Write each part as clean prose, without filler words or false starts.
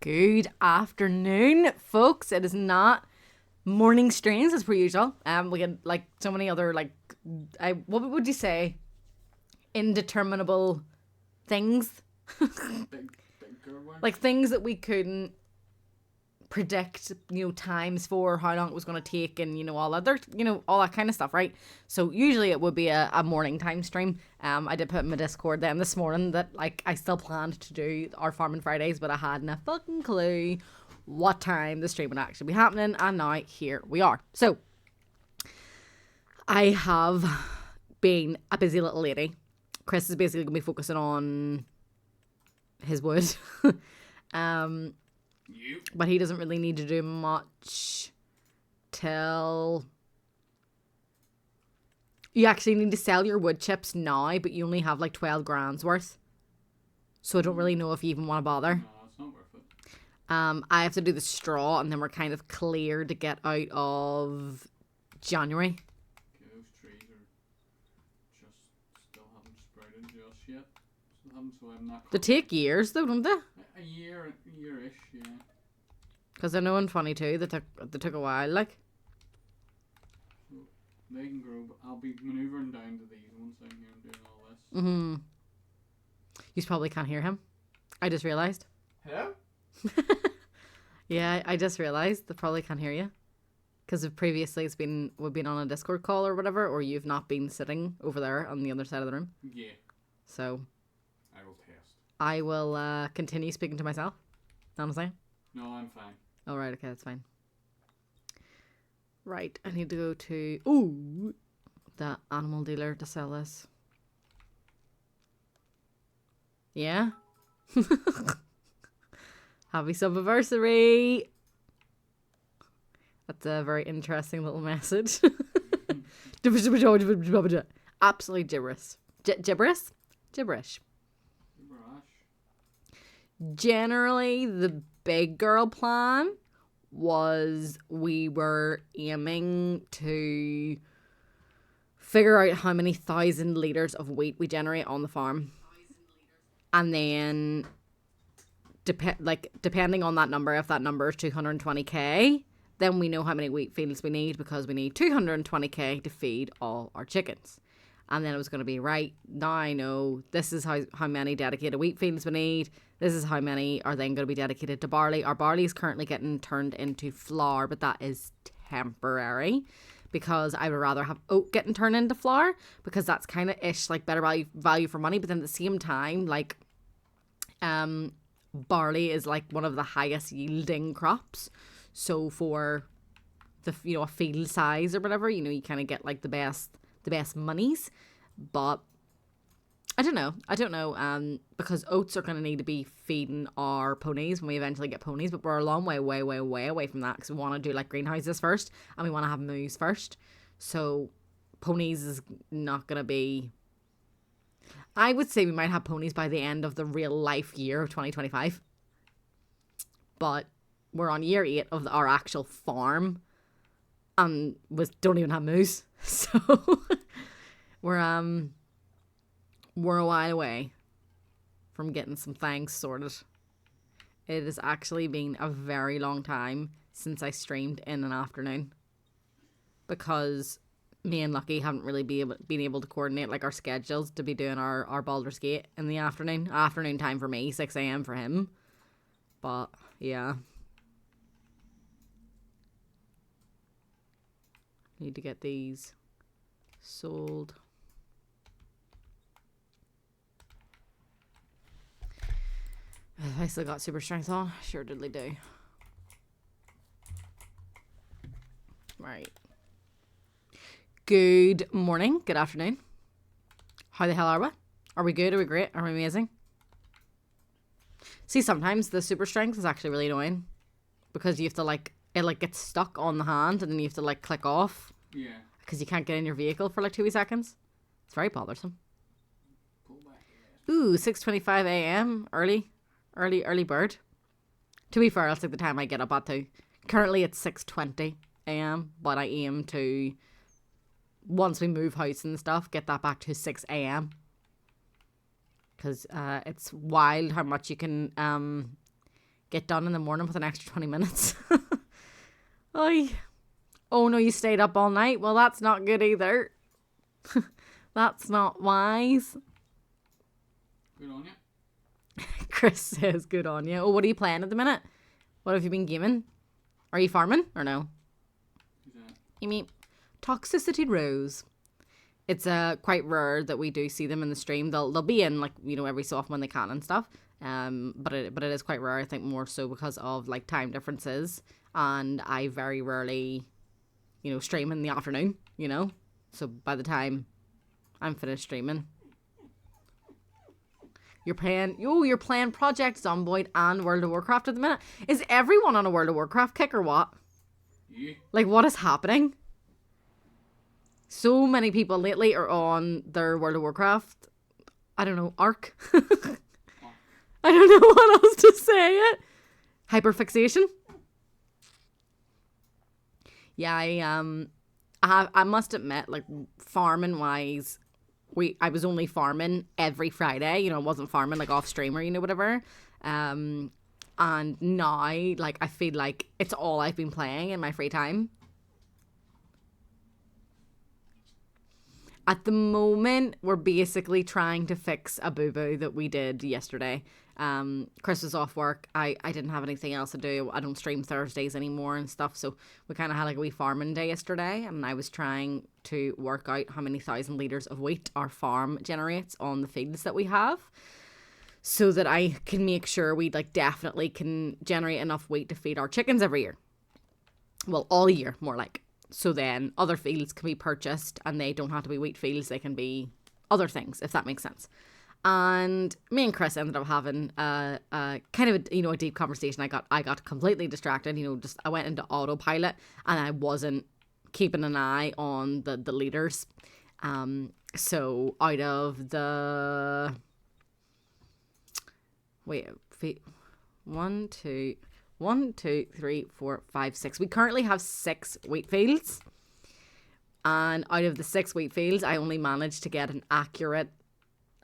Good afternoon, folks. It is not morning streams as per usual. We had like so many other what would you say? Indeterminable things. Like things that we couldn't predict, times for how long it was going to take and, all that kind of stuff, right? So usually it would be a morning time stream. I did put in my Discord then this morning that I still planned to do our Farming Fridays, but I hadn't a fucking clue what time the stream would actually be happening, and now here we are. So I have been a busy little lady. Chris is basically going to be focusing on his wood. But he doesn't really need to do much till you actually need to sell your wood chips now, but you only have 12 grand's worth. So I don't really know if you even want to bother. No, it's not worth it. I have to do the straw, and then we're kind of clear to get out of January. Okay, those trees are just still haven't sprouted just yet. So I'm not. They take years though, don't they? A year-ish, yeah. Because I know in 22 they took a while, So they can grow, but I'll be manoeuvring down to these ones down here and doing all this. You probably can't hear him. I just realised. Hello? Yeah, I just realised they probably can't hear you. Because previously we've been on a Discord call or whatever, or you've not been sitting over there on the other side of the room. Yeah. So I will test. I will continue speaking to myself. Honestly. No, I'm fine. Oh, right, okay, that's fine. Right, I need to go to the animal dealer to sell this. Yeah? Happy subversary! That's a very interesting little message. Absolutely gibberish. Gibberish? Gibberish. Generally, the big girl plan was we were aiming to figure out how many 1,000 litres of wheat we generate on the farm. And then, depending on that number, if that number is 220k, then we know how many wheat fields we need, because we need 220k to feed all our chickens. And then it was going to be, right, now I know this is how many dedicated wheat fields we need. This is how many are then going to be dedicated to barley. Our barley is currently getting turned into flour, but that is temporary, because I would rather have oat getting turned into flour, because that's kind of better value for money. But then at the same time, barley is one of the highest yielding crops. So for the a field size or whatever, you kind of get the best monies. But I don't know, because oats are going to need to be feeding our ponies when we eventually get ponies, but we're a long way away from that, because we want to do greenhouses first, and we want to have moose first. So ponies is not going to be, I would say we might have ponies by the end of the real life year of 2025, but we're on year 8 of our actual farm, and we don't even have moose. So we're a while away from getting some things sorted. It has actually been a very long time since I streamed in an afternoon, because me and Lucky haven't really been able to coordinate our schedules to be doing our Baldur's Gate in the afternoon time for me, 6 a.m. for him. But yeah, need to get these sold. Have I still got super strength on? Sure diddly do. Right. Good morning. Good afternoon. How the hell are we? Are we good? Are we great? Are we amazing? See, sometimes the super strength is actually really annoying, because you have to it gets stuck on the hand, and then you have to click off. Yeah. Because you can't get in your vehicle for 2 seconds. It's very bothersome. Ooh, 6:25 a.m. Early bird. To be fair, that's the time I get up at too. Currently it's 6:20 a.m. but I aim to, once we move house and stuff, get that back to 6 a.m. because it's wild how much you can get done in the morning with an extra 20 minutes. Oy. Oh no, you stayed up all night? Well, that's not good either. That's not wise. Good on you. Chris says good on you. Oh, what are you playing at the minute? What have you been gaming? Are you farming or no? Who's that? You mean Toxicity Rose. It's quite rare that we do see them in the stream. They'll be in, like, you know, every so often when they can and stuff. But it is quite rare, I think, more so because of like time differences, and I very rarely, you know, stream in the afternoon, you know. So by the time I'm finished streaming, you're playing Project Zomboid and World of Warcraft at the minute. Is everyone on a World of Warcraft kick or what? Yeah. Like, what is happening? So many people lately are on their World of Warcraft, I don't know, arc. I don't know what else to say it. Hyperfixation. Yeah, I must admit, like, farming wise, I was only farming every Friday. You know, I wasn't farming like off stream or, you know, whatever. And now, like, I feel like it's all I've been playing in my free time. At the moment, we're basically trying to fix a boo-boo that we did yesterday. Chris was off work. I didn't have anything else to do. I don't stream Thursdays anymore and stuff. So we kind of had like a wee farming day yesterday. And I was trying to work out how many 1,000 litres of wheat our farm generates on the fields that we have, so that I can make sure we like definitely can generate enough wheat to feed our chickens every year. Well, all year, more like. So then other fields can be purchased, and they don't have to be wheat fields. They can be other things, if that makes sense. And me and Chris ended up having kind of a, you know, a deep conversation. I got completely distracted. You know, just I went into autopilot and I wasn't keeping an eye on the leaders. So out of the 1, 2, 3, 4, 5, 6. We currently have 6 wheat fields. And out of the 6 wheat fields, I only managed to get an accurate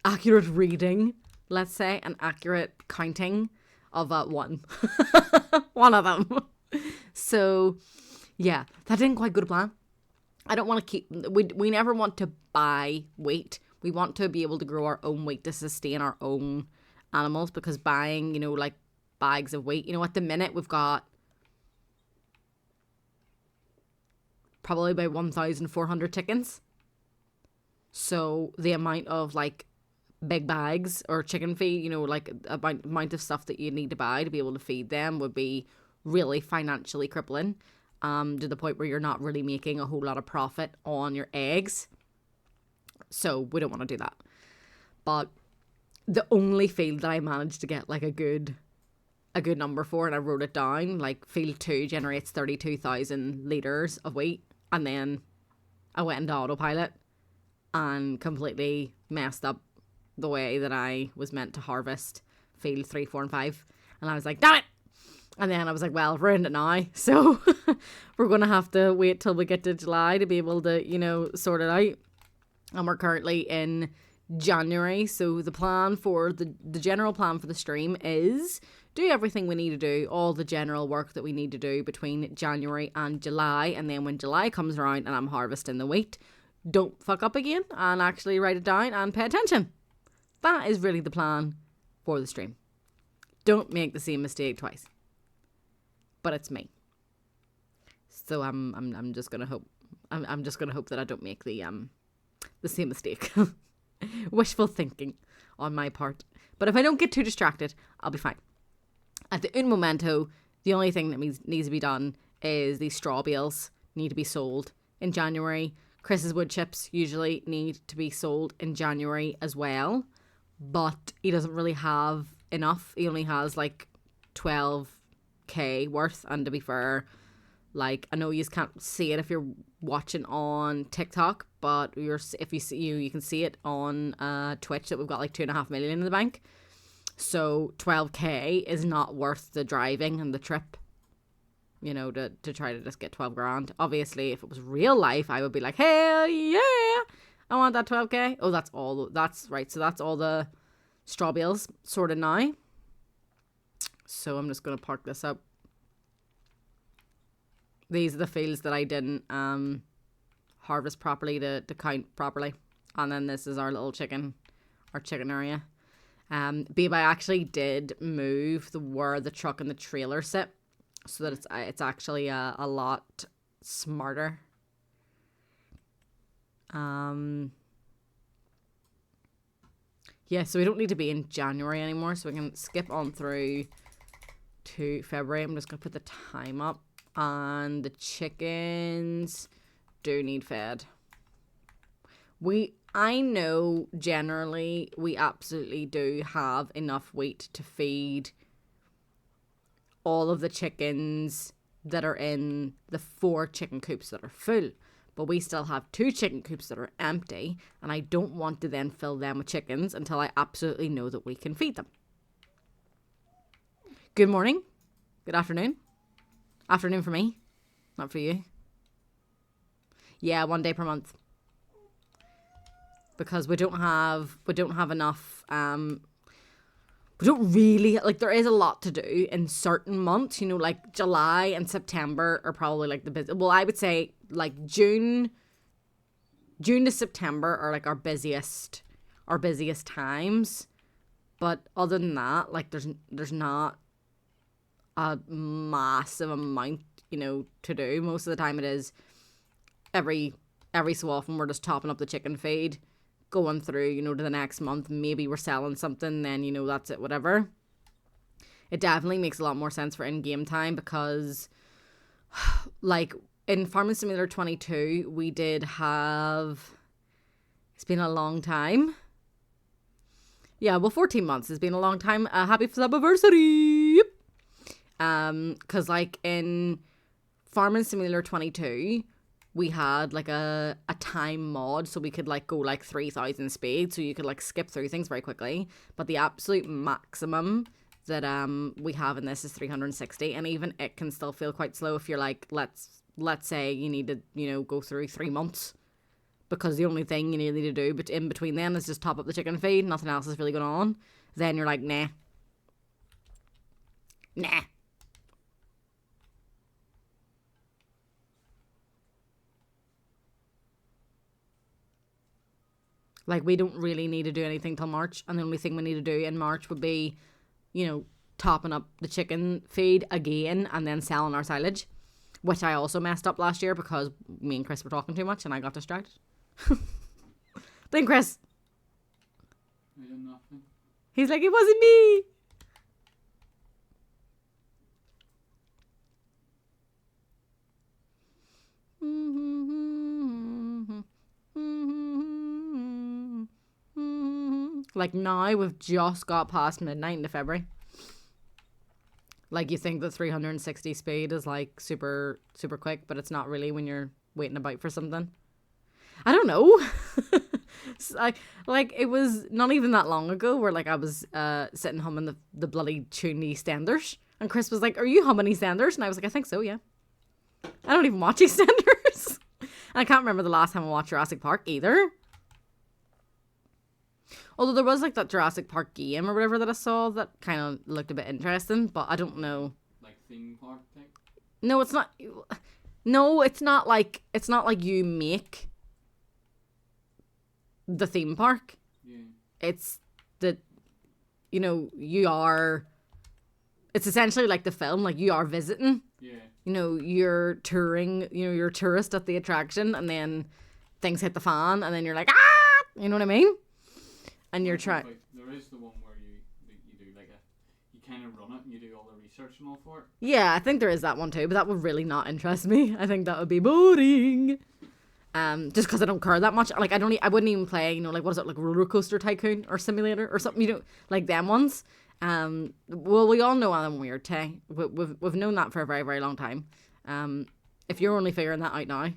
reading, let's say, an accurate counting of one. One of them. So, yeah, that didn't quite go to plan. I don't want to keep, we never want to buy wheat. We want to be able to grow our own wheat to sustain our own animals, because buying, you know, like, bags of wheat, you know, at the minute we've got probably about 1,400 chickens. So the amount of like big bags or chicken feed, you know, like amount of stuff that you need to buy to be able to feed them would be really financially crippling, to the point where you're not really making a whole lot of profit on your eggs. So we don't want to do that. But the only field that I managed to get like a good number for, and I wrote it down, like field 2 generates 32,000 litres of wheat, and then I went into autopilot and completely messed up the way that I was meant to harvest field 3, 4 and 5, and I was like, damn it. And then I was like, well, I've ruined it now, so we're gonna have to wait till we get to July to be able to, you know, sort it out. And we're currently in January, so the plan for the general plan for the stream is do everything we need to do, all the general work that we need to do between January and July, and then when July comes around and I'm harvesting the wheat, don't fuck up again and actually write it down and pay attention. That is really the plan for the stream. Don't make the same mistake twice. But it's me, so I'm just gonna hope that I don't make the same mistake. Wishful thinking on my part. But if I don't get too distracted, I'll be fine. At the un momento, the only thing that needs to be done is these straw bales need to be sold in January. Chris's wood chips usually need to be sold in January as well, but he doesn't really have enough. He only has like 12k worth, and to be fair, like, I know you can't see it if you're watching on TikTok, but if you see you can see it on Twitch that we've got like 2.5 million in the bank. So 12k is not worth the driving and the trip, you know, to try to just get 12 grand. Obviously, if it was real life, I would be like, hell yeah, I want that 12k. Oh, that's right. So that's all the straw bales sorted now. So I'm just going to park this up. These are the fields that I didn't harvest properly to count properly. And then this is our little chicken area. Babe, I actually did move where the truck and the trailer sit, so that it's actually a lot smarter. Yeah, so we don't need to be in January anymore, so we can skip on through to February. I'm just going to put the time up, and the chickens do need fed. I know generally we absolutely do have enough wheat to feed all of the chickens that are in the 4 chicken coops that are full. But we still have 2 chicken coops that are empty, and I don't want to then fill them with chickens until I absolutely know that we can feed them. Good morning. Good afternoon. Afternoon for me, not for you. Yeah, 1 day per month. Because we don't have enough, we don't really, like, there is a lot to do in certain months, you know, like July and September are probably like the busiest. Well, I would say like June to September are like our busiest times. But other than that, like there's not a massive amount, you know, to do. Most of the time it is every so often we're just topping up the chicken feed, going through, you know, to the next month. Maybe we're selling something, then, you know, that's it, whatever. It definitely makes a lot more sense for in-game time because, like, in Farming Simulator 22, we did have... It's been a long time. Yeah, well, 14 months has been a long time. Happy Subiversary! Because, like, in Farming Simulator 22... we had like a time mod, so we could like go like 3,000 speed, so you could like skip through things very quickly. But the absolute maximum that we have in this is 360, and even it can still feel quite slow if you're like, let's say you need to, you know, go through 3 months, because the only thing you need to do but in between then is just top up the chicken feed, nothing else is really going on. Then you're like, nah. Like, we don't really need to do anything till March, and the only thing we need to do in March would be, you know, topping up the chicken feed again and then selling our silage, which I also messed up last year because me and Chris were talking too much and I got distracted. Blame Chris. I did nothing. He's like, it wasn't me. Like, now we've just got past midnight into February. Like, you think that 360 speed is like super quick, but it's not really when you're waiting about for something. I don't know. like it was not even that long ago where like I was sitting humming the bloody tune EastEnders, and Chris was like, "Are you humming EastEnders?" And I was like, "I think so, yeah." I don't even watch EastEnders. And I can't remember the last time I watched Jurassic Park either. Although there was like that Jurassic Park game or whatever that I saw that kind of looked a bit interesting, but I don't know. Like theme park thing? No, it's not. No, it's not like you make the theme park. Yeah. It's that, you know, it's essentially like the film, like you are visiting. Yeah. You know, you're touring, you know, you're a tourist at the attraction, and then things hit the fan, and then you're like, ah! You know what I mean? And you're trying... There is the one where you do like you kind of run it and you do all the research and all for it. Yeah, I think there is that one too, but that would really not interest me. I think that would be boring. Just because I don't care that much. Like, I wouldn't even play, you know, like, what is it, like Roller Coaster Tycoon or Simulator or something, you know, like them ones. Well, we all know I'm weird, Tay. We've known that for a very, very long time. If you're only figuring that out now.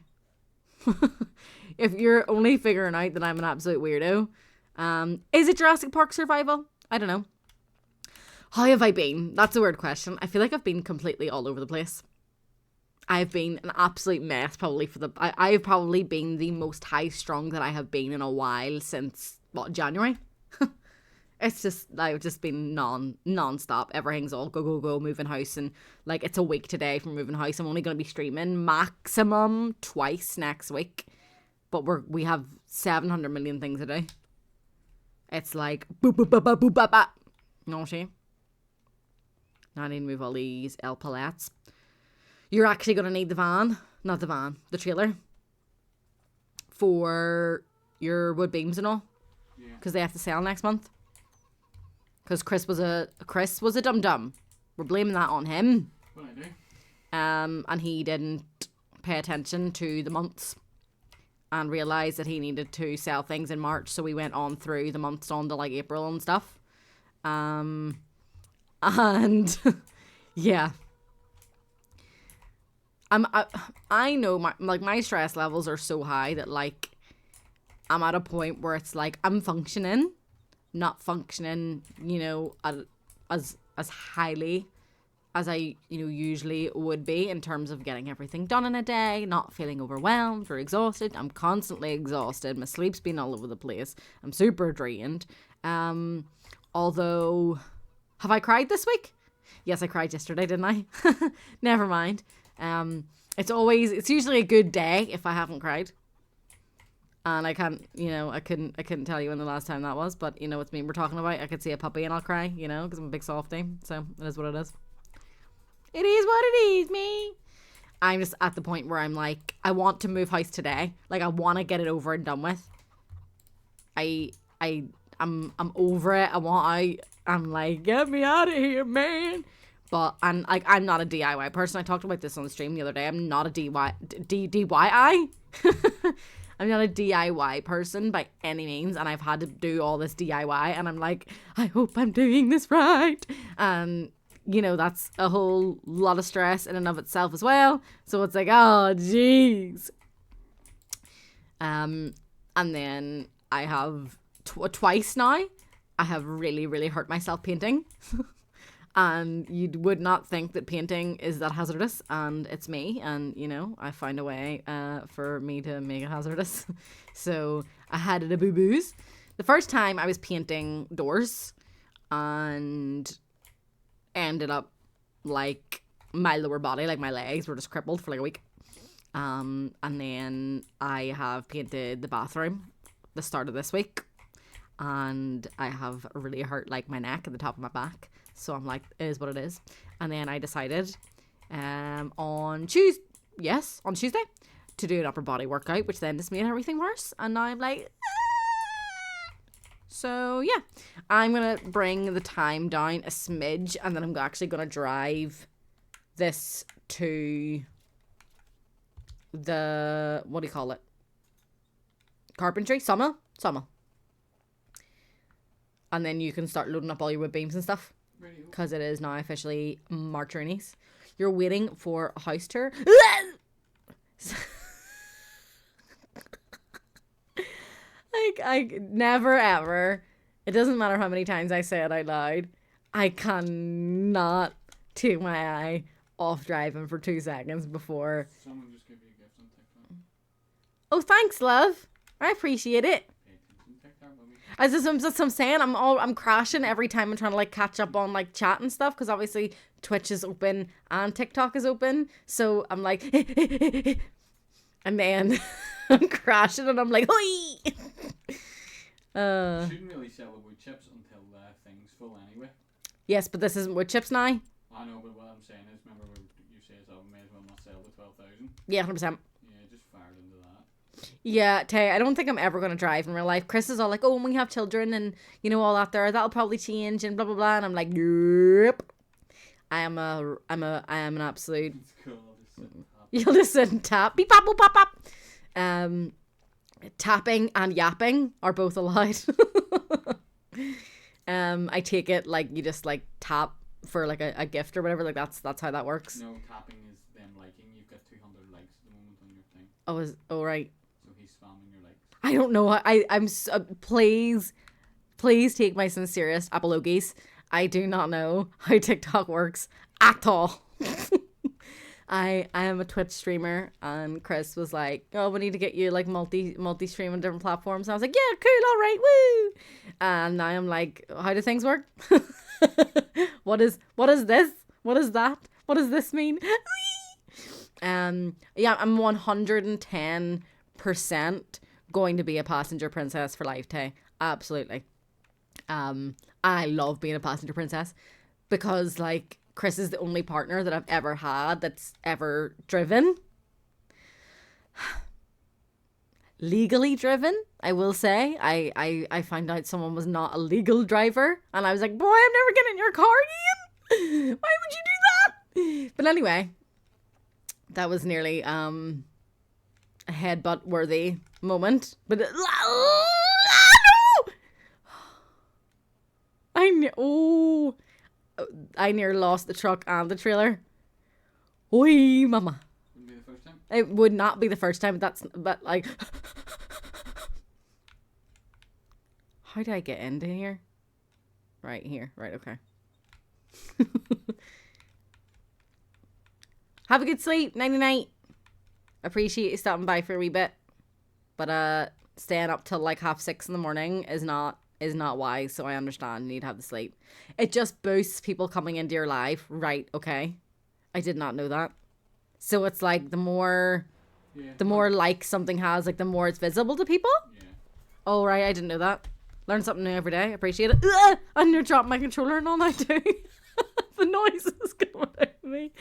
If you're only figuring out that I'm an absolute weirdo. Is it Jurassic Park Survival? I don't know. How have I been? That's a weird question. I feel like I've been completely all over the place. I've been an absolute mess probably I've probably been the most high strung that I have been in a while since, January? It's just like just been non-stop. Everything's all go go go, moving house, and like it's a week today from moving house. I'm only gonna be streaming maximum twice next week, but we have 700 million things to do. It's like boop boop boop boop boop boop boop. You know what I'm saying? Now I need to move all these L pallets. You're actually gonna need the trailer for your wood beams and all, because they have to sell next month. Because Chris was a dum-dum. We're blaming that on him. What I do? And he didn't pay attention to the months and realised that he needed to sell things in March, so we went on through the months on to like April and stuff. And yeah. I know my stress levels are so high that like I'm at a point where it's like I'm functioning, not functioning, you know, as highly as I, you know, usually would be in terms of getting everything done in a day, not feeling overwhelmed or exhausted. I'm constantly exhausted. My sleep's been all over the place. I'm super drained. Although, have I cried this week? Yes, I cried yesterday, didn't I? Never mind. It's usually a good day if I haven't cried. And I can't, you know, I couldn't tell you when the last time that was, but you know, it's me we're talking about. I could see a puppy and I'll cry, you know, because I'm a big softie. So it is what it is. It is what it is, me. I'm just at the point where I'm like, I want to move house today. Like I want to get it over and done with. I'm over it. I'm like, get me out of here, man. But I'm not a DIY person. I talked about this on the stream the other day. I'm not a DIY. I'm not a DIY person by any means, and I've had to do all this DIY, and I'm like, I hope I'm doing this right. And you know, that's a whole lot of stress in and of itself as well. So it's like, oh jeez. And then I have twice now, I have really, really hurt myself painting. And you would not think that painting is that hazardous, and it's me, and you know, I find a way for me to make it hazardous. So I had a boo-boos. The first time I was painting doors and ended up like my lower body, like my legs were just crippled for like a week. And then I have painted the bathroom the start of this week, and I have really hurt like my neck and the top of my back. So I'm like, it is what it is. And then I decided on Tuesday to do an upper body workout, which then just made everything worse. And now I'm like, ah! So yeah, I'm going to bring the time down a smidge, and then I'm actually going to drive this to the, what do you call it? Carpentry? Sawmill. And then you can start loading up all your wood beams and stuff. Because it is now officially March Rooney's. You're waiting for a house tour. Like, I never ever, it doesn't matter how many times I say it out loud, I cannot take my eye off driving for 2 seconds before. Someone just gave you a gift on TikTok. Oh, thanks, love. I appreciate it. As I'm saying, I'm crashing every time I'm trying to like catch up on like chat and stuff, because obviously Twitch is open and TikTok is open, so I'm like and then I'm crashing and I'm like hoi. Shouldn't really sell the wood chips until the thing's full anyway. Yes, but this isn't wood chips now. I know, but what I'm saying is, remember when you say so, may as well not sell the 12,000. Yeah, 100%. Yeah, just fired into that. Yeah, Tay, I don't think I'm ever going to drive in real life. Chris is all like, oh, when we have children and, you know, all that there, that'll probably change and blah, blah, blah. And I'm like, yep. I am an absolute... It's cool, I'll just sit and tap. You'll just sit and tap. Beep, pop, boop, pop, pop. Tapping and yapping are both allowed. I take it like you just like tap for like a gift or whatever. Like that's how that works. No, tapping is them liking. You've got 200 likes at the moment on your thing. Oh, right. So he's spamming your likes. I don't know. I'm please take my sincerest apologies. I do not know how TikTok works at all. I am a Twitch streamer, and Chris was like, "Oh, we need to get you like multi stream on different platforms." And I was like, "Yeah, cool, all right, woo!" And now I'm like, "How do things work? What is this? What is that? What does this mean?" Yeah, I'm 110% going to be a passenger princess for life, Tay. Absolutely. I love being a passenger princess because like Chris is the only partner that I've ever had that's ever driven. Legally driven, I will say. I found out someone was not a legal driver, and I was like, boy, I'm never getting in your car again. Why would you do that? But anyway, that was nearly a headbutt worthy moment. But no! I nearly lost the truck and the trailer. Oi, mama. Wouldn't be the first time. It would not be the first time. But like, how do I get into here? Right here. Right. Okay. Have a good sleep. Nighty night. Appreciate you stopping by for a wee bit. But staying up till like 6:30 in the morning is not wise, so I understand you need to have the sleep. It just boosts people coming into your life. Right, okay. I did not know that. So it's like the more like something has, like the more it's visible to people. Yeah. Oh right, I didn't know that. Learn something new every day. Appreciate it. Ugh! I near dropped my controller and all night too. The noise is coming out of me.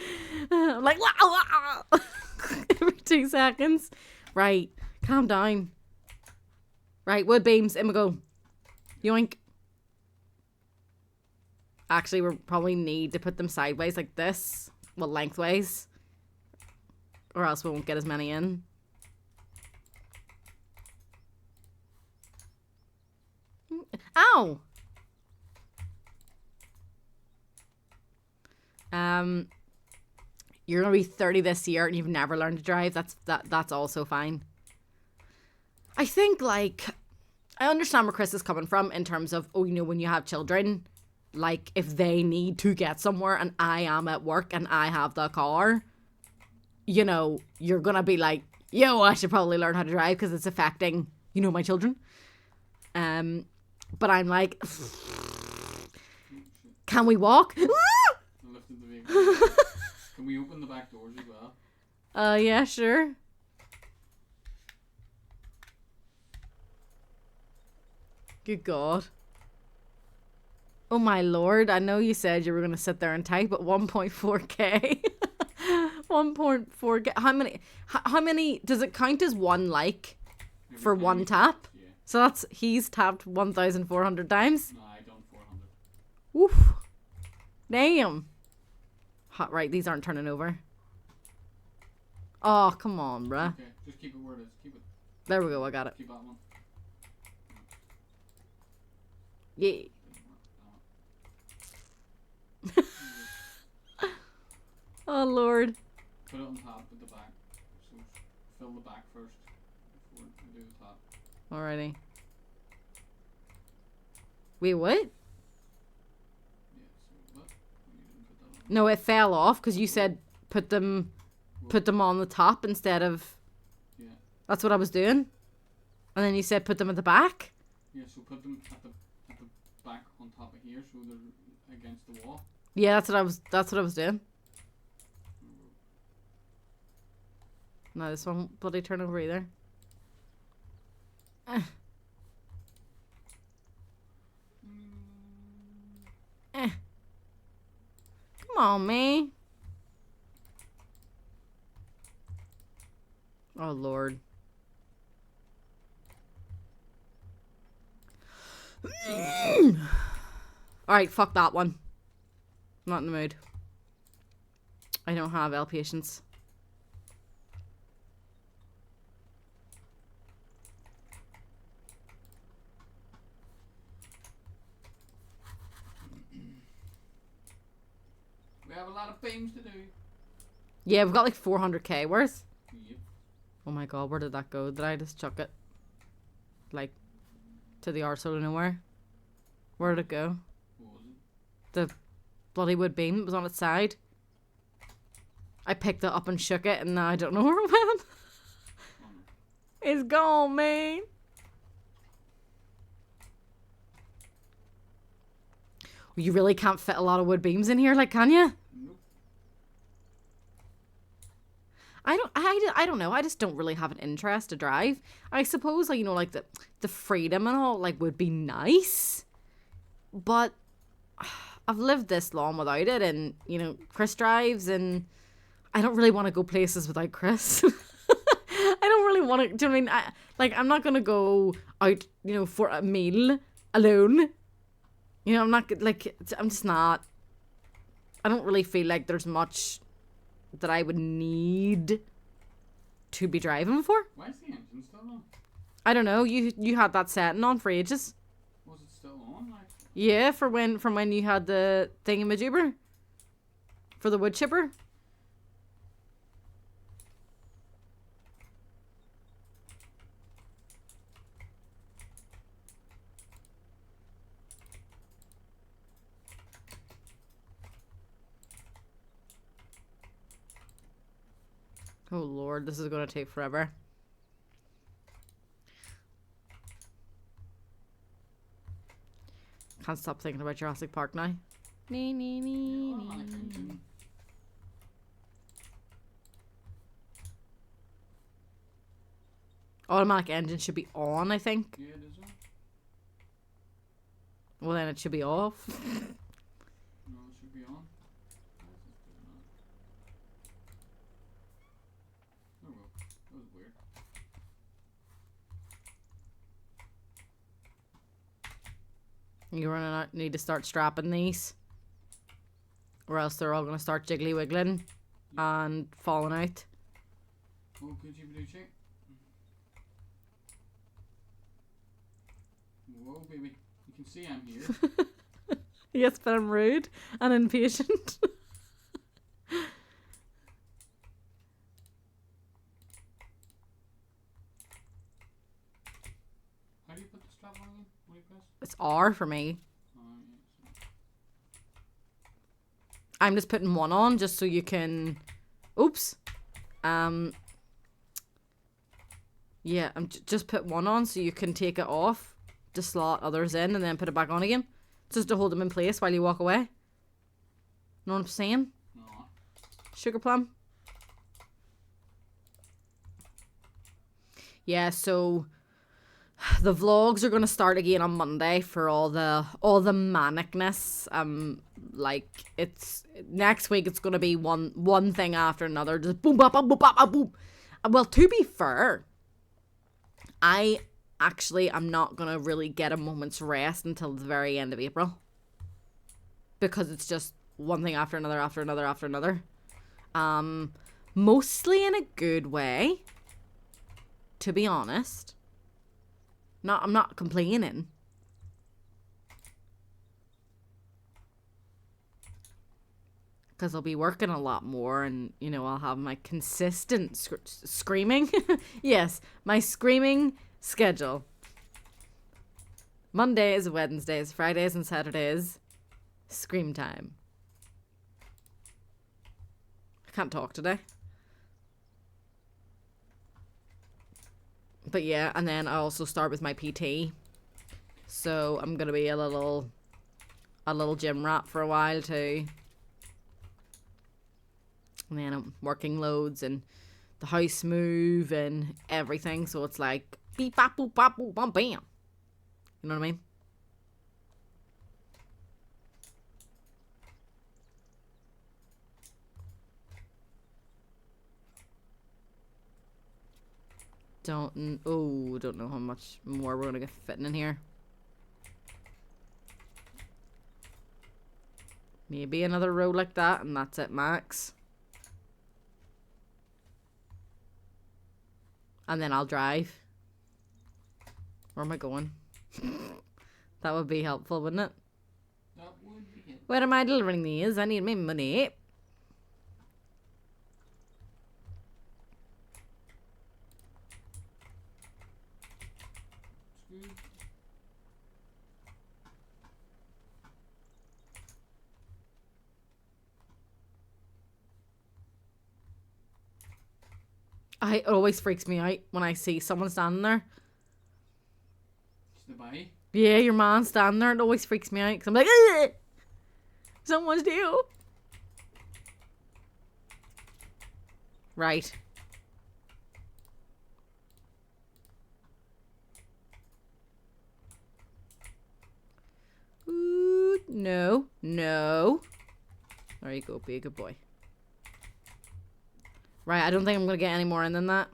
I'm like, wow, every 2 seconds. Right, calm down. Right, wood beams, in we go. Yoink. Actually, we probably need to put them sideways like this. Well, lengthways. Or else we won't get as many in. Ow! You're gonna be 30 this year and you've never learned to drive. That's also fine. I think, like, I understand where Chris is coming from in terms of, oh, you know, when you have children, like, if they need to get somewhere and I am at work and I have the car, you know, you're gonna be like, yo, I should probably learn how to drive because it's affecting, you know, my children. But I'm like, can we walk? Can we open the back doors as well? Yeah, sure. Good God. Oh my lord, I know you said you were going to sit there and type, but 1.4k. 1.4k. How many, does it count as one like for one tap? Yeah. So he's tapped 1,400 times? No, I done 400. Woof. Damn. Hot, right, these aren't turning over. Oh, come on, bruh. Okay, just keep it where it is. Keep it. There we go, I got it. Keep that one. Yeah. Oh, Lord. Put it on top at the back. So fill the back first before we do the top. Alrighty. Wait, what? Yeah, so what? You didn't put that on. No, it fell off because you said put them on the top instead of... Yeah. That's what I was doing. And then you said put them at the back? Yeah, so put them at the back on top of here so they're against the wall. Yeah, that's what I was doing. No, this one won't bloody turn over either. Eh. Come on, me. Oh, Lord. Alright, fuck that one. I'm not in the mood. I don't have L patience. We have a lot of beams to do. Yeah, we've got like 400k worth. Yep. Oh my god, where did that go? Did I just chuck it? Like, to the arsehole of nowhere? Where did it go? What was it? The bloody wood beam that was on its side. I picked it up and shook it, and now I don't know where it went. Oh, no. It's gone, man. You really can't fit a lot of wood beams in here, like, can you? Nope. I don't know. I just don't really have an interest to drive. I suppose, like, you know, like the freedom and all, like, would be nice. But I've lived this long without it, and, you know, Chris drives, and I don't really want to go places without Chris. I don't really want to, do you know what I mean? I'm not going to go out, you know, for a meal alone. You know, I'm just not, I don't really feel like there's much that I would need to be driving for. Why is the engine still on? I don't know, you had that setting on for ages. Was it still on? Like, Yeah, from when you had the thingamajigger for the wood chipper. Oh lord, this is gonna take forever. Can't stop thinking about Jurassic Park now. Nee, nee, nee, yeah, nee. automatic engine. Automatic engine should be on, I think. Yeah, it is on. Well, then it should be off. No, it should be on. Why is this doing that? Oh well, that was weird. You're gonna need to start strapping these, or else they're all gonna start jiggly wiggling and falling out. Oh, good Belucci. Whoa, baby. You can see I'm here. Yes, but I'm rude and impatient. How do you put the strap on again? What do you press? It's R for me. Oh, yeah. I'm just putting one on just so you can. Oops. Yeah, I'm just put one on so you can take it off to slot others in and then put it back on again. Just to hold them in place while you walk away. Know what I'm saying? No. Sugar plum. Yeah, so the vlogs are gonna start again on Monday for all the manicness. Like it's next week. It's gonna be one thing after another. Just boom, bop, bop, boom, bop, bop, boom. Well, to be fair, I actually am not gonna really get a moment's rest until the very end of April, because it's just one thing after another, after another, after another. Mostly in a good way, to be honest. I'm not complaining. Because I'll be working a lot more, and, you know, I'll have my consistent screaming. Yes, my screaming schedule. Mondays, Wednesdays, Fridays, and Saturdays, scream time. I can't talk today. But yeah, and then I also start with my PT. So I'm gonna be a little gym rat for a while too. And then I'm working loads and the house move and everything. So it's like beep bop boop bop boop bam bam. You know what I mean? Don't know how much more we're gonna get fitting in here. Maybe another row like that, and that's it, max. And then I'll drive. Where am I going? That would be helpful, wouldn't it? That would be it. Where am I delivering these? I need my money. Screw. It always freaks me out when I see someone standing there. It's the bay. Yeah, your man standing there. It always freaks me out because I'm like, ugh! Someone's due. Right. Ooh, no, no. There you go, be a good boy. Right, I don't think I'm gonna get any more in than that.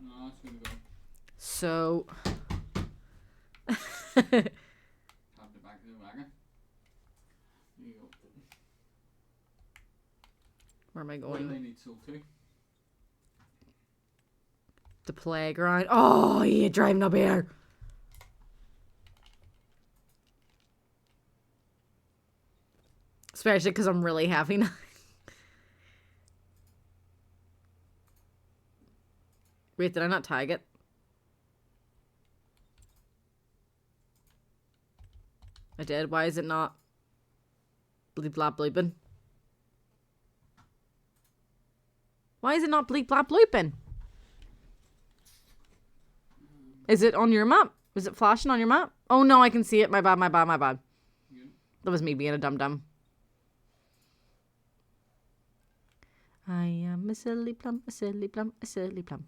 No, that's good to go. So. Tap the back of the wagon. There you go. Where am I What do going? they need sold to? The playground. Oh, yeah, driving up here. Especially because I'm really heavy now. Wait, did I not tag it? I did. Why is it not bleep blap bleeping? Why is it not bleep blap bleeping? Is it on your map? Is it flashing on your map? Oh no, I can see it. My bad, my bad, my bad. Good. That was me being a dum-dum. I am a silly plum, a silly plum, a silly plum.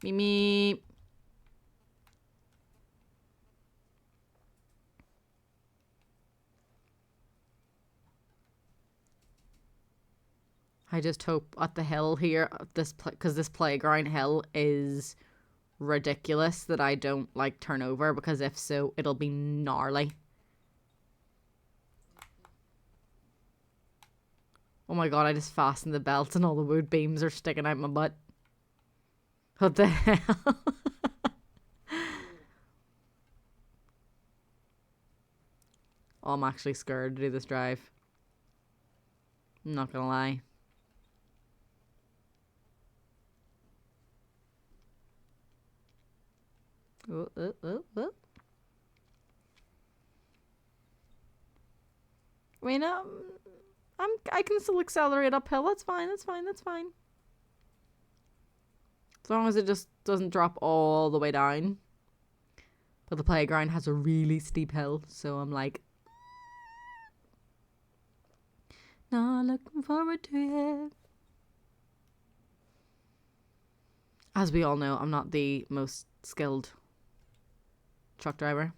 Me me. I just hope at the hill here, because this playground hill is ridiculous, that I don't like turn over, because if so, it'll be gnarly. Oh my god, I just fastened the belt and all the wood beams are sticking out my butt. What the hell? Oh, I'm actually scared to do this drive. I'm not gonna lie. Oh, oh, oh, oh. I mean, I can still accelerate uphill. That's fine. That's fine. That's fine. As long as it just doesn't drop all the way down. But the playground has a really steep hill, so I'm like, not looking forward to it. As we all know, I'm not the most skilled truck driver.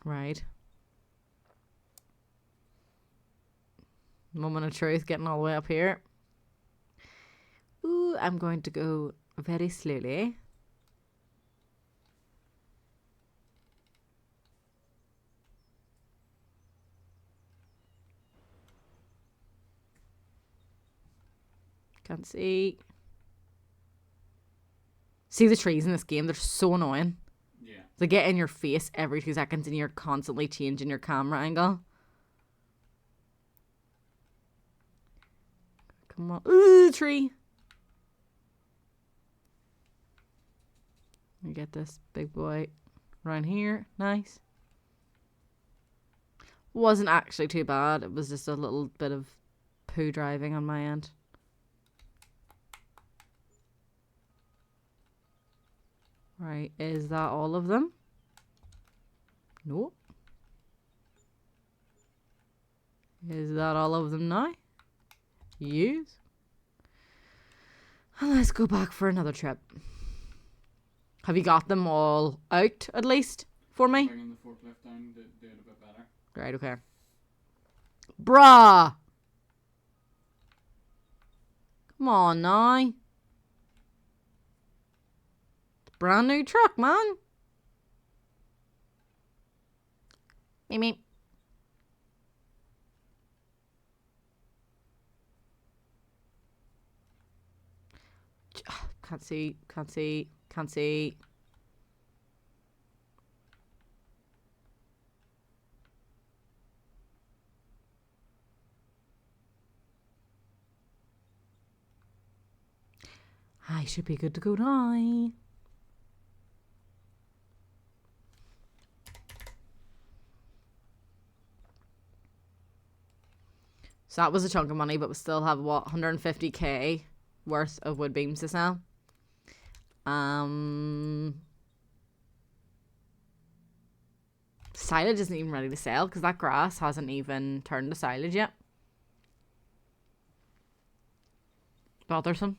Right. Moment of truth, getting all the way up here. Ooh, I'm going to go very slowly. Can't see. See the trees in this game? They're so annoying. Yeah. They get in your face every 2 seconds and you're constantly changing your camera angle. Come on. Ooh, tree. You get this big boy around here. Nice. Wasn't actually too bad. It was just a little bit of poo driving on my end. Right, is that all of them? Nope. Is that all of them now? Yes. And let's go back for another trip. Have you got them all out, at least, for me? Bringing the forklift down to do it a bit better. Right, okay. Bruh! Come on now. Brand new truck, man. Me. Can't see. I should be good to go now. So that was a chunk of money, but we still have, what, 150k worth of wood beams to sell. Silage isn't even ready to sell because that grass hasn't even turned to silage yet. Bothersome.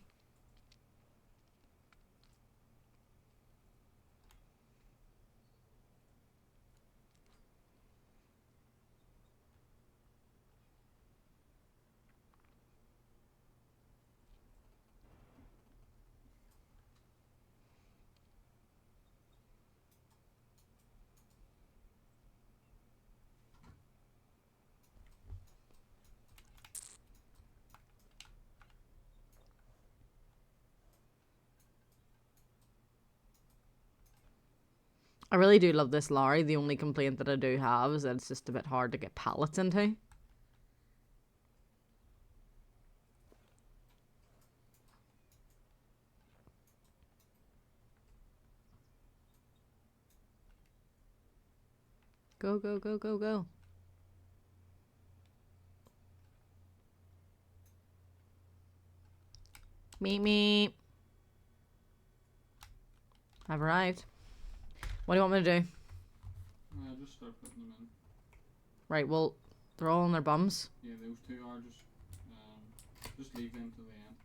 I really do love this lorry. The only complaint that I do have is that it's just a bit hard to get pallets into. Go, go, go, go, go. Meet me. I've arrived. What do you want me to do? Just start putting them in. Right, well, they're all on their bums. Yeah, those two are just leave them to the end.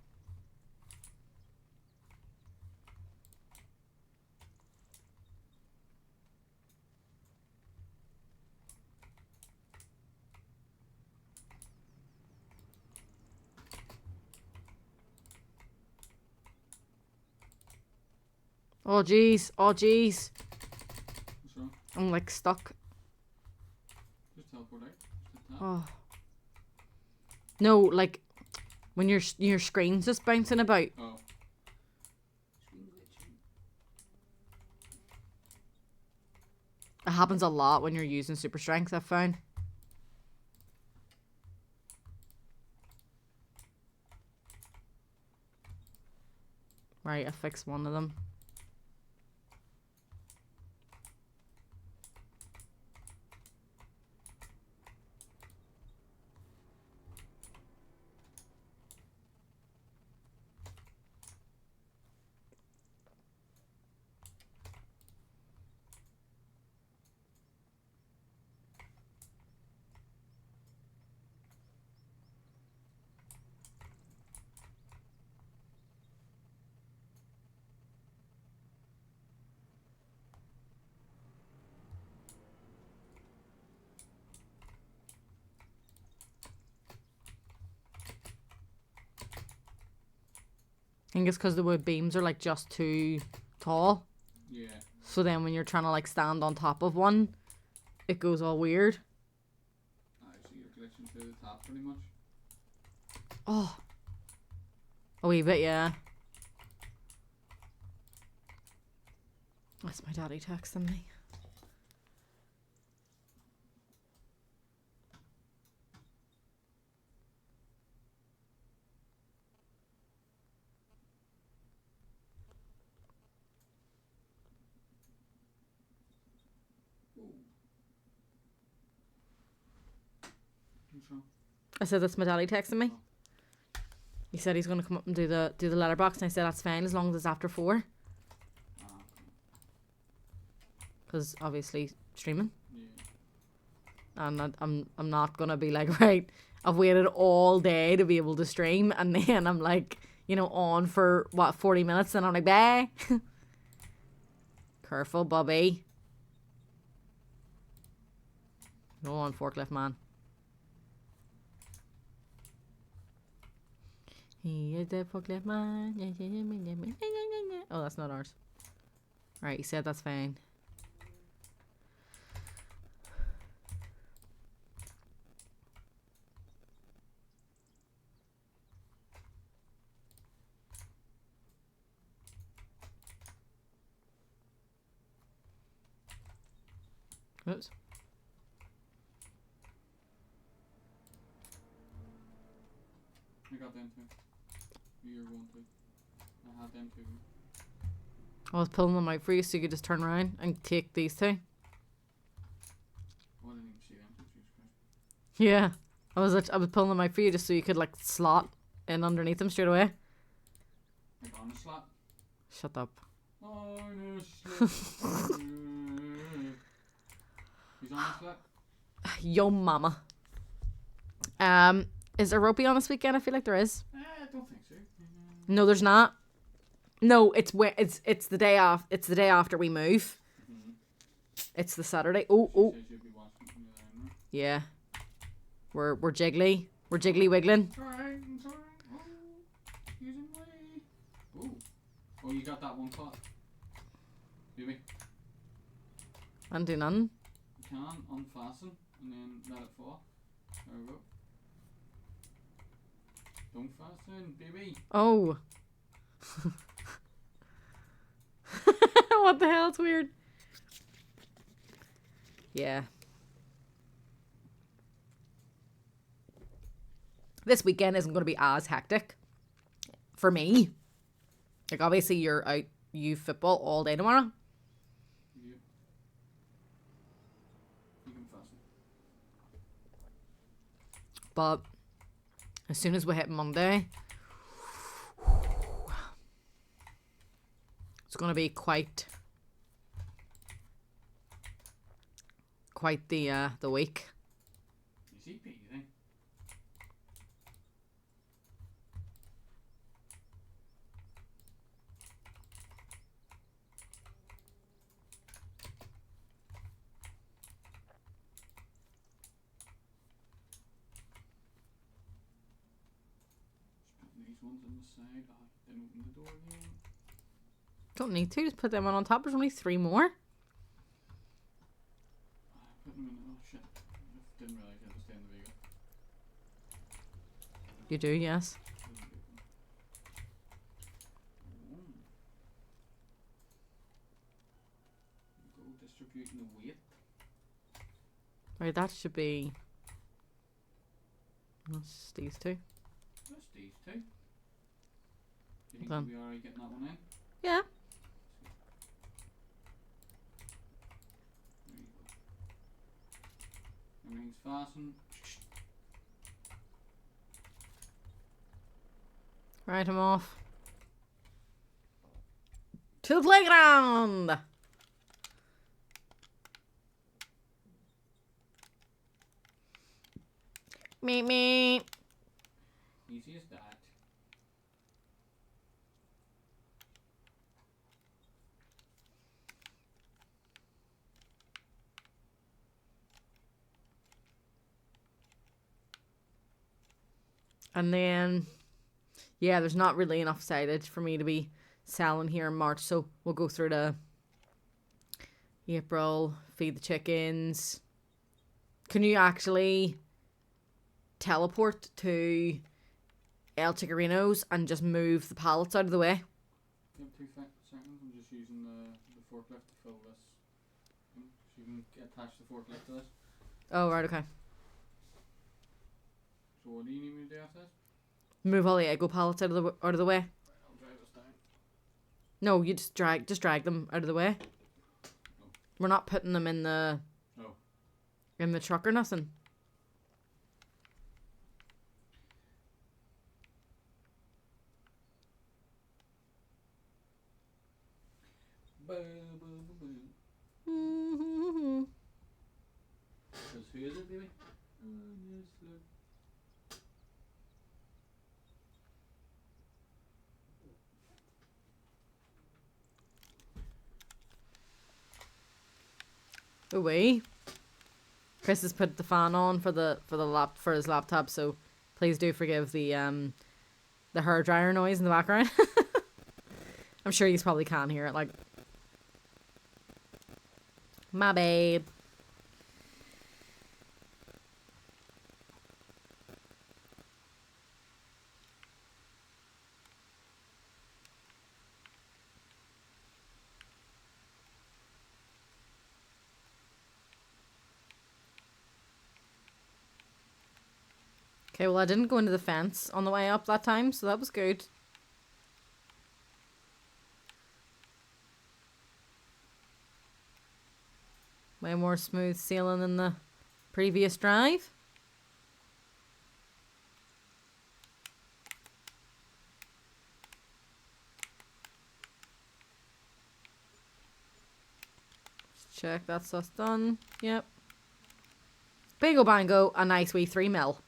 Oh, jeez. Oh, jeez. What's wrong? I'm, like, stuck. Just teleport out. Just hit that. Oh. No, like, when your screen's just bouncing about. Oh. It happens a lot when you're using super strength, I've found. Right, I fixed one of them. I think it's because the wood beams are like just too tall. Yeah. So then when you're trying to like stand on top of one, it goes all weird. So you're glitching through the top pretty much. Oh. A wee bit, yeah. That's my daddy texting me. What's wrong? I said that's my daddy texting me. Oh. He said he's gonna come up and do the letterbox, and I said that's fine as long as it's after 4, because obviously streaming. Yeah. And I'm not gonna be like, right, I've waited all day to be able to stream, and then I'm like, you know, on for what, 40 minutes, and I'm like, bye. Careful, Bobby. Go on, forklift man. He is the forklift man. Oh, that's not ours. Right, he said that's fine. Oops. I got them too. You're going to. I had them too. I was pulling them out for you so you could just turn around and take these two. Oh, I didn't even see them. Jesus Christ. Yeah. I was pulling them out for you just so you could like slot in underneath them straight away. Like on a slot. Shut up. On a slot. He's on a slot. Yo mama. Is there ropey on this weekend? I feel like there is. I don't think so. No, there's not. No, it's the day off. It's the day after we move. Mm-hmm. It's the Saturday. Oh. Says you'll be watching from the line, Yeah. We're jiggly. We're jiggly wiggling. it's alright. Oh, using way. Oh, you got that one caught. Baby. And do none. You can unfasten and then let it fall. There we go. Don't fasten, baby. Oh. What the hell? It's weird. Yeah. This weekend isn't going to be as hectic for me. Like, obviously, you're out, you football all day tomorrow. Yep. You can fasten. But as soon as we hit Monday, it's going to be quite the week. Easy peasy. These ones on the side. Then open the door again. Don't need to, just put them on top. There's only 3 more. Put them in. Oh shit! I didn't realize you had to stay in the Vega. You do, yes. Go distributing the weight. Right, that should be. That's these 2. Just these two. Do you think Done. we'll be alright getting that one in? Yeah. There you go. Everything's fastened. Right, I'm off. To the playground! Meep meep. Easy as that. And then, yeah, there's not really enough silage for me to be selling here in March. So we'll go through to April, feed the chickens. Can you actually teleport to El Chickerinos and just move the pallets out of the way? You have 2 seconds. I'm just using the forklift to fill this. So you can attach the forklift to this. Oh, right, okay. So what do you need me to do after this? Move all the Eggo pallets out of the way. I'll drive this down. No, you just drag them out of the way. Oh. We're not putting them in the truck or nothing. Because who is it, baby? Yes, look. Away. Chris has put the fan on for his laptop, so please do forgive the hairdryer noise in the background. I'm sure you probably can hear it, like. My babe. Okay, well, I didn't go into the fence on the way up that time, so that was good. Way more smooth sailing than the previous drive. check that stuff's done. Yep. Bingo bango, a nice wee 3 mil.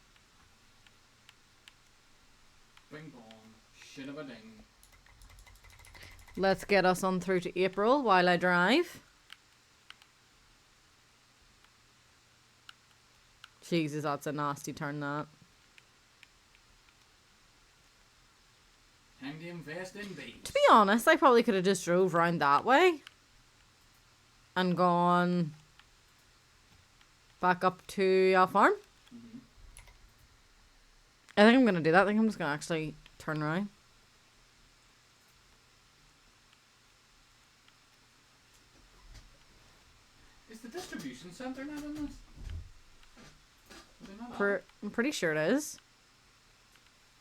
Bing bong. Shit of a ding. Let's get us on through to April while I drive. Jesus, that's a nasty turn, that. Time to invest in these. To be honest, I probably could have just drove around that way. And gone back up to our farm. Mm-hmm. I think I'm going to do that. I think I'm just going to actually turn around. Is the distribution centre not in this? Are they not on it? I'm pretty sure it is.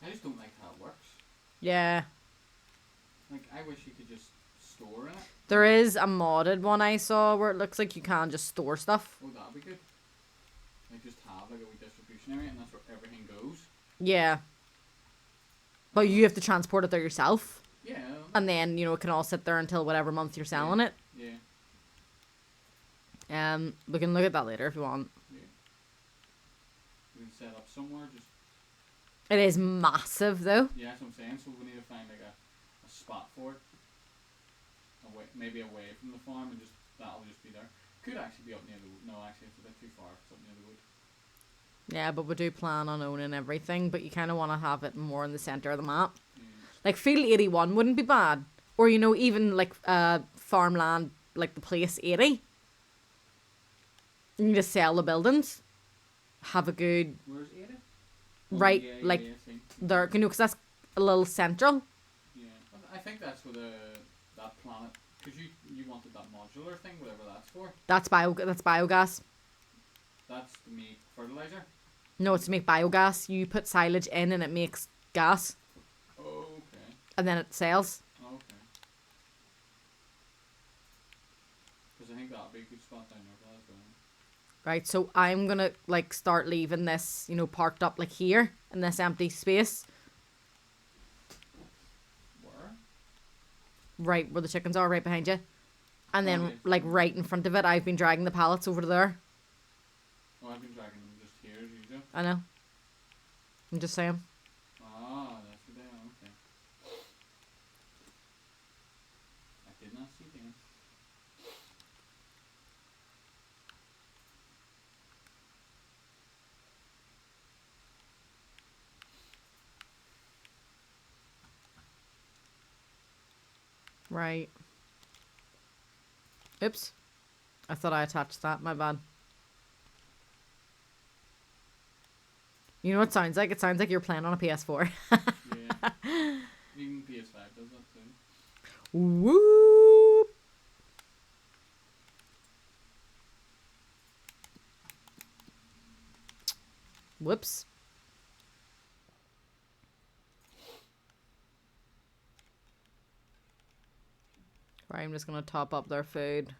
I just don't like how it works. Yeah. Like, I wish you could just store in it. There is a modded one I saw where it looks like you can just store stuff. Oh, that'd be good. Like, just have like a wee distribution area and that's where everything goes. Yeah. But you have to transport it there yourself. Yeah. And then, you know, it can all sit there until whatever month you're selling it. Yeah. We can look at that later if you want. Yeah. We can set up somewhere, just... It is massive, though. Yeah, that's what I'm saying. So we need to find like a spot for it. Away, maybe away from the farm, and just that'll just be there. Could actually be up near the wood. No, actually, it's a bit too far. It's up near the wood. Yeah, but we do plan on owning everything, but you kind of want to have it more in the centre of the map. Yeah. Like, Field 81 wouldn't be bad. Or, you know, even, like, farmland, like the Place 80. You can just sell the buildings. Have a good... Where's Ada? Right, yeah, like, yeah, see. there, you know, because that's a little central. Yeah, I think that's for that planet, because you wanted that modular thing, whatever that's for. That's biogas. That's to make fertilizer. No, it's to make biogas. You put silage in and it makes gas. Oh, okay. And then it sells. Oh, okay. Because I think that'll be a good spot down there for that as well. Right, so I'm going to, like, start leaving this, you know, parked up, like, here, in this empty space. Where? Right where the chickens are, right behind you. And then, Okay. like, right in front of it, I've been dragging the pallets over to there. Oh, I've been dragging them just here as usual. I know. I'm just saying. Ah, that's the day. Okay. I did not see them. Right. Oops. I thought I attached that. My bad. You know what it sounds like? It sounds like you're playing on a PS4. Yeah. Even PS5 does that too. Whoop! Whoops. Right, I'm just going to top up their food.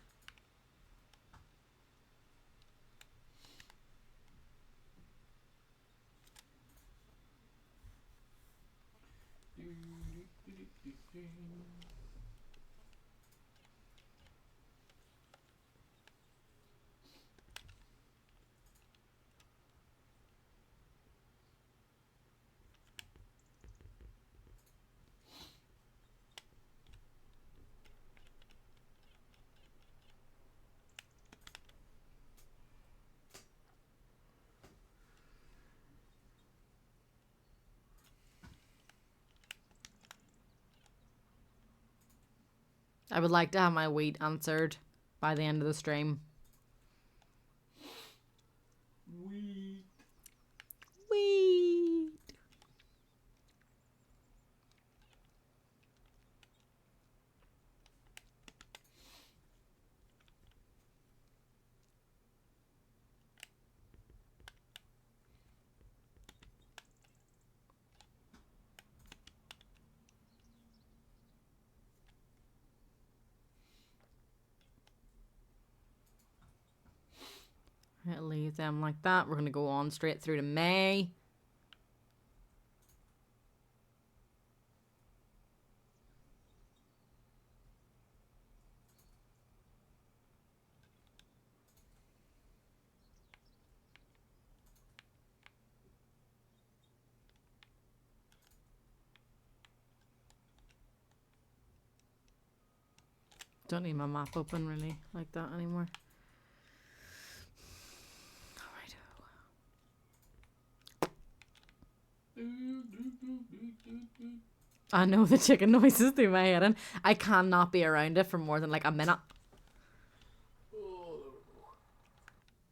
I would like to have my wheat answered by the end of the stream. Wheat. Wheat. Right, leave them like that. We're going to go on straight through to May. Don't need my map open really like that anymore. I know the chicken noises through my head, and I cannot be around it for more than like a minute.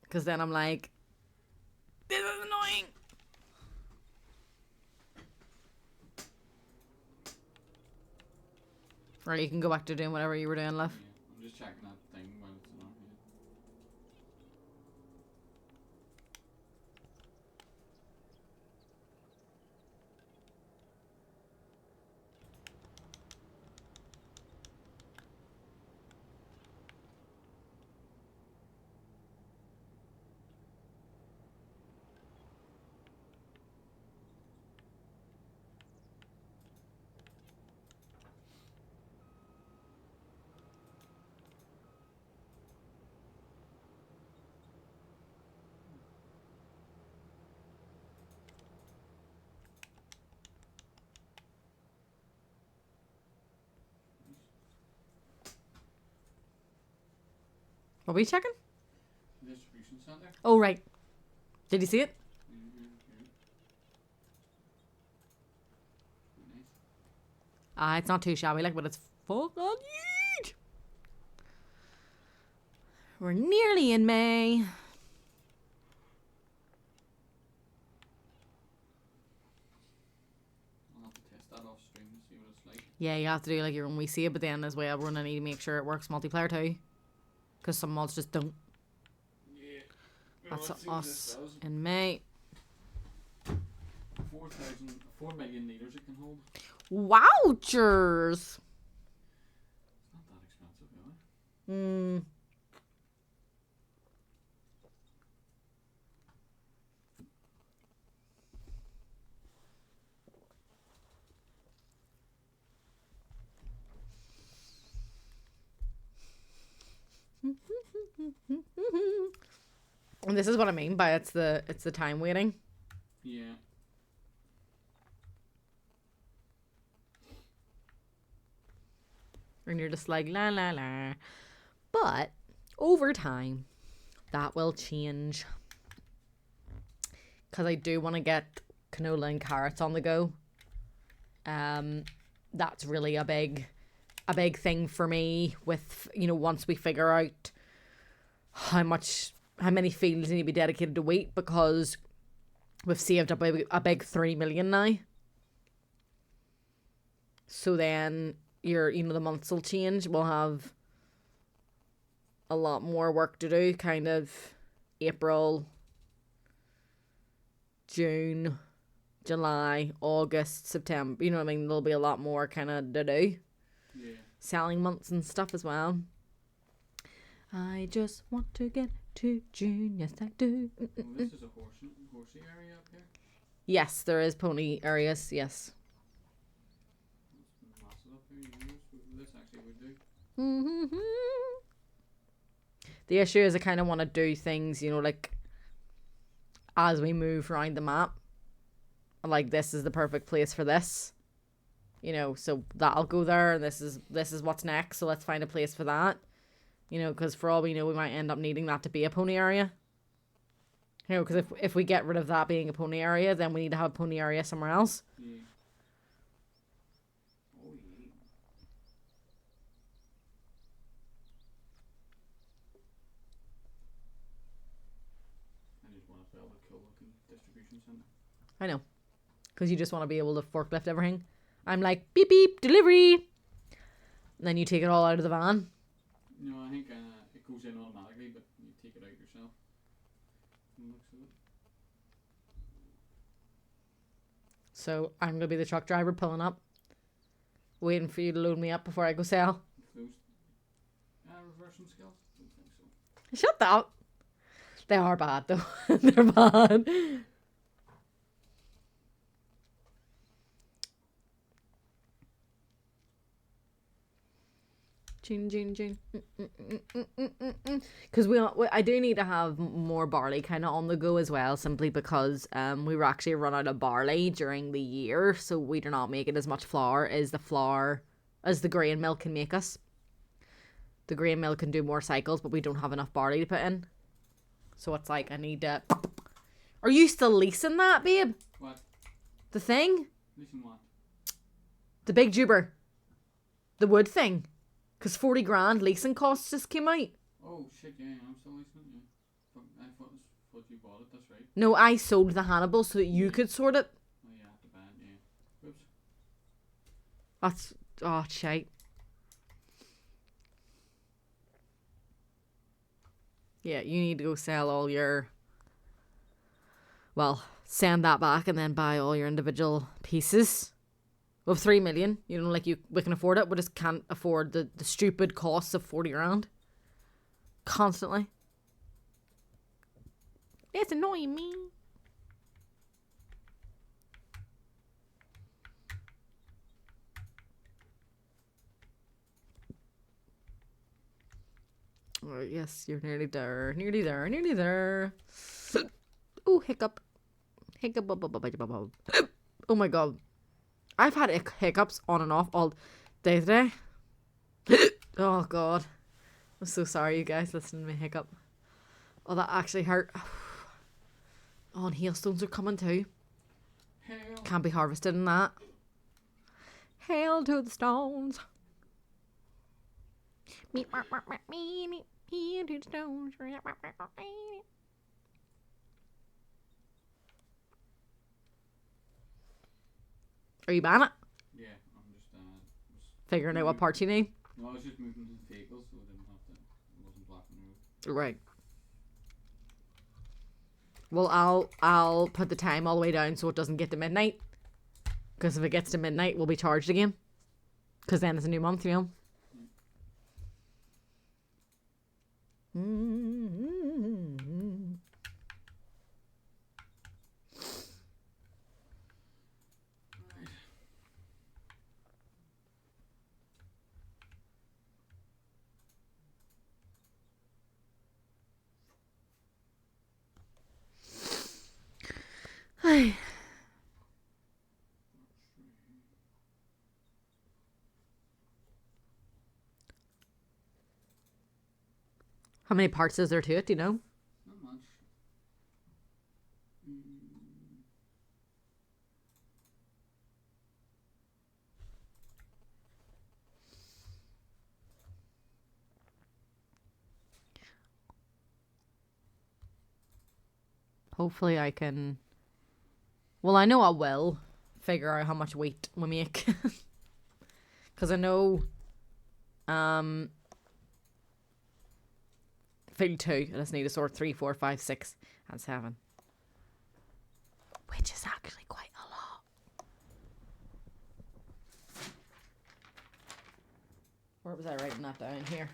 Because then I'm like, this is annoying. Right, you can go back to doing whatever you were doing, love. Yeah, I'm just checking that thing while it's on here. What were you checking? Distribution center. Oh, right. Did you see it? Nice. It's not too shabby, like, but it's fucking huge. We're nearly in May. I'll have to test that off stream to see what it's like. Yeah, you have to do like your own wee save, but then as well, we're gonna need to make sure it works multiplayer too. Because some mods just don't. Yeah. That's let's see what this us does. in May. 4 million litres it can hold. Wowchers! It's not that expensive, really. Hmm. And this is what I mean by it's the time waiting. Yeah. And you're just like la la la. But over time that will change. Cause I do want to get canola and carrots on the go. That's really a big thing for me with, you know, once we figure out how many fields need to be dedicated to wheat, because we've saved up a big 3 million now. So then the months will change. We'll have a lot more work to do, kind of April, June, July, August, September. You know what I mean? There'll be a lot more kind of to do. Yeah. Selling months and stuff as well. I just want to get to June. Yes, I do. Well, this is a horsey area up here. Yes, there is pony areas. Yes. It's massive up here. You know, this actually would do. The issue is I kind of want to do things, you know, like as we move around the map. Like, this is the perfect place for this. You know, so that'll go there, and this is what's next. So let's find a place for that. You know, because for all we know, we might end up needing that to be a pony area. You know, because if we get rid of that being a pony area, then we need to have a pony area somewhere else. Yeah. Oh, yeah. I just want to build a cool looking distribution centre. I know. Because you just want to be able to forklift everything. I'm like, beep, beep, delivery. And then you take it all out of the van. No, I think it goes in automatically, but you take it out yourself. From the looks of it. So I'm going to be the truck driver pulling up. Waiting for you to load me up before I go sell. Those reversing skills? Don't think so. Shut up. They are bad though. They're bad. June. Because I do need to have more barley kind of on the go as well, simply because we were actually run out of barley during the year, so we do not make it as much flour as the grain mill can make us. the grain mill can do more cycles, but we don't have enough barley to put in. So it's like, I need to... Are you still leasing that, babe? What? The thing? Listen what? The big juber. The wood thing. Because 40 grand leasing costs just came out. Oh shit, yeah, I'm still listening. Yeah. I thought you bought it. That's right. No, I sold the Hannibal so that you could sort it. Oh yeah, the band. Yeah. Oops. That's... Oh, shite. Yeah, you need to go sell all your... Well, send that back and then buy all your individual pieces. Of 3 million. You know, like we can afford it. We just can't afford the stupid costs of 40 grand. Constantly. It's annoying me. Oh, yes, you're nearly there. Nearly there. Nearly there. Oh, hiccup. Hiccup. Oh my god. I've had hiccups on and off all day today. Oh god. I'm so sorry, you guys, listening to me hiccup. Oh, that actually hurt. Oh, and hailstones are coming too. Hail. Can't be harvested in that. Hail to the stones. Hail to the stones. Are you buying it? Yeah, I'm just Figuring out what parts you need. No, I was just moving the vehicles so I didn't have to. It wasn't blocking the road. Right. Well, I'll put the time all the way down so it doesn't get to midnight. Because if it gets to midnight, we'll be charged again. Because then it's a new month, you know. How many parts is there to it, do you know? Not much. Hopefully I can... Well, I know I will figure out how much wheat we make. Because I know... Field 2. I just need to sort 3, 4, 5, 6, and 7. Which is actually quite a lot. Where was I writing that down? Here.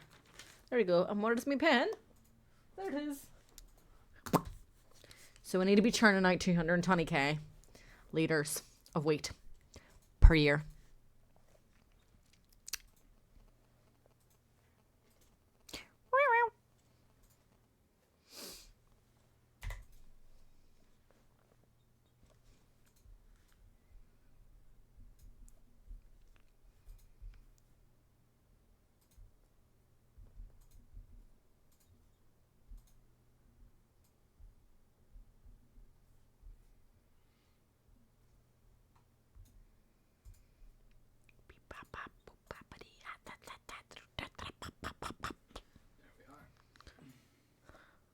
There we go. And what is my pen? There it is. So I need to be churning out 220k litres of wheat per year.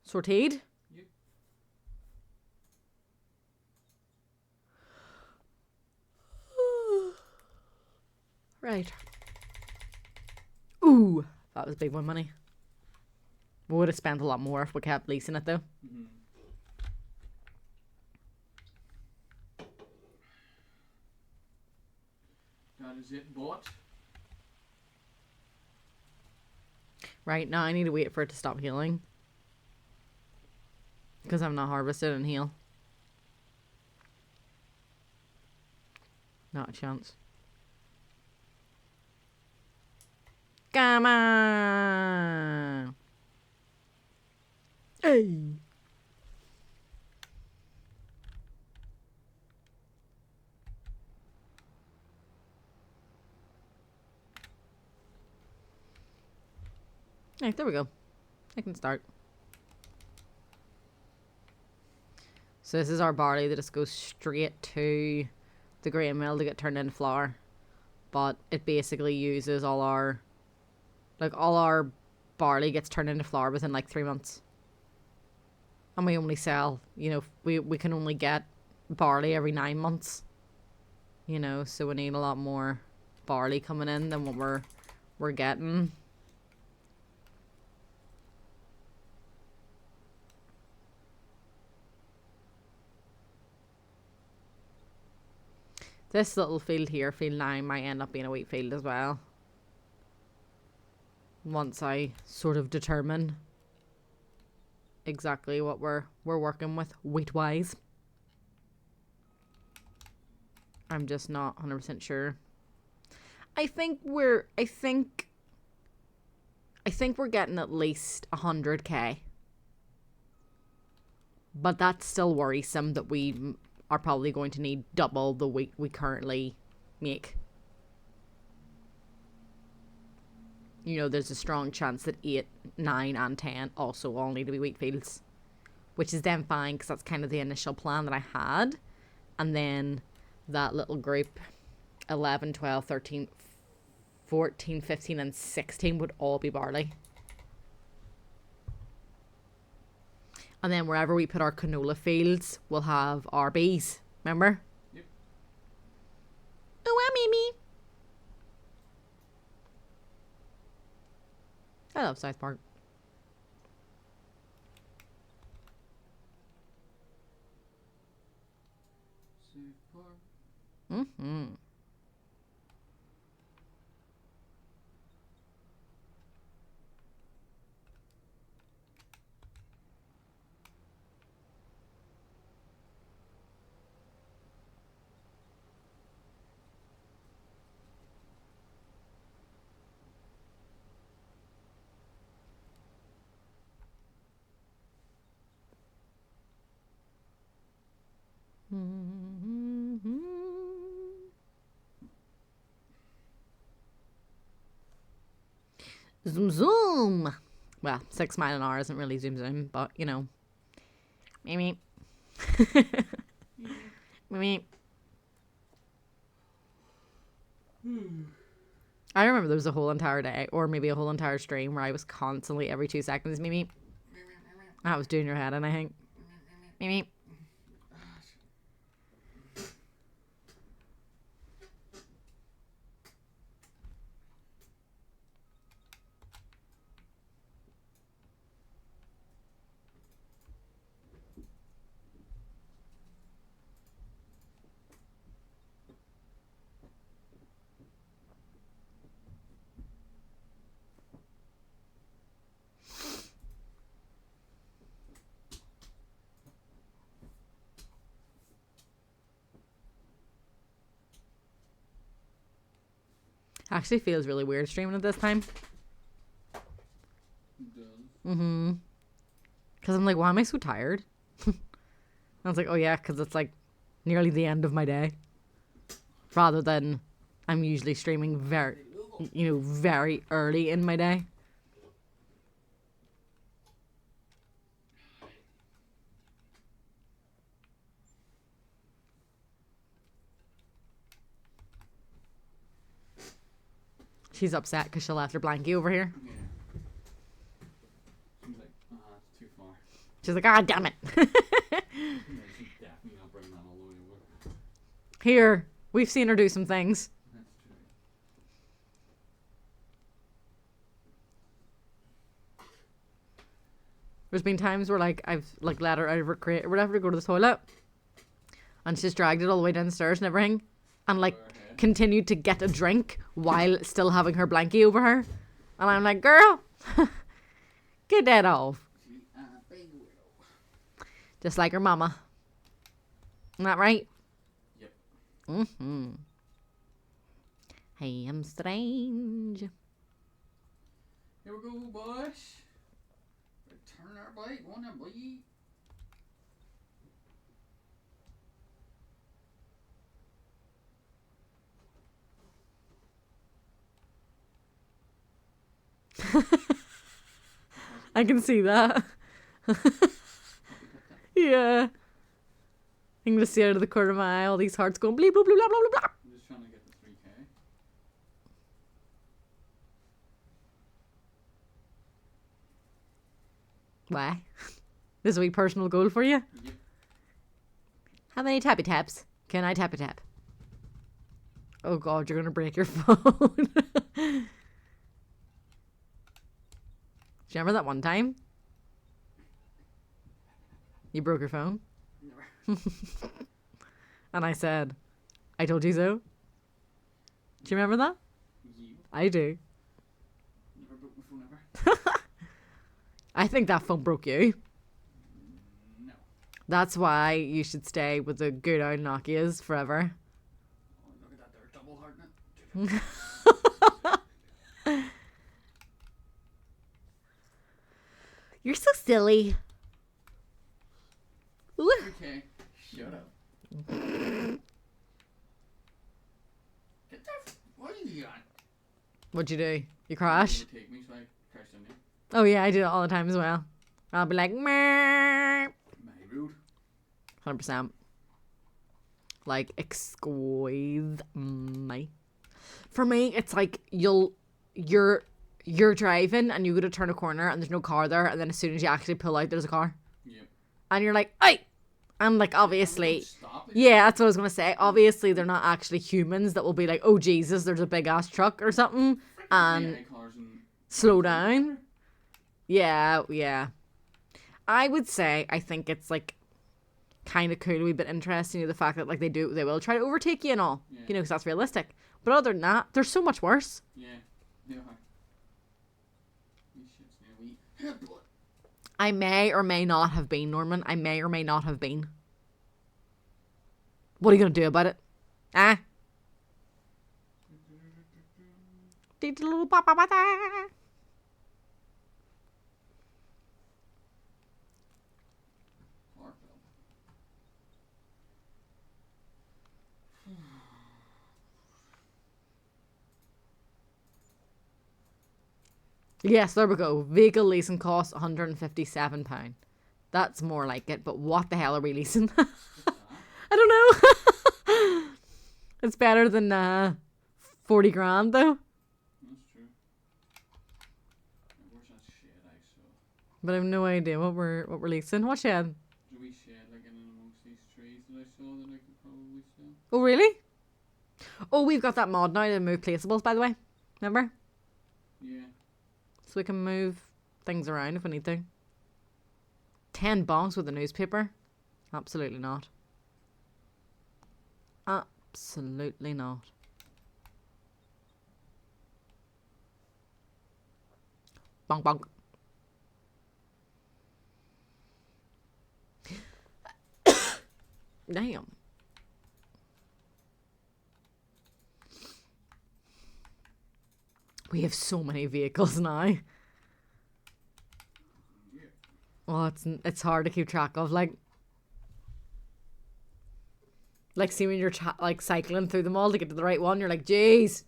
Sorted? Yep. Right. Ooh, that was big one money. We would have spent a lot more if we kept leasing it though. Mm-hmm. That is it bought. Right, now I need to wait for it to stop healing. Because I'm not harvested and heal. Not a chance. Come on! Hey! Right, there we go. I can start. So this is our barley that just goes straight to the grain mill to get turned into flour. But it basically uses all our barley gets turned into flour within like 3 months. And we only sell, we can only get barley every 9 months. So we need a lot more barley coming in than what we're getting. This little field here, field 9, might end up being a wheat field as well. Once I sort of determine exactly what we're working with wheat-wise. I'm just not 100% sure. I think we're getting at least 100k. But that's still worrisome that we are probably going to need double the wheat we currently make. There's a strong chance that 8, 9, and 10 also all need to be wheat fields. Which is then fine, because that's kind of the initial plan that I had. And then that little group, 11, 12, 13, 14, 15, and 16 would all be barley. And then wherever we put our canola fields, we'll have our bees. Remember? Yep. Oh, Mimi. I love South Park. Mm-hmm. Zoom zoom. Well, 6 mile an hour isn't really zoom zoom, but maybe. Maybe. I remember there was a whole entire day, or maybe a whole entire stream, where I was constantly every 2 seconds, Mimi. I was doing your head, and I think, Mimi. Actually feels really weird streaming at this time. It does. Mm-hmm. Because I'm like, why am I so tired? I was like, oh yeah, because it's like nearly the end of my day. Rather than I'm usually streaming very early in my day. She's upset because she left her blankie over here. Yeah. She's like, it's too far. She's like, ah, damn it. Yeah, she's definitely not bringing that all the way over. Here, we've seen her do some things. That's true. There's been times where I've let her out of her crate or whatever to go to the toilet, and she's dragged it all the way downstairs and everything, and continued to get a drink while still having her blankie over her, and I'm like, girl, get that off. Just like her mama. Isn't that right? Yep. Mm-hmm. Hey, I'm strange. Here we go, boys. Turn our bite, one and bleed. I can see that. Yeah. I can just see out of the corner of my eye all these hearts going bleep, bloop, bloop, blah, blah, blah, blah. I'm just trying to get the 3K. Why? This is a wee personal goal for you? Yep. How many tappy taps can I tappy tap? Oh god, you're gonna break your phone. Do you remember that one time? You broke your phone? Never. And I said, I told you so. Do you remember that? You I do. never broke my phone ever. I think that phone broke you. No. That's why you should stay with the good old Nokias forever. Oh, look at that, they're double hearting it. You're so silly. Ooh. Okay, shut up. Get that. What are you on? What'd you do? You crash? Take me, so I crashed on you. Oh yeah, I do it all the time as well. I'll be like, meh. My rude. 100%. Like, excuse me. For me, it's like you're driving and you go to turn a corner and there's no car there, and then as soon as you actually pull out, there's a car, Yep. and you're like, "Hey!" And like, obviously, Stop it. yeah, that's what I was gonna say. Obviously, they're not actually humans that will be like, "Oh Jesus, there's a big ass truck or something," and AI cars and slow down. Yeah, yeah. I would say I think it's like kind of cool, a wee bit interesting, the fact that like they will try to overtake you and all, Yeah. you know, because that's realistic. But other than that, they're so much worse. Yeah, they are. These shits now we headbutt. I may or may not have been, Norman. I may or may not have been. What are you gonna do about it? Ah. Heartfelt. Yes, there we go. Vehicle leasing costs £157. That's more like it, but what the hell are we leasing? What's that? I don't know. It's better than 40 grand though. That's true. Now, where's that shed I saw? But I have no idea what we're leasing. What shed? There's a wee shed like in and amongst these trees that I saw that I could probably sell. Oh really? Oh, we've got that mod now to move placeables, by the way. Remember? Yeah. So we can move things around if we need to. 10 bonks with a newspaper? Absolutely not. Absolutely not. Bonk bonk. Damn. We have so many vehicles now. Yeah. Oh, it's hard to keep track of. Like see when you're like cycling through them all to get to the right one, you're like, jeez.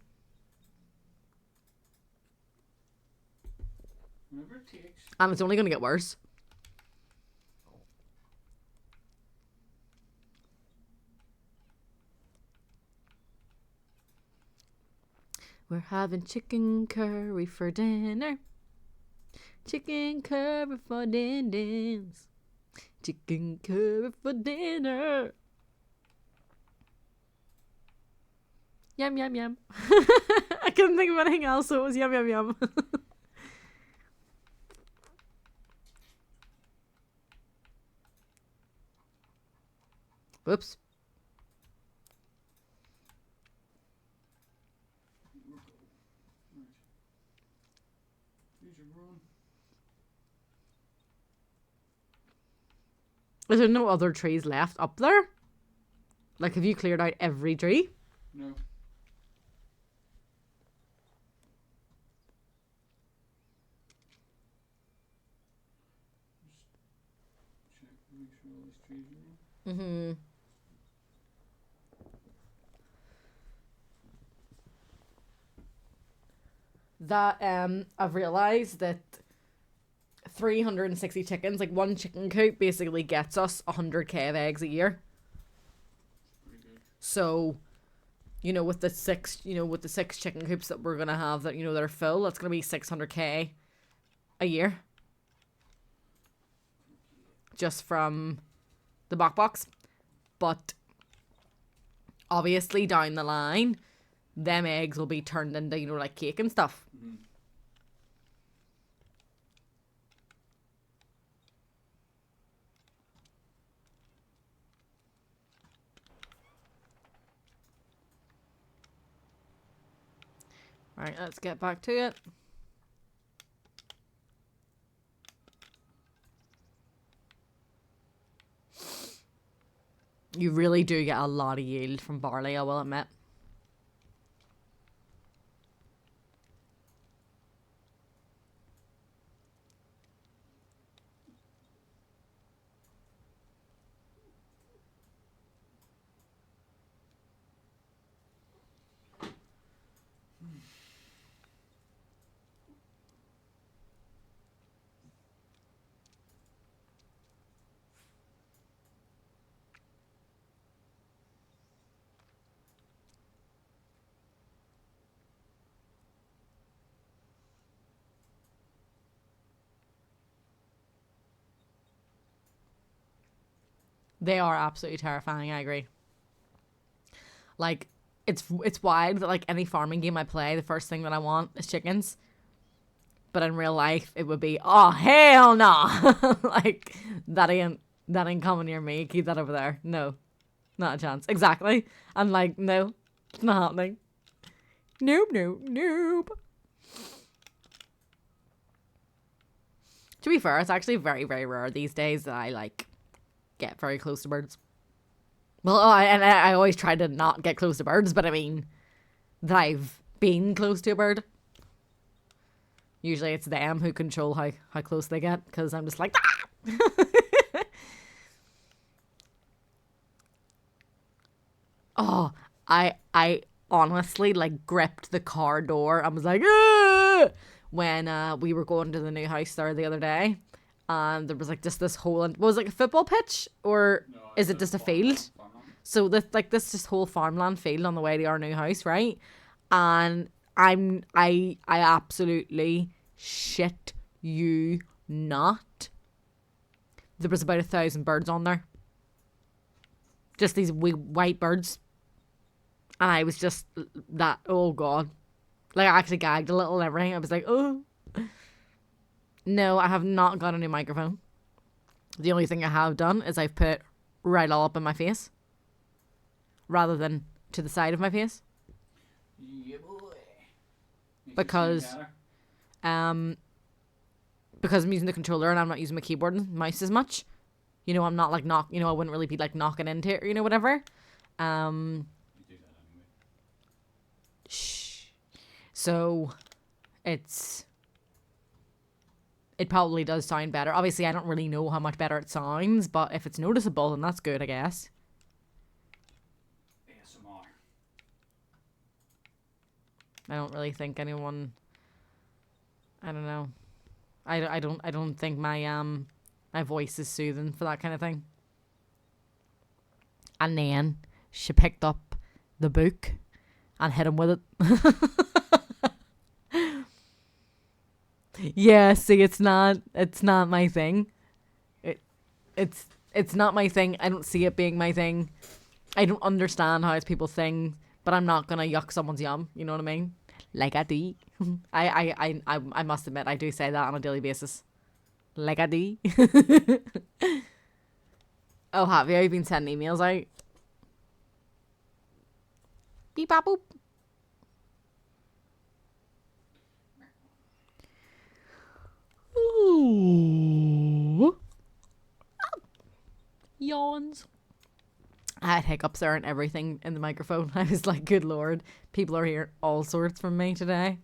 Whatever it takes. And it's only going to get worse. We're having chicken curry for dinner. Chicken curry for dinners. Chicken curry for dinner. Yum, yum, yum. I couldn't think of anything else, so it was yum, yum, yum. Whoops. These are wrong. Is there no other trees left up there? Like, have you cleared out every tree? No. Just check to make sure all these trees are wrong. Mm-hmm. That I've realised that 360 chickens. Like one chicken coop basically gets us 100k of eggs a year. Pretty good. So, with the six chicken coops that we're gonna have that that are full, that's gonna be 600k a year. Just from the box. But obviously down the line, them eggs will be turned into, like cake and stuff. Mm-hmm. Right, let's get back to it. You really do get a lot of yield from barley, I will admit. They are absolutely terrifying, I agree. Like, it's wild that like any farming game I play, the first thing that I want is chickens. But in real life, it would be, oh hell no, like that ain't coming near me. Keep that over there. No, not a chance. Exactly. I'm like, no, it's not happening. Nope. To be fair, it's actually very, very rare these days that I like get very close to birds. Well, I always try to not get close to birds, but I mean that I've been close to a bird. Usually it's them who control how close they get, because I'm just like, ah! Oh, I honestly like gripped the car door and was like, ah! When we were going to the new house there the other day, and there was like just this whole, was it like a football pitch, or No, is it just a field? Farmland. So this just whole farmland field on the way to our new house, right? And I absolutely shit you not. There was about 1,000 birds on there. Just these wee white birds. And I was just that, oh god. Like I actually gagged a little and everything. I was like, oh. No, I have not got a new microphone. The only thing I have done is I've put right all up in my face, rather than to the side of my face. Yeah, boy. Because because I'm using the controller and I'm not using my keyboard and mouse as much. I'm not like I wouldn't really be like knocking into it or whatever. You do that anyway. Shh. So it probably does sound better. Obviously, I don't really know how much better it sounds, but if it's noticeable, then that's good, I guess. ASMR. I don't really think anyone. I don't know. I don't think my voice is soothing for that kind of thing. And then she picked up the book and hit him with it. Yeah, see, it's not my thing. It's not my thing. I don't see it being my thing. I don't understand how it's people's thing, but I'm not gonna yuck someone's yum. You know what I mean? Like I do. I must admit I do say that on a daily basis. Like I do. Oh, have you? You've been sending emails out? Beep bop boop. Ooh. Oh. Yawns. I had hiccups there and everything in the microphone. I was like, good lord, people are hearing all sorts from me today.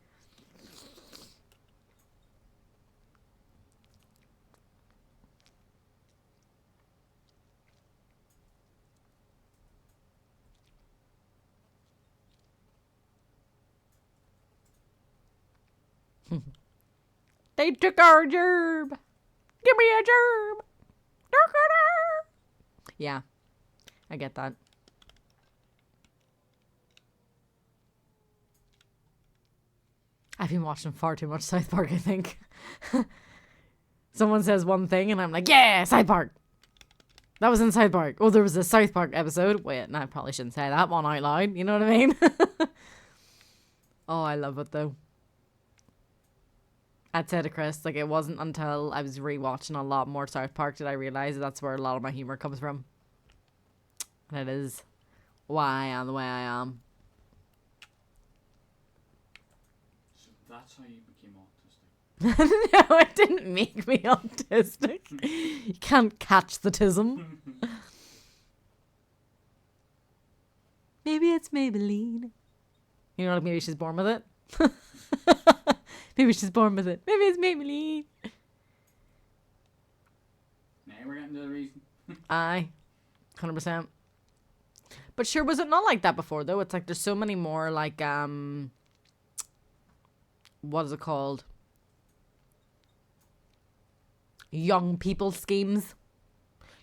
They took our gerb. Give me a germ. Yeah, I get that. I've been watching far too much South Park, I think. Someone says one thing and I'm like, yeah, South Park. That was in South Park. Oh, there was a South Park episode. Wait, no, I probably shouldn't say that one out loud. You know what I mean? Oh, I love it though. I'd say to Chris, like, it wasn't until I was rewatching a lot more South Park did I realise that that's where a lot of my humour comes from. And it is why I am the way I am. So that's how you became autistic. No, it didn't make me autistic. You can't catch the tism. Maybe it's Maybelline. You know, like maybe she's born with it. Maybe she's born with it. Maybe it's Maybelline. Now we're getting to the reason. Aye. 100%. But sure, was it not like that before though? It's like there's so many more like what is it called? Young people schemes.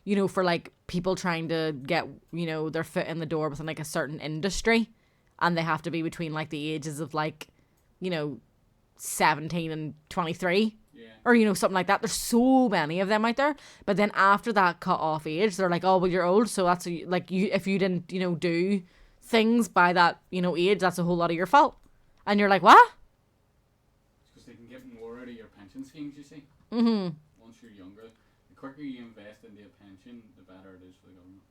You know, for like people trying to get, you know, their foot in the door within like a certain industry, and they have to be between like the ages of like, you know, 17 and 23. Yeah. Or, you know, something like that. There's so many of them out there. But then after that cut off age, they're like, oh, well, you're old. So that's, like, you if you didn't, you know, do things by that, you know, age, that's a whole lot of your fault. And you're like, what? It's because they can get more out of your pension schemes, you see. Mm-hmm. Once you're younger, the quicker you invest into a pension, the better it is for the government.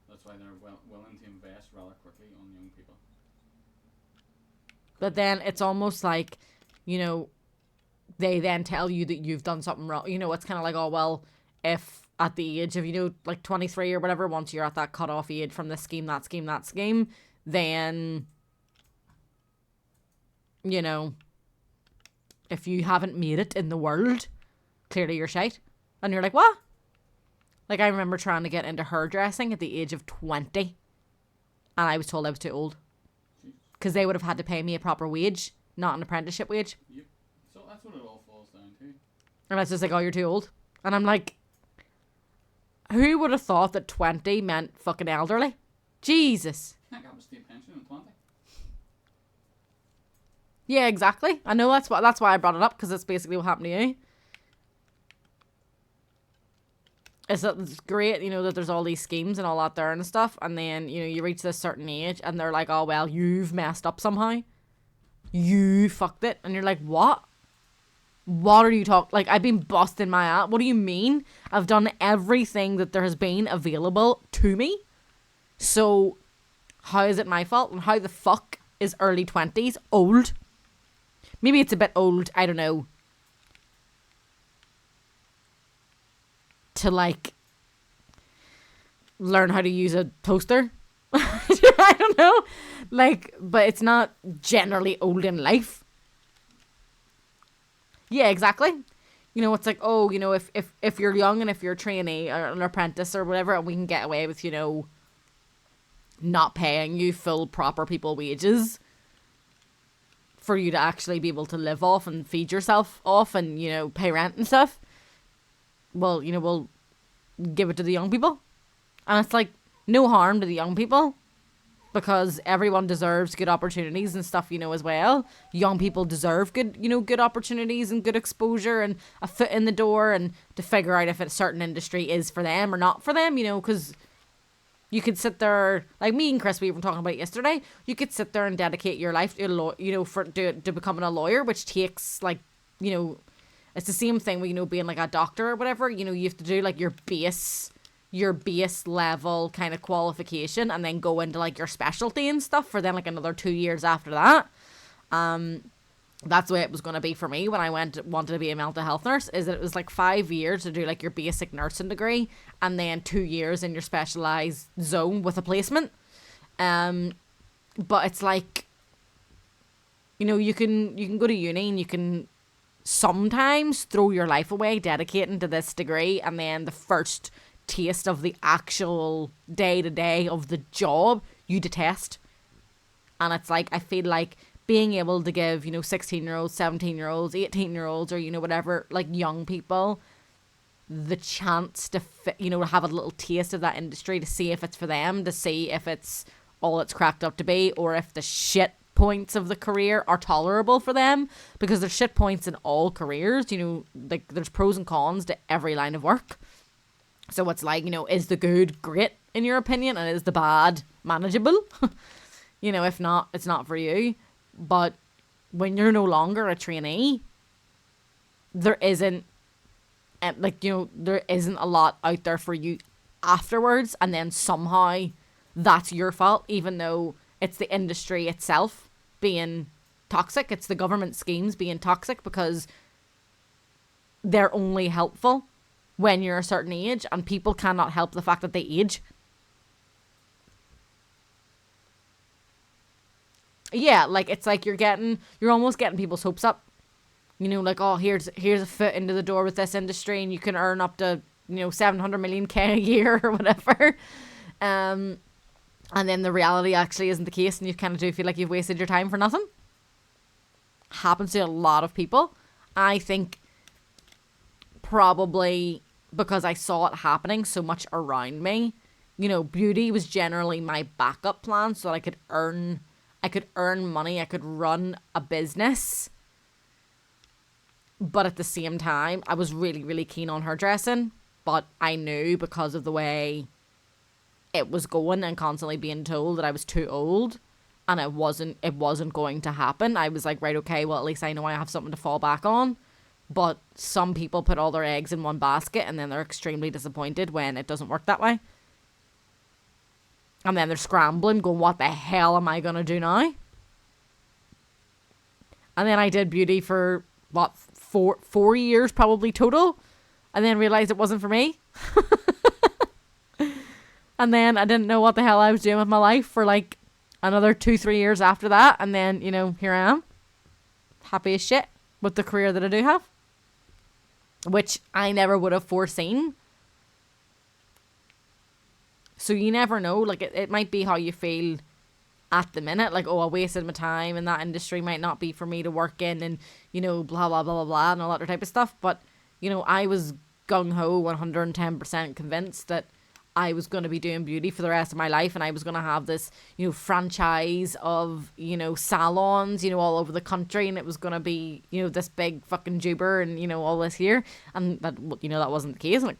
That's why they're willing to invest rather quickly on young people. But then it's almost like, you know, they then tell you that you've done something wrong. You know, it's kind of like, oh, well, if at the age of, you know, like 23 or whatever, once you're at that cutoff age from this scheme, that scheme, that scheme, then, you know, if you haven't made it in the world, clearly you're shite. And you're like, what? Like, I remember trying to get into hairdressing at the age of 20. And I was told I was too old. Because they would have had to pay me a proper wage, not an apprenticeship wage. Yep. So that's what it all falls down to. And it's just like, oh, you're too old. And I'm like, who would have thought that 20 meant fucking elderly? Jesus. I got my state pension at 20. Yeah, exactly. I know that's why I brought it up, because it's basically what happened to you. It's great, you know, that there's all these schemes and all that there and stuff, and then, you know, you reach this certain age and they're like, oh, well, you've messed up somehow. You fucked it. And you're like, what? What are you talking? Like, I've been busting my ass. What do you mean? I've done everything that there has been available to me. So, how is it my fault? And how the fuck is early 20s old? Maybe it's a bit old, I don't know, to like learn how to use a toaster. I don't know, like, but it's not generally old in life. Yeah, exactly. You know, it's like, oh, you know, if you're young and if you're a trainee or an apprentice or whatever, and we can get away with, you know, not paying you full proper people wages for you to actually be able to live off and feed yourself off and, you know, pay rent and stuff. Well, you know, we'll give it to the young people. And it's like, no harm to the young people, because everyone deserves good opportunities and stuff, you know, as well. Young people deserve good, you know, good opportunities and good exposure and a foot in the door, and to figure out if a certain industry is for them or not for them, you know, because you could sit there, like me and Chris, we were talking about yesterday, you could sit there and dedicate your life to, you know, to becoming a lawyer, which takes, like, you know, it's the same thing with, you know, being like a doctor or whatever. You know, you have to do like your base level kind of qualification, and then go into like your specialty and stuff for then like another 2 years after that. That's the way it was going to be for me when I wanted to be a mental health nurse, is that it was like 5 years to do like your basic nursing degree, and then 2 years in your specialized zone with a placement. But it's like, you know, you can go to uni and you can sometimes throw your life away dedicating to this degree, and then the first taste of the actual day-to-day of the job you detest. And it's like, I feel like being able to give, 16-year-olds, 17-year-olds, 18-year-olds, or, whatever, like, young people the chance to, have a little taste of that industry, to see if it's for them, to see if it's all it's cracked up to be, or if the shit points of the career are tolerable for them, because there's shit points in all careers, like, there's pros and cons to every line of work. So it's like, is the good great in your opinion, and is the bad manageable? If not, it's not for you. But when you're no longer a trainee, there isn't there isn't a lot out there for you afterwards, and then somehow that's your fault, even though it's the industry itself being toxic. It's the government schemes being toxic, because they're only helpful when you're a certain age, and people cannot help the fact that they age. Yeah, like, it's like you're almost getting people's hopes up. Like, oh, here's a foot into the door with this industry, and you can earn up to, 700 million K a year or whatever. And then the reality actually isn't the case, and you kind of do feel like you've wasted your time for nothing. Happens to a lot of people. I think probably because I saw it happening so much around me. Beauty was generally my backup plan, so that I could earn money, I could run a business. But at the same time, I was really, really keen on hairdressing. But I knew, because of the way it was going and constantly being told that I was too old and it wasn't going to happen, I was like, right, okay, well, at least I know I have something to fall back on. But some people put all their eggs in one basket, and then they're extremely disappointed when it doesn't work that way. And then they're scrambling, going, what the hell am I going to do now? And then I did beauty for, 4 years probably total. And then realised it wasn't for me. And then I didn't know what the hell I was doing with my life for like another 2-3 years after that. And then, here I am. Happy as shit with the career that I do have. Which I never would have foreseen. So you never know, like, it might be how you feel at the minute, like, oh, I wasted my time and that industry might not be for me to work in, and, blah, blah, blah, blah, blah, and all that type of stuff. But, I was gung-ho 110% convinced that I was going to be doing beauty for the rest of my life, and I was going to have this, franchise of, salons, all over the country, and it was going to be, this big fucking juber and, all this here. And that, that wasn't the case. Like,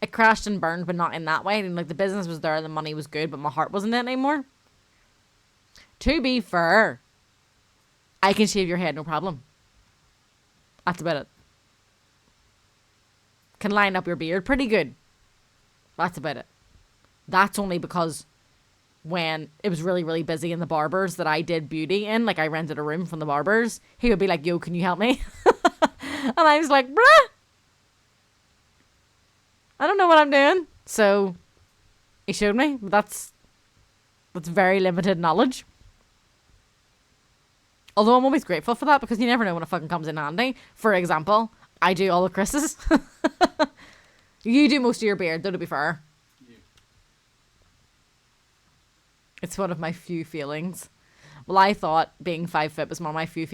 it crashed and burned, but not in that way. And like, the business was there, the money was good, but my heart wasn't in it anymore. To be fair, I can shave your head, no problem. That's about it. Can line up your beard pretty good. That's about it. That's only because when it was really, really busy in the barbers that I did beauty in, like, I rented a room from the barbers, he would be like, yo, can you help me? And I was like, bruh, I don't know what I'm doing. So he showed me. But that's very limited knowledge. Although I'm always grateful for that, because you never know when it fucking comes in handy. For example, I do all the Chris's. You do most of your beard, though, to be fair. Yeah. It's one of my few feelings. Well, I thought being 5 foot was one of my few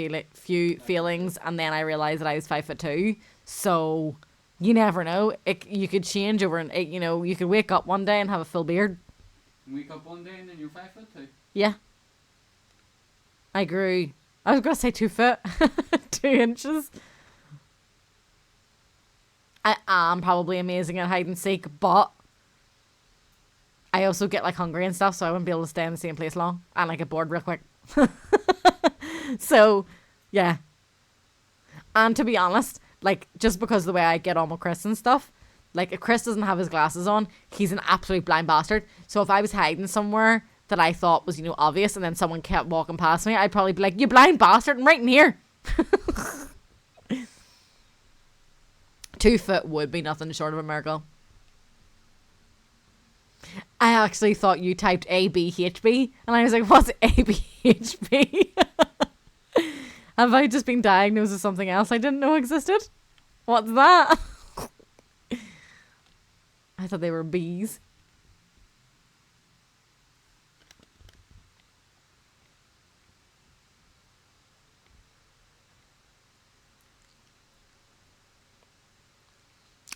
feelings, and then I realised that I was 5'2". So you never know. You could change over, and you could wake up one day and have a full beard. Wake up one day and then you're 5'2". Yeah. I grew. I was gonna say 2 foot, 2 inches. I am probably amazing at hide and seek, but I also get like hungry and stuff, so I wouldn't be able to stay in the same place long, and I get bored real quick. So, yeah. And to be honest, like, just because of the way I get on with Chris and stuff, like, if Chris doesn't have his glasses on, he's an absolute blind bastard. So if I was hiding somewhere that I thought was, obvious, and then someone kept walking past me, I'd probably be like, you blind bastard, I'm right in here. 2 foot would be nothing short of a miracle. I actually thought you typed ABHB, and I was like, what's ABHB? Have I just been diagnosed with something else I didn't know existed? What's that? I thought they were bees.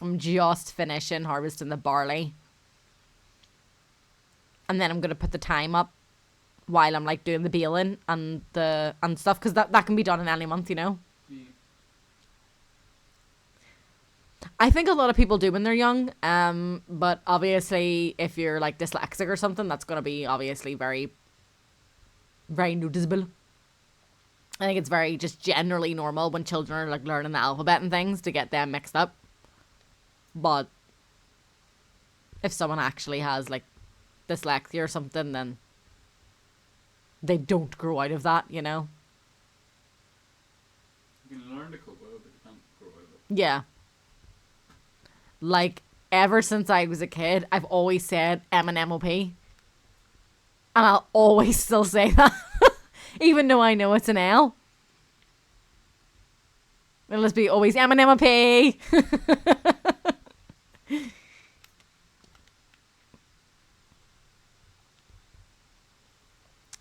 I'm just finishing harvesting the barley. And then I'm going to put the time up while I'm like doing the baling and stuff, because that can be done in any month, you know. Yeah. I think a lot of people do when they're young, but obviously if you're like dyslexic or something, that's going to be obviously very, very noticeable. I think it's very just generally normal when children are like learning the alphabet and things to get them mixed up. But if someone actually has like dyslexia or something, then they don't grow out of that, you know? You can learn to cope with it, but you can't grow out of it. Yeah. Like, ever since I was a kid, I've always said M&M-OP. And I'll always still say that. Even though I know it's an L. It'll just be always M&M-OP.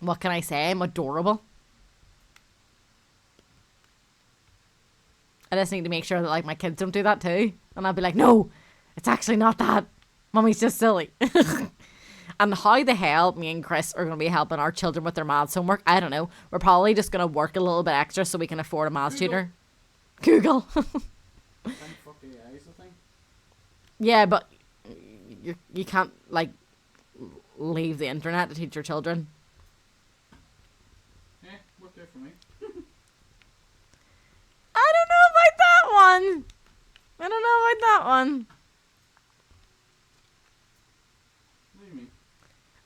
What can I say? I'm adorable. I just need to make sure that like my kids don't do that too. And I'll be like, no, it's actually not that. Mummy's just silly. And how the hell me and Chris are going to be helping our children with their maths homework, I don't know. We're probably just going to work a little bit extra so we can afford a maths tutor. Google. Fuck AI is the thing. Yeah, but you can't like leave the internet to teach your children. Yeah, worked out for me. I don't know about that one. I don't know about that one. What do you mean?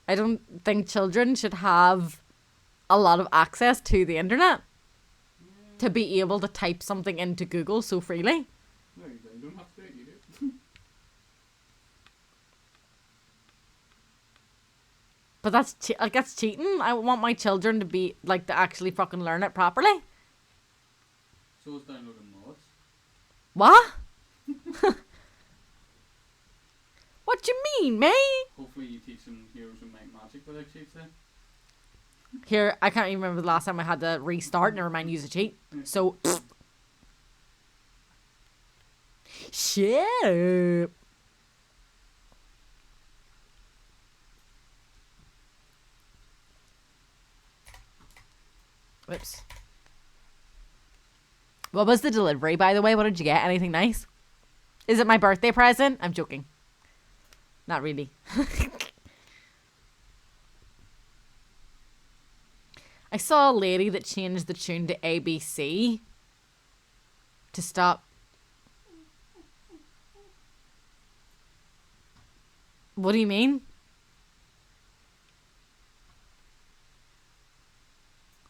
I don't think children should have a lot of access to the internet to be able to type something into Google so freely. No, you don't have to do it, you do. But that's that's cheating. I want my children to be like to actually fucking learn it properly. So is downloading mods. What? What you mean, mate? Hopefully you teach them heroes who make magic without cheats then. Here, I can't even remember the last time I had to restart. Never mind, use a cheat. So, shit. Whoops. What was the delivery, by the way? What did you get? Anything nice? Is it my birthday present? I'm joking. Not really. I saw a lady that changed the tune to ABC to stop. What do you mean?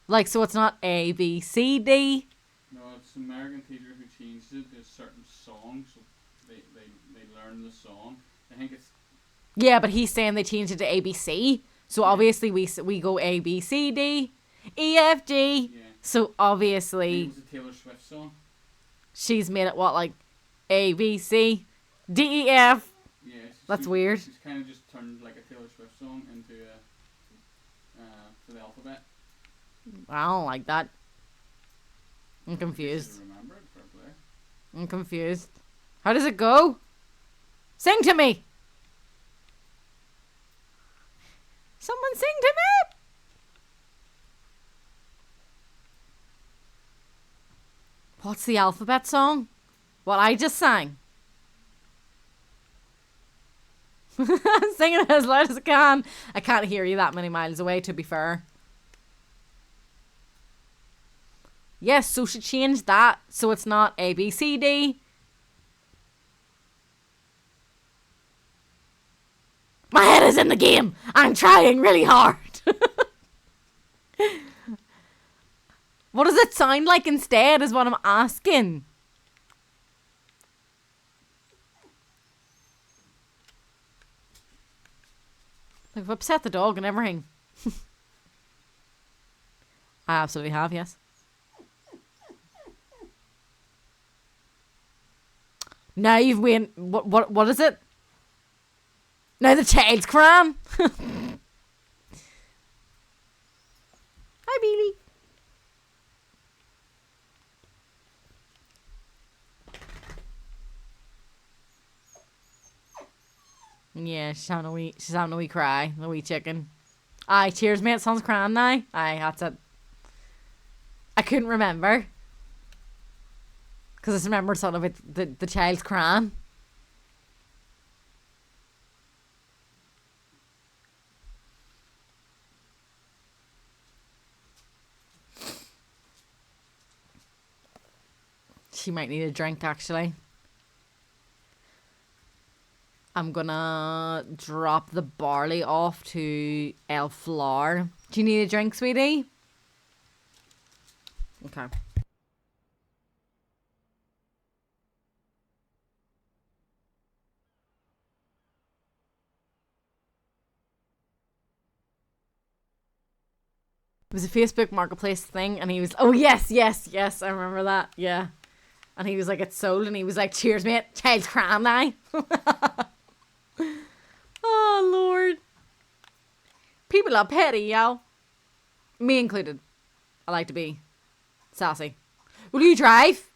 Like, so it's not A, B, C, D? No, it's an American teacher who changed it to a certain song, so they learn the song. I think it's... Yeah, but he's saying they changed it to A, B, C. So obviously we go A, B, C, D, E, F, G. Yeah. So obviously... It was a Taylor Swift song. She's made it, what, like A, B, C, D, E, F? Yeah. That's weird. She's kind of just turned like a Taylor Swift song into a... for the alphabet. I don't like that. I'm confused. Remember it, fair play. I'm confused. How does it go? Sing to me! Someone sing to me! What's the alphabet song? What I just sang. Sing it as loud as I can. I can't hear you that many miles away, to be fair. Yes, so she changed that so it's not A, B, C, D. My head is in the game. I'm trying really hard. What does it sound like instead is what I'm asking. I've upset the dog and everything. I absolutely have, yes. Now you've win. What is it? Now the child's crying. Hi, Beanie. Yeah, she's having a wee cry, the wee chicken. Aye, cheers, mate. Son's crying now. Aye, that's it. I couldn't remember. Because I just remembered sort of the child's crying. She might need a drink, actually. I'm gonna drop the barley off to El Flour. Do you need a drink, sweetie? Okay. It was a Facebook Marketplace thing, and he was, oh, yes, I remember that, yeah. And he was like, it's sold, and he was like, cheers, mate, child's crying now. Oh, Lord. People are petty, yo. Me included. I like to be sassy. Will you drive?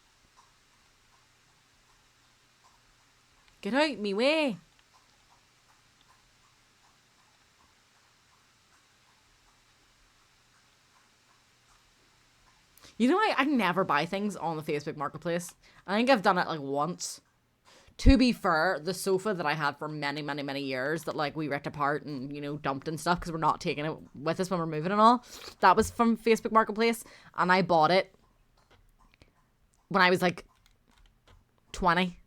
Get out me way. You know, I never buy things on the Facebook Marketplace. I think I've done it like once. To be fair, the sofa that I had for many, many, many years that like we ripped apart and, you know, dumped and stuff because we're not taking it with us when we're moving and all, that was from Facebook Marketplace, and I bought it when I was like 20.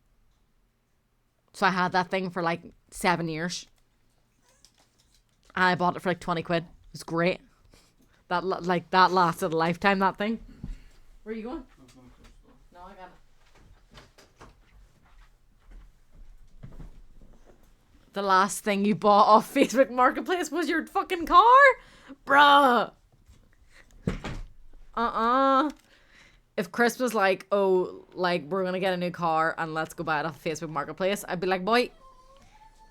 So I had that thing for like 7 years. And I bought it for like 20 quid. It was great. That lasted a lifetime, that thing. Where are you going? No, I got it. The last thing you bought off Facebook Marketplace was your fucking car? Bruh. If Chris was like, oh, like, we're gonna get a new car and let's go buy it off Facebook Marketplace, I'd be like, boy,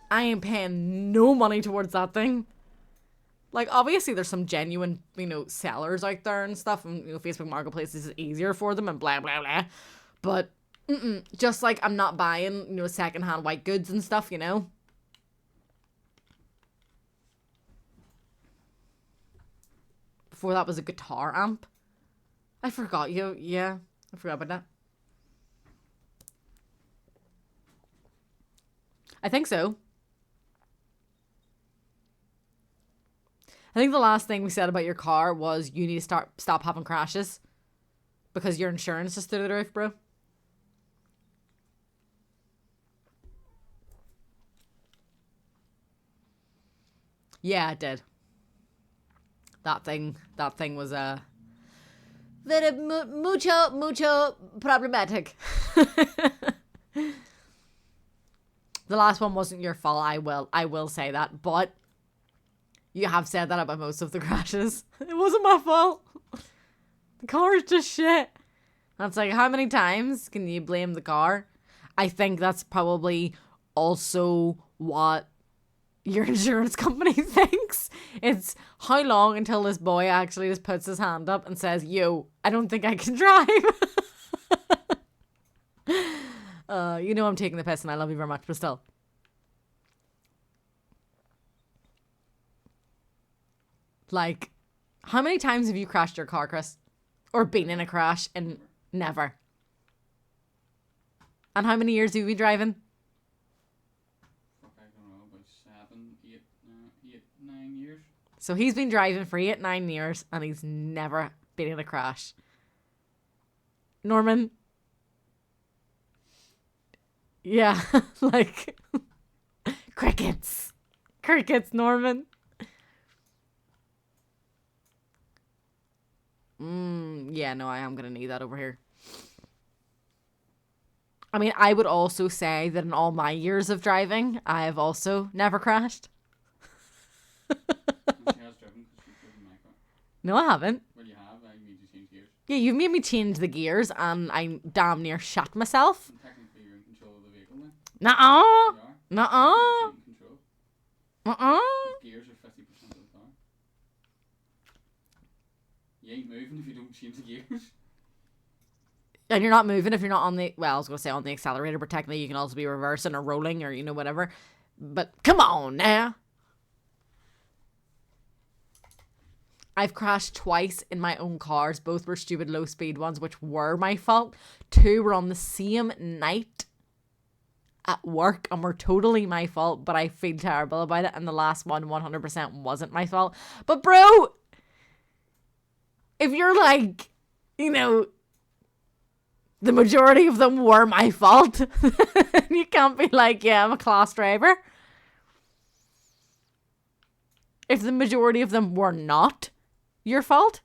I ain't paying no money towards that thing. Like, obviously there's some genuine, you know, sellers out there and stuff, and, you know, Facebook Marketplace is easier for them and blah, blah, blah. But, just like, I'm not buying, you know, secondhand white goods and stuff, you know? Before that was a guitar amp. I forgot you. Yeah, I forgot about that. I think so. I think the last thing we said about your car was you need to stop having crashes because your insurance is through the roof, bro. Yeah, it did. That thing was very mucho problematic. The last one wasn't your fault. I will say that, but you have said that about most of the crashes. It wasn't my fault. The car is just shit. That's like, how many times can you blame the car? I think that's probably also what your insurance company thinks. It's how long until this boy actually just puts his hand up and says, yo, I don't think I can drive. You know I'm taking the piss and I love you very much, but still. Like, how many times have you crashed your car, Chris? Or been in a crash? And never. And how many years have you been driving? I don't know, about 7, 8, 9 years. So he's been driving for 8, 9 years and he's never been in a crash. Norman? Yeah, like crickets, Norman. Yeah, no, I am gonna need that over here. I mean, I would also say that in all my years of driving, I have also never crashed. She has driven because she's driven my car. No, I haven't. Well, you have. I made you change gears. Yeah, you made me change the gears and I damn near shot myself. And technically, you're in control of the vehicle now. Nuh-uh. You are. Nuh-uh. 50% in control. Uh-uh. Gears are 50% of the car. You ain't moving if you don't change the gears. And you're not moving if you're not on the, well, I was going to say on the accelerator, but technically you can also be reversing or rolling or, you know, whatever. But come on now. I've crashed twice in my own cars. Both were stupid low speed ones, which were my fault. 2 were on the same night at work and were totally my fault, but I feel terrible about it. And the last one 100% wasn't my fault. But bro, if you're like, you know, the majority of them were my fault, you can't be like, yeah, I'm a class driver. If the majority of them were not your fault,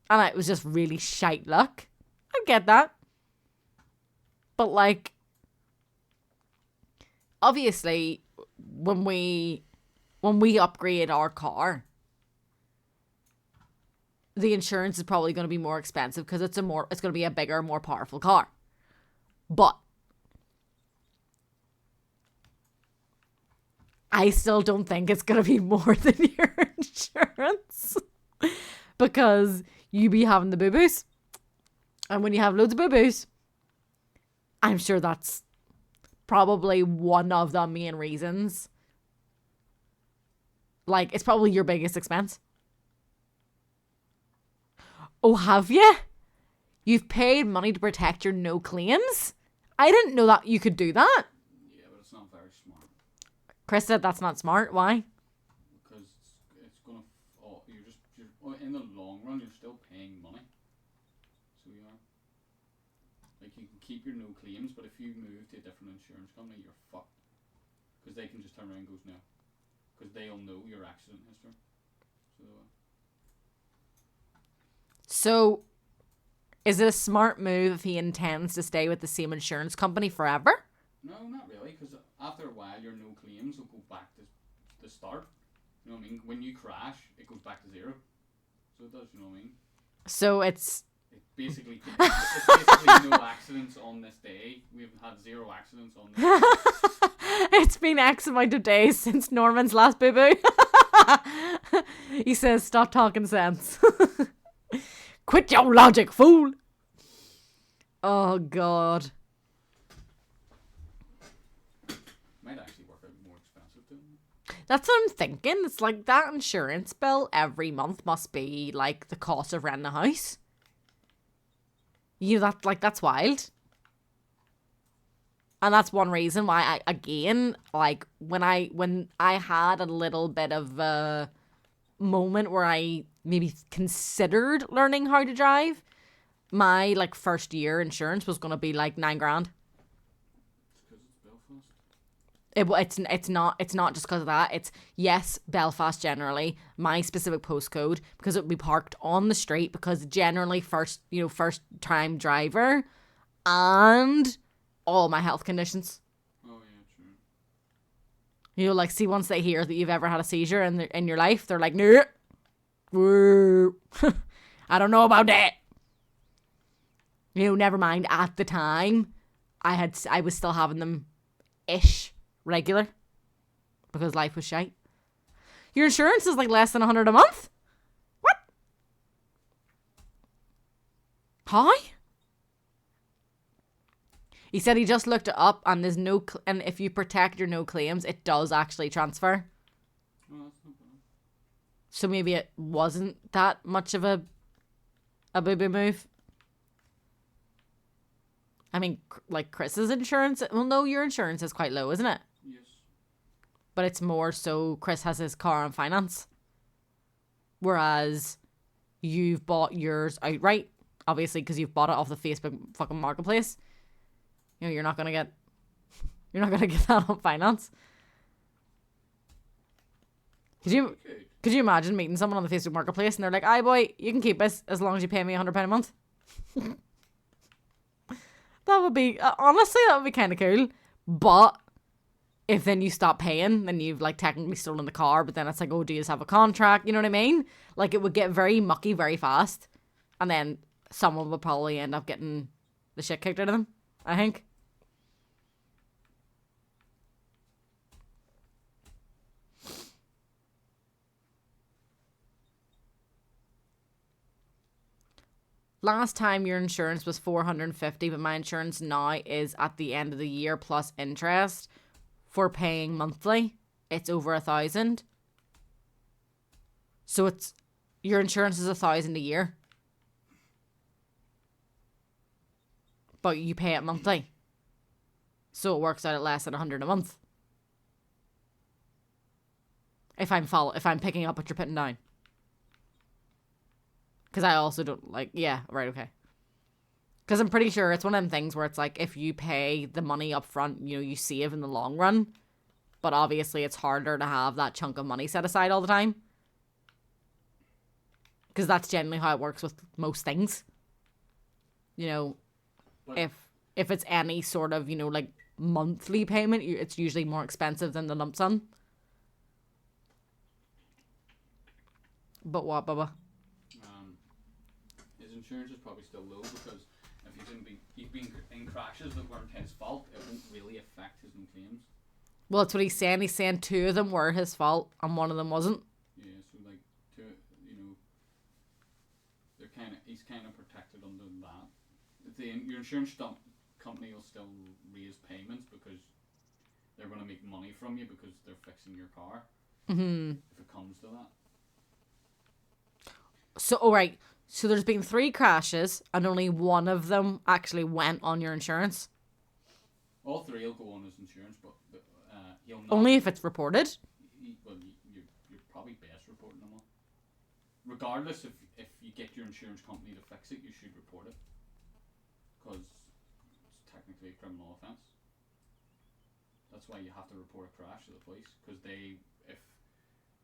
and it was just really shite luck, I get that. But like, obviously, when we upgrade our car, the insurance is probably going to be more expensive because it's going to be a bigger, more powerful car. But I still don't think it's going to be more than your insurance because you be having the boo-boos. And when you have loads of boo-boos, I'm sure that's probably one of the main reasons. Like, it's probably your biggest expense. Oh, have you? You've paid money to protect your no claims? I didn't know that you could do that. Yeah, but it's not very smart. Chris said that's not smart. Why? Because it's gonna. You're in the long run, you're still paying money. So you are. Like, you can keep your no claims, but if you move to a different insurance company, you're fucked. Because they can just turn around and goes no. Because they'll know your accident history. So, is it a smart move if he intends to stay with the same insurance company forever? No, not really, because after a while, your no claims will go back to the start. You know what I mean? When you crash, it goes back to 0. So it does, you know what I mean? So it's basically no accidents on this day. We've had 0 accidents on this day. It's been X amount of days since Norman's last boo-boo. He says, stop talking sense. Quit your logic, fool. Oh, God. Might actually work out more expensive too. That's what I'm thinking. It's like that insurance bill every month must be like the cost of renting a house. You know, that's wild. And that's one reason why when I had a little bit of a moment where I maybe considered learning how to drive, my like first year insurance was gonna be like $9,000. It's because it's Belfast. It's not just because of that. It's, yes, Belfast generally, my specific postcode, because it would be parked on the street, because generally first time driver, and all my health conditions. Oh yeah, true. You know, like, see, once they hear that you've ever had a seizure in your life, they're like, no, I don't know about that. You know, never mind. At the time, I was still having them ish regular because life was shite. Your insurance is like less than $100 a month. What? How? He said he just looked it up, and there's and if you protect your no claims, it does actually transfer. Oh, that's not bad. So maybe it wasn't that much of a boo-boo move. I mean, like Chris's insurance. Well, no, your insurance is quite low, isn't it? Yes. But it's more so Chris has his car on finance, whereas you've bought yours outright, obviously, because you've bought it off the Facebook fucking marketplace. You know, you're not gonna get that on finance. Could you imagine meeting someone on the Facebook marketplace and they're like, "Aye, boy, you can keep us as long as you pay me £100 a month." That would be honestly, that would be kind of cool. But if then you stop paying, then you've like technically stolen the car. But then it's like, oh, do you just have a contract? You know what I mean? Like, it would get very mucky very fast, and then someone would probably end up getting the shit kicked out of them, I think. Last time your insurance was $450, but my insurance now is at the end of the year plus interest for paying monthly, it's over 1,000. So it's your insurance is 1,000 a year, but you pay it monthly, so it works out at less than 100 a month. If I'm picking up what you're putting down, because I also don't like. Yeah, right, okay. Because I'm pretty sure it's one of them things where it's like if you pay the money up front, you save in the long run. But obviously it's harder to have that chunk of money set aside all the time. Because that's generally how it works with most things. But if it's any sort of, like monthly payment, it's usually more expensive than the lump sum. But what, Bubba? His insurance is probably still low because if he's been in crashes that weren't his fault, it won't really affect his own claims. Well, that's what he's saying. He's saying 2 of them were his fault and 1 of them wasn't. Yeah, so like he's kind of protected under that. Your insurance company will still raise payments because they're going to make money from you because they're fixing your car. Mm-hmm. If it comes to that. So, alright. So there's been 3 crashes and only 1 of them actually went on your insurance. All 3 will go on his insurance, but he'll not. Only if it's reported? You're probably best reporting them all. Regardless, if you get your insurance company to fix it, you should report it. Because it's technically a criminal offence. That's why you have to report a crash to the police. Because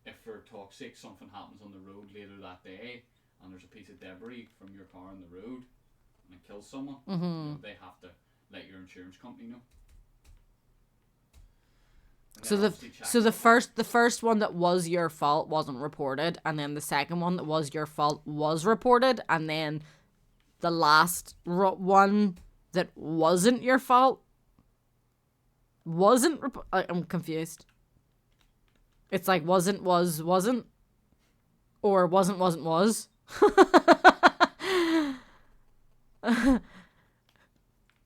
if for talk's sake something happens on the road later that day, and there's a piece of debris from your car on the road, and it kills someone, they have to let your insurance company know. So the first one that was your fault wasn't reported, and then the second one that was your fault was reported, and then the last one that wasn't your fault wasn't. I'm confused. It's like wasn't, or wasn't, was. I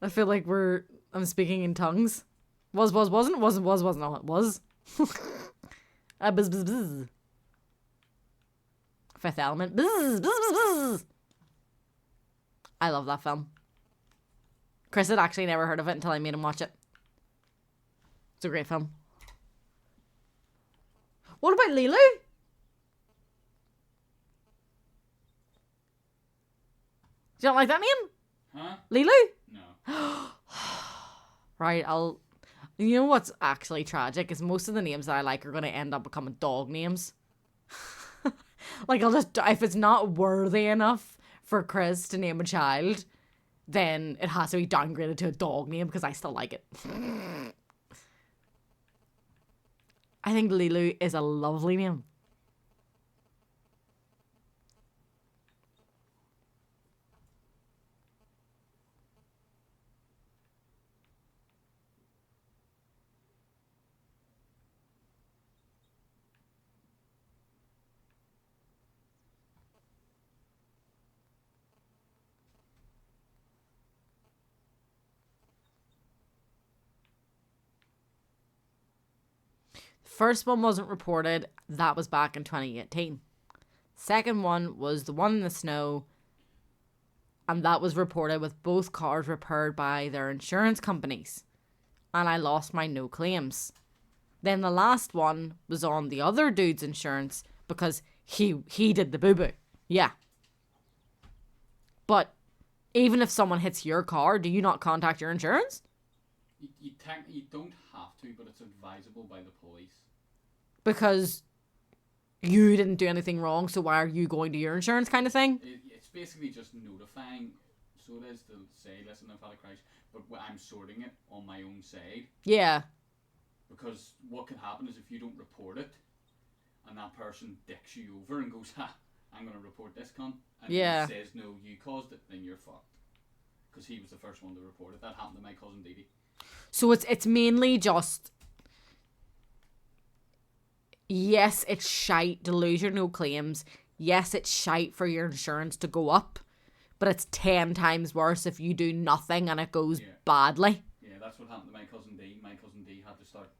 feel like I'm speaking in tongues. Wasn't, no, it was. Bzz, bzz, bzz. Fifth Element. Bzz, bzz, bzz, bzz. I love that film. Chris had actually never heard of it until I made him watch it. It's a great film. What about Lilo? You don't like that name? Huh? Lilo? No. Right, you know what's actually tragic is most of the names that I like are going to end up becoming dog names. Like, if it's not worthy enough for Chris to name a child, then it has to be downgraded to a dog name because I still like it. I think Lulu is a lovely name. First one wasn't reported. That was back in 2018. Second one was the one in the snow. And that was reported with both cars repaired by their insurance companies. And I lost my no claims. Then the last one was on the other dude's insurance because he did the boo-boo. Yeah. But even if someone hits your car, do you not contact your insurance? You don't have to, but it's advisable by the police. Because you didn't do anything wrong, so why are you going to your insurance kind of thing? It's basically just notifying. So it is to say, listen, I've had a crash, but I'm sorting it on my own side. Yeah. Because what can happen is if you don't report it, and that person dicks you over and goes, I'm going to report this cunt, and he says, no, you caused it, then you're fucked. Because he was the first one to report it. That happened to my cousin Dee Dee. So it's mainly just, yes, it's shite to lose your no claims. Yes, it's shite for your insurance to go up. But it's 10 times worse if you do nothing and it goes badly. Yeah, that's what happened to my cousin Dee. My cousin Dee had to start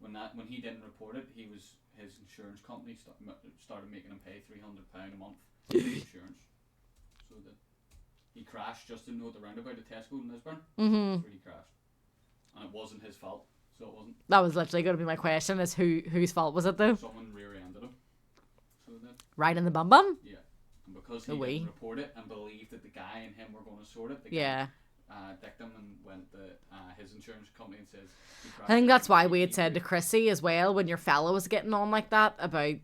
when he didn't report it, his insurance company started making him pay £300 a month for insurance. So that he crashed just in the roundabout at Tesco in Lisburn. Mm-hmm. That's where he crashed, and it wasn't his fault. So it wasn't. That was literally going to be my question: is whose fault was it though? Someone rear-ended him. So that. Right in the bum bum. Yeah, and because he didn't report it and believed that the guy and him were going to sort it, the guy dicked him and went to his insurance company and says. I think that's why we had said to Chrissy as well when your fella was getting on like that about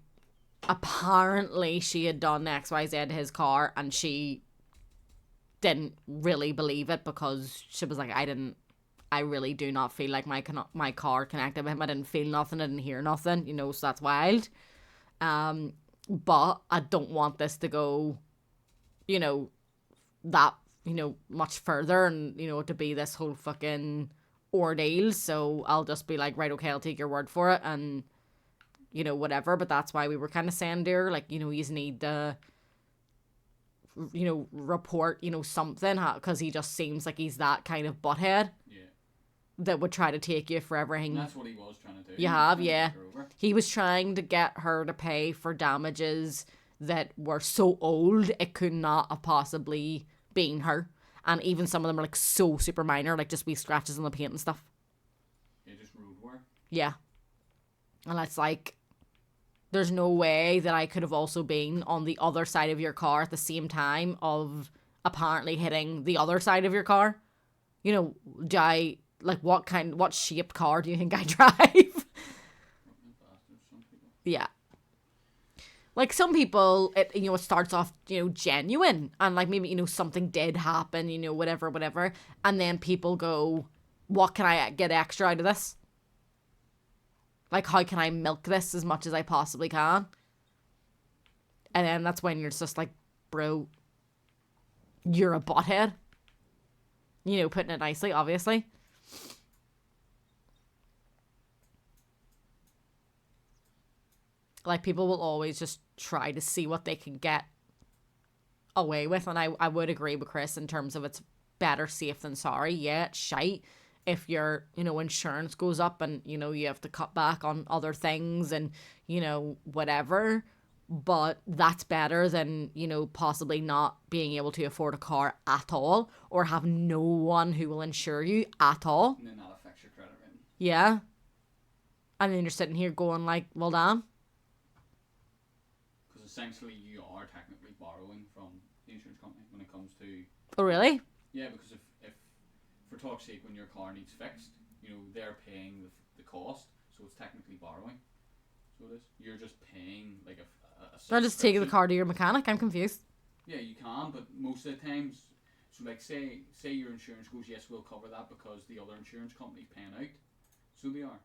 apparently she had done XYZ to his car and she didn't really believe it because she was like, I really do not feel like my car connected with him. I didn't feel nothing. I didn't hear nothing, so that's wild. But I don't want this to go, that, much further and, to be this whole fucking ordeal. So I'll just be like, right, okay, I'll take your word for it and, whatever. But that's why we were kind of saying to her, like, you need to, report, something, because he just seems like he's that kind of butthead. Yeah. That would try to take you for everything. And that's what he was trying to do. You have, yeah. He was trying to get her to pay for damages that were so old it could not have possibly been her. And even some of them are like so super minor, like just wee scratches on the paint and stuff. Yeah, just road work. Yeah. And it's like, there's no way that I could have also been on the other side of your car at the same time of apparently hitting the other side of your car. What shaped car do you think I drive? Yeah. Like some people, it starts off, genuine and like maybe, something did happen, whatever. And then people go, what can I get extra out of this? Like, how can I milk this as much as I possibly can? And then that's when you're just like, bro, you're a butthead. Putting it nicely, obviously. Like, people will always just try to see what they can get away with. And I would agree with Chris in terms of it's better safe than sorry. Yeah, it's shite if your, insurance goes up and, you have to cut back on other things and, whatever. But that's better than, possibly not being able to afford a car at all or have no one who will insure you at all. And then that affects your credit rating. Yeah. And then you're sitting here going like, well, damn. Because essentially you are technically borrowing from the insurance company when it comes to... Oh, really? Yeah, because if for talk's sake, when your car needs fixed, they're paying the cost, so it's technically borrowing. So it is. You're just paying like a I'll just take the car to your mechanic. I'm confused. Yeah, you can, but most of the times, so like say your insurance goes, yes, we'll cover that because the other insurance company's paying out. So they are.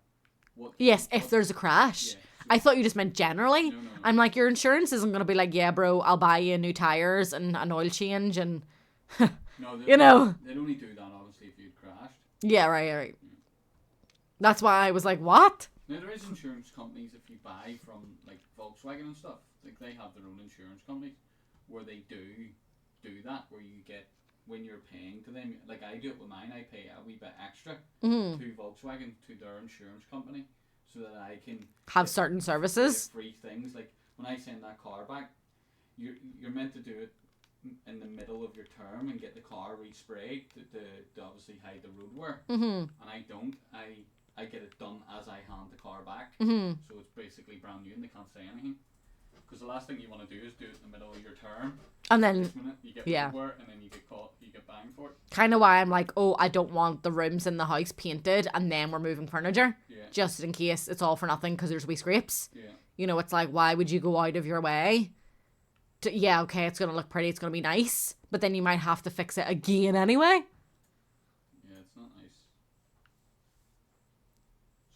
Yes, if there's a crash. Yeah, so I thought you just meant generally. No. I'm like, your insurance isn't going to be like, yeah, bro, I'll buy you new tires and an oil change and, no, They'd only do that, obviously, if you'd crashed. Yeah, right. Yeah. That's why I was like, what? Now, there is insurance companies, if you buy from, like, Volkswagen and stuff, like, they have their own insurance companies where they do that, where you get, when you're paying to them, like I do it with mine, I pay a wee bit extra to Volkswagen, to their insurance company, so that I can have certain services. Free things, like, when I send that car back, you're meant to do it in the middle of your term and get the car resprayed to obviously hide the road wear. And I don't. I get it done as I hand the car back. So it's basically brand new and they can't say anything. Because the last thing you want to do is do it in the middle of your term. And then minute, you get road wear and then you get caught, you get banged for it. Kind of why I'm like, oh, I don't want the rooms in the house painted and then we're moving furniture. Yeah. Just in case it's all for nothing because there's wee scrapes. Yeah. It's like, why would you go out of your way? Yeah, okay, it's going to look pretty, it's going to be nice, but then you might have to fix it again anyway. Yeah, it's not nice.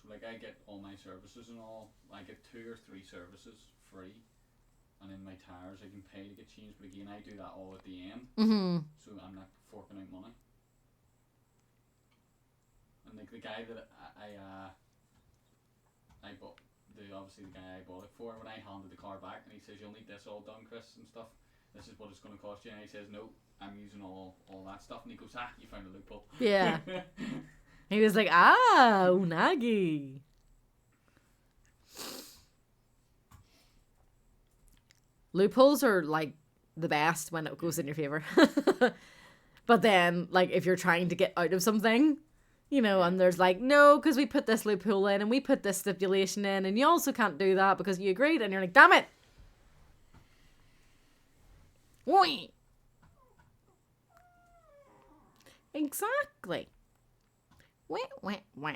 So, like, I get all my services and all, I get 2 or 3 services free, and then my tires I can pay to get changed, but again, I do that all at the end, so I'm not forking out money. And, like, the guy that I bought, obviously the guy I bought it for, when I handed the car back and he says, you'll need this all done, Chris, and stuff, this is what it's going to cost you, and he says, no, I'm using all that stuff, and he goes, you found a loophole. Yeah. He was like, unagi. Loopholes are like the best when it goes in your favor. But then, like, if you're trying to get out of something, you know, and there's like, no, because we put this loophole in and we put this stipulation in, and you also can't do that because you agreed, and you're like, damn it. Whee! Exactly. Wah, wah, wah.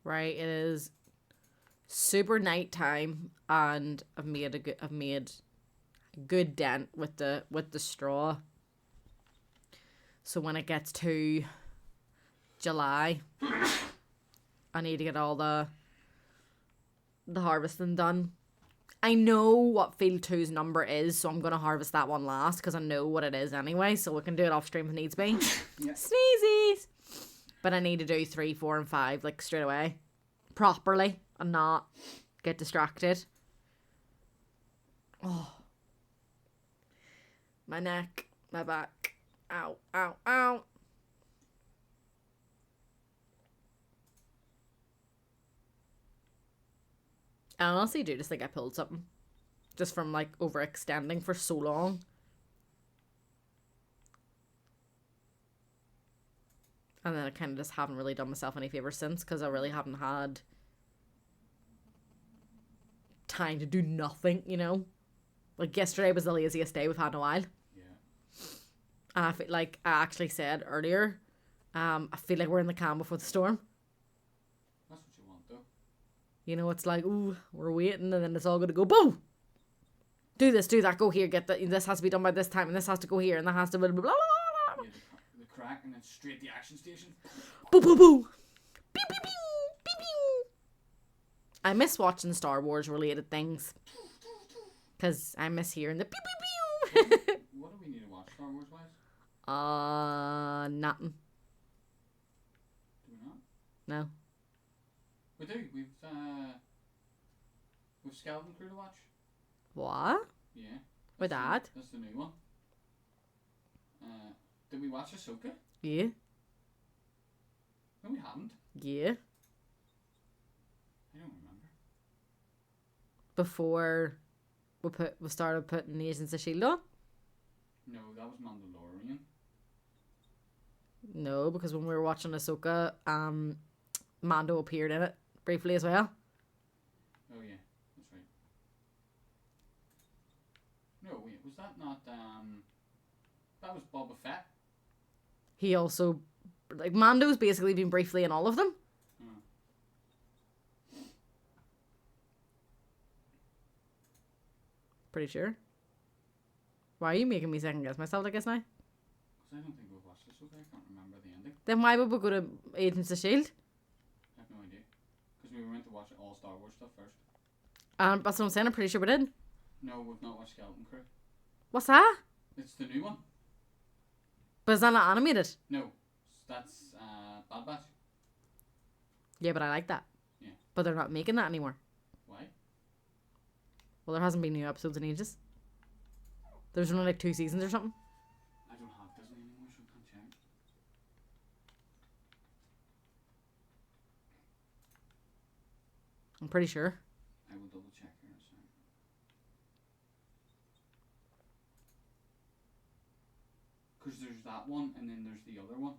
Right, it is super nighttime, and I've made a good dent with the straw. So when it gets to July, I need to get all the harvesting done. I know what field 2's number is, so I'm gonna harvest that one last because I know what it is anyway, so we can do it off stream if needs be. Yeah. Sneezies. But I need to do 3, 4, and 5 like straight away, properly, and not get distracted. Oh, my neck, my back, ow, ow, ow. I honestly do just think I pulled something, just from like overextending for so long. And then I kind of just haven't really done myself any favours since, because I really haven't had time to do nothing, you know? Like, yesterday was the laziest day we've had in a while. Yeah. And I feel like I actually said earlier, I feel like we're in the calm before the storm. That's what you want, though. You know, it's like, ooh, we're waiting, and then it's all going to go, boom! Do this, do that, go here, get that. This has to be done by this time, and this has to go here, and that has to blah, blah, blah, blah. Yeah, the crack, and then straight the action station. Boo, boo, boo! Pew, pew, pew, pew, pew. I miss watching Star Wars related things, because I miss hearing the pew, pew, pew. What do we need to watch Star Wars wise? Nothing. Do we not? No. We do. We've Skeleton Crew to watch. What? Yeah. With Dad? That's the new one. Did we watch Ahsoka? Yeah. No, we haven't. Yeah. I don't remember. Before we started putting Agents of Shield on? No, that was Mandalorian. No, because when we were watching Ahsoka, Mando appeared in it briefly as well. Oh yeah, that's right. No, wait, was that not that was Boba Fett? He also, like, Mando's basically been briefly in all of them. Oh. Pretty sure. Why are you making me second guess myself, I guess, now? Because I don't think we've watched Ahsoka. I can't remember the ending. Then why would we go to Agents of Shield? I have no idea. Because we were meant to watch all Star Wars stuff first. That's what I'm saying, I'm pretty sure we did. No, we've not watched Skeleton Crew. What's that? It's the new one. But is that not animated? No, that's Bad Batch. Yeah, but I like that. Yeah. But they're not making that anymore. Why? Well, there hasn't been new episodes in ages. There's only like 2 seasons or something. I don't have Disney anymore, so I can't check. I'm pretty sure. I will double check here in a second. Because there's that one, and then there's the other one.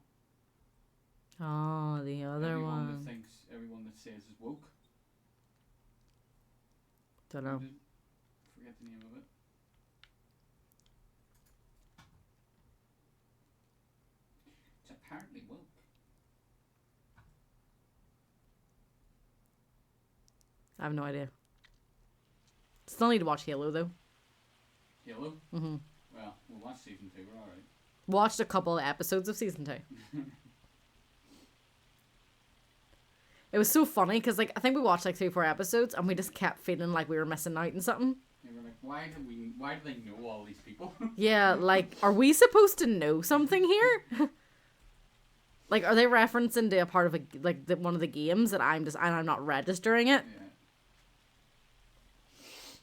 Oh, the other Everyone one. that thinks, everyone that says is woke. Don't know. Forget the name of it. It's apparently woke. I have no idea. Still need to watch Halo though. Halo? Mm-hmm. Well, we'll watch season 2, we're alright. Watched a couple of episodes of season 2. It was so funny because, like, I think we watched like 3 or 4 episodes and we just kept feeling like we were missing out on something. Yeah, we're like, why do they know all these people? Yeah, like, are we supposed to know something here? Like, are they referencing to a part of one of the games that I'm not registering it? Yeah.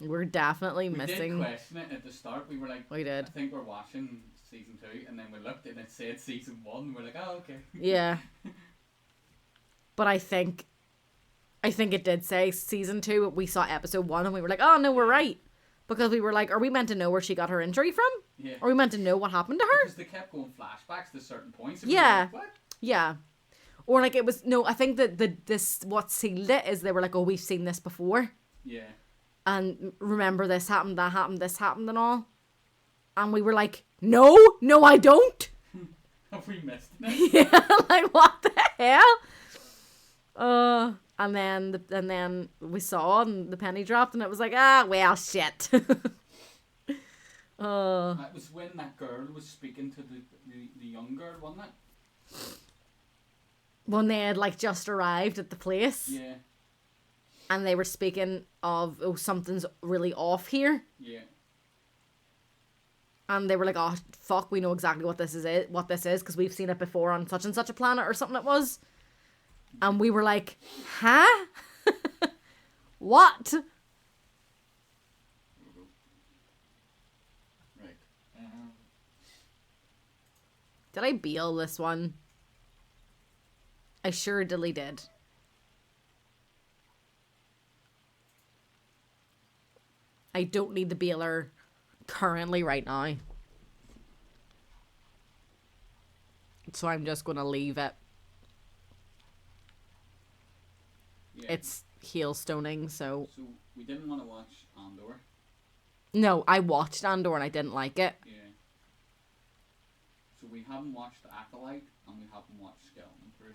We're definitely We missing. did question it at the start. We were like, We did. I think we're watching season 2, and then we looked and it said season 1. And we're like, oh, okay. Yeah. But I think it did say season 2, but we saw episode 1 and we were like, oh no, we're right. Because we were like, are we meant to know where she got her injury from? Yeah. Are we meant to know what happened to her? Because they kept going flashbacks to certain points. And Yeah. we were like, what? Yeah. Or like it was, no, I think that this what sealed it is they were like, oh, we've seen this before. Yeah. And remember this happened, that happened, this happened and all. And we were like, no, I don't. Have we missed it? Yeah, like what the hell? And then we saw and the penny dropped and it was like, ah, well, shit. That was when that girl was speaking to the young girl, wasn't it? When they had like just arrived at the place. Yeah. And they were speaking of, oh, something's really off here. Yeah. And they were like, oh, fuck, we know exactly what this is, because we've seen it before on such and such a planet or something it was. And we were like, huh? What? Right. Did I bail this one? I sure dilly did. I don't need the bailer currently right now. So I'm just going to leave it. Yeah. It's hailstoning, so... So, we didn't want to watch Andor. No, I watched Andor and I didn't like it. Yeah. So, we haven't watched The Acolyte and we haven't watched Skeleton Crew.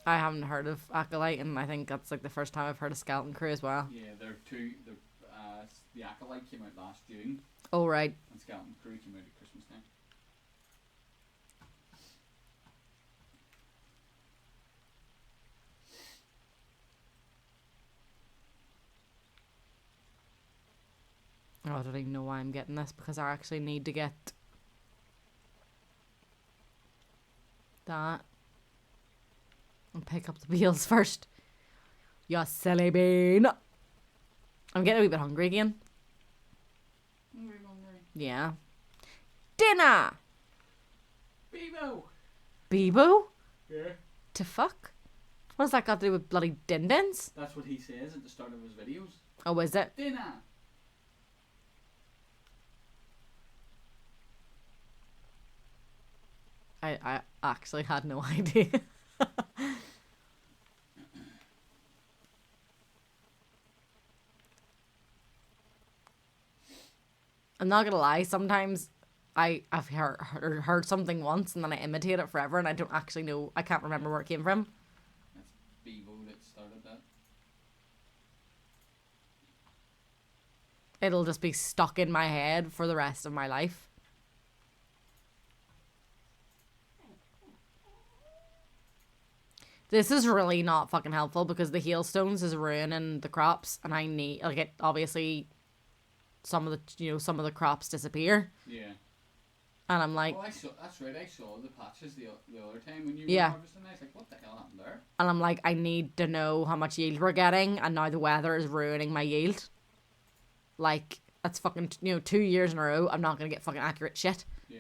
I haven't heard of Acolyte, and I think that's like the first time I've heard of Skeleton Crew as well. Yeah, the Acolyte came out last June. Oh, right. And Skeleton Crew came out at Christmas time. Oh, I don't even know why I'm getting this, because I actually need to get that and pick up the wheels first. You silly bean. I'm getting a wee bit hungry again. Hungry. Yeah. Dinner! Bebo! Bebo? Yeah. To fuck? What does that got to do with bloody din-dins? That's what he says at the start of his videos. Oh, is it? Dinner! I actually had no idea. I'm not gonna lie, sometimes I've heard something once and then I imitate it forever and I don't actually know, I can't remember where it came from. That's Bebo that started that. It'll just be stuck in my head for the rest of my life. This is really not fucking helpful because the hailstones is ruining the crops and I need, like, it obviously some of the crops disappear. Yeah. And I'm like, that's right, I saw the patches the other time when you Yeah. were harvesting. I was like, what the hell happened there? and I'm like, I need to know how much yield we're getting and now the weather is ruining my yield. Like, that's fucking, 2 years in a row, I'm not gonna get fucking accurate shit. Yeah.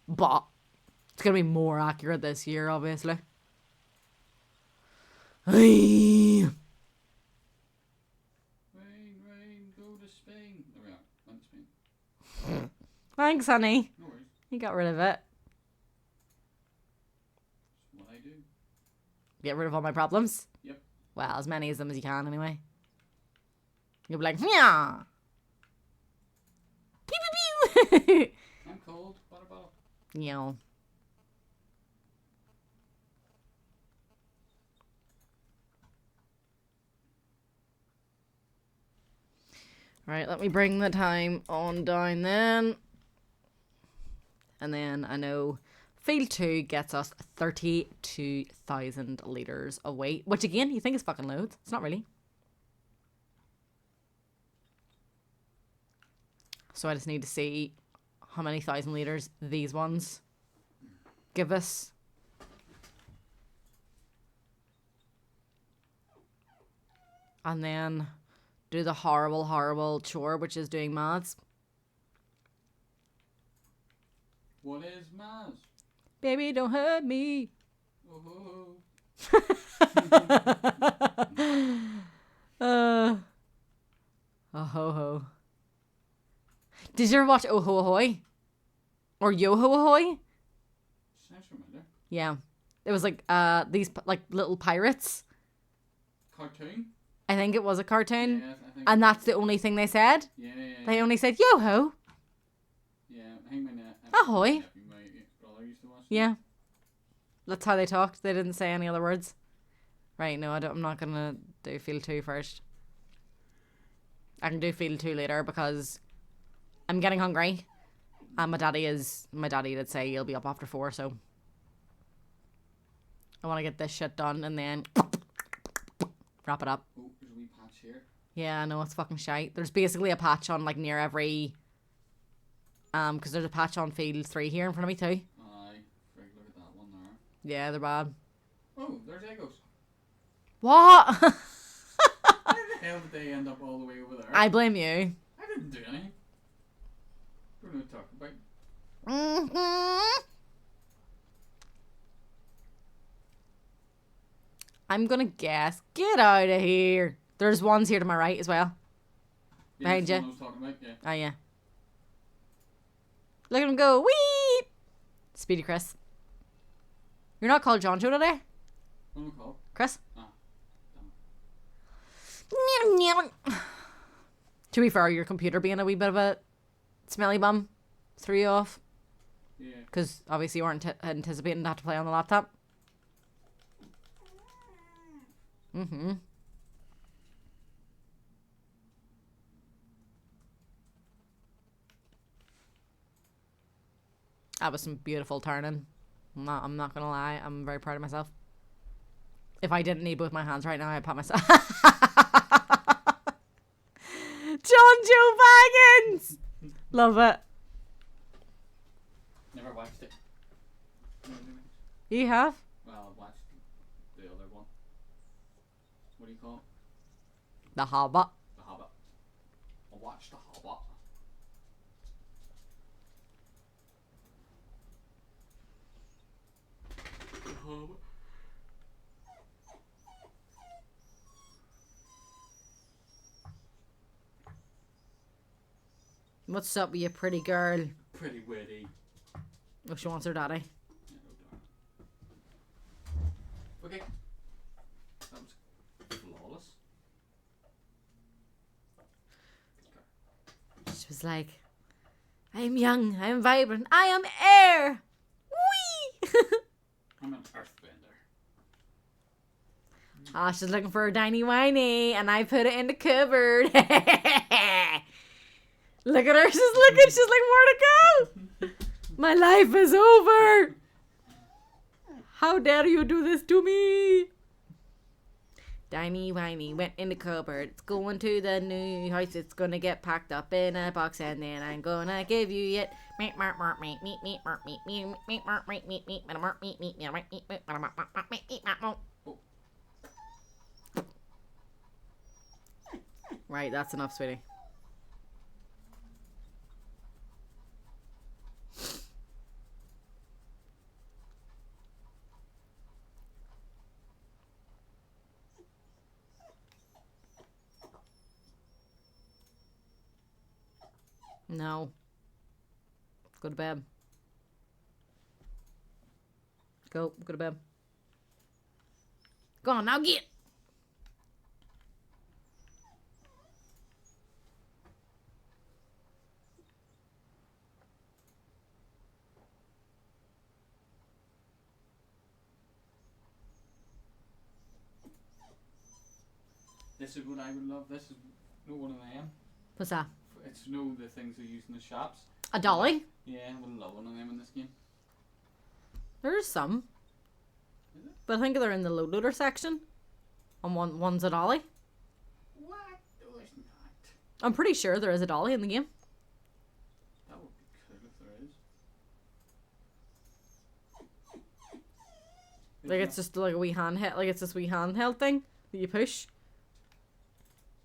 But it's gonna be more accurate this year, obviously. Rain, go to Spain. There we are. Went to Spain. Thanks, honey. No worries. You got rid of it. That's what I do. Get rid of all my problems. Yep. Well, as many of them as you can, anyway. You'll be like, yeah. Pew pew pew. I'm cold. Water bottle. Yeah. Right, let me bring the time on down then. And then I know Field 2 gets us 32,000 litres of wheat. Which again, you think is fucking loads. It's not really. So I just need to see how many 1,000 litres these ones give us. And then do the horrible, horrible chore, which is doing maths. What is maths? Baby, don't hurt me. Oh. Oh ho ho. Did you ever watch Oh Ho Ahoy? Or Yo Ho Ahoy? Sounds familiar. Yeah. It was like these like little pirates. Cartoon? I think it was a cartoon. Yeah, I think. And that's the only thing they said. Yeah. They only said yo ho. Yeah, I think Ahoy. My brother used to watch it. Yeah. That's how they talked. They didn't say any other words. Right, no, I'm not gonna do Field 2 first. I can do Field 2 later because I'm getting hungry. And my daddy did say he'll be up after 4, so I want to get this shit done and then wrap it up. Oh, there's a wee patch here. Yeah, I know, it's fucking shite. There's basically a patch on like near every because there's a patch on Field 3 here in front of me too. Aye, right, look at that one there. Yeah, they're bad. Oh, there's Eggos. What? How the hell did they end up all the way over there? I blame you. I didn't do anything. We're going to talk about. I'm gonna guess. Get out of here. There's ones here to my right as well. Yeah, Behind that's the you. one I was talking about, yeah. Oh yeah. Look at him go. Wee! Speedy Chris. You're not called John Joe today? What am I called? Chris? Ah, To be fair, your computer being a wee bit of a smelly bum threw you off. yeah. Because obviously you weren't anticipating to have to play on the laptop. Mm-hmm. That was some beautiful turning. I'm not gonna lie. I'm very proud of myself. If I didn't need both my hands right now, I'd pat myself. John Joe Baggins! Love it. Never watched it. You have? Well, I watched the other one. What do you call it? The Hobbit. The Hobbit. I watched The Hobbit. The Hobbit. What's up with you, pretty girl? Pretty witty. Oh, she wants her daddy. Yeah, no doubt. Okay. That was flawless. She was like, I am young, I am vibrant, I am air! Whee! I'm an earthbender. Ah, she's looking for a tiny whiny, and I put it in the cupboard. Look at her, she's looking, she's like, where to go? My life is over! How dare you do this to me? Tiny whiny went in the cupboard. It's going to the new house. It's gonna get packed up in a box, and then I'm gonna give you it. Right, that's enough, sweetie. No. Go to bed. Go to bed. Go on, now get. This is what I would love. This is no one of them. What's that? It's no the things they use in the shops. A dolly? Yeah, I would love one of them in this game. There's some. Is it? But I think they're in the load loader section. And one's a dolly. What? There's not. I'm pretty sure there is a dolly in the game. Like it's just like a wee handheld, like it's this wee handheld thing that you push.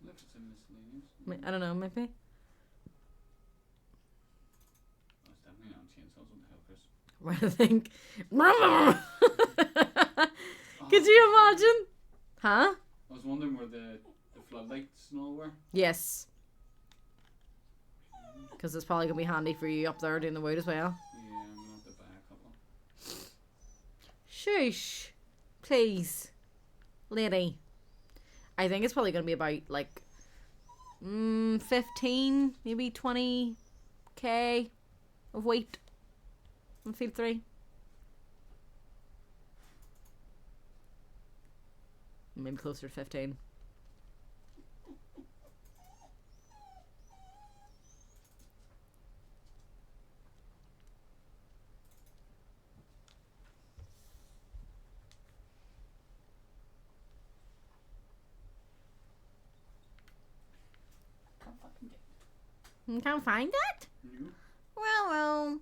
Looks it's in miscellaneous. I don't know, maybe. Oh, it's definitely not chainsaws. What the hell, Chris? What do I think? Could you imagine? Huh? I was wondering where the floodlights and all were. Yes. Because it's probably going to be handy for you up there doing the wood as well. Yeah, I'm going to have to buy a couple. Shush. Please. Lady. I think it's probably going to be about like 15, maybe 20k of wheat on field 3. Maybe closer to 15. Can't fucking get You can't find it? new. Well.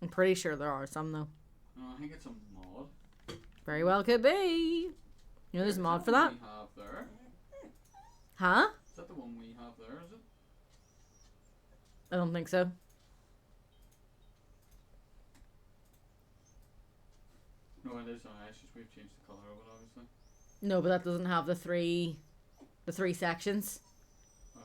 I'm pretty sure there are some though. No, I think it's a mod. Very well could be. You know there's a mod for that? We have there. Huh? Is that the one we have there? Is it? I don't think so. No, it is. It's just we've changed the colour of it, obviously. No, but that doesn't have the three sections. Oh.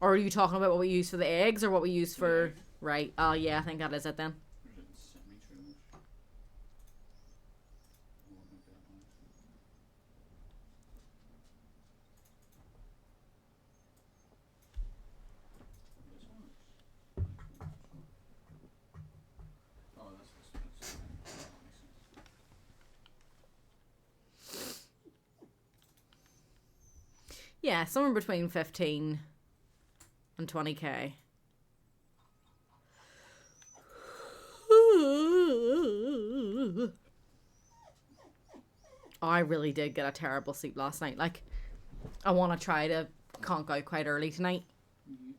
Or are you talking about what we use for the eggs or what we use for... Yeah. Right. Oh, yeah, I think that is it then. There's it semi-trailers. Oh, maybe that one. This one is... Oh, that's fine. That makes sense. Yeah, somewhere between 15 and 20k. I really did get a terrible sleep last night. Like, I want to try to conk out quite early tonight. Mm-hmm.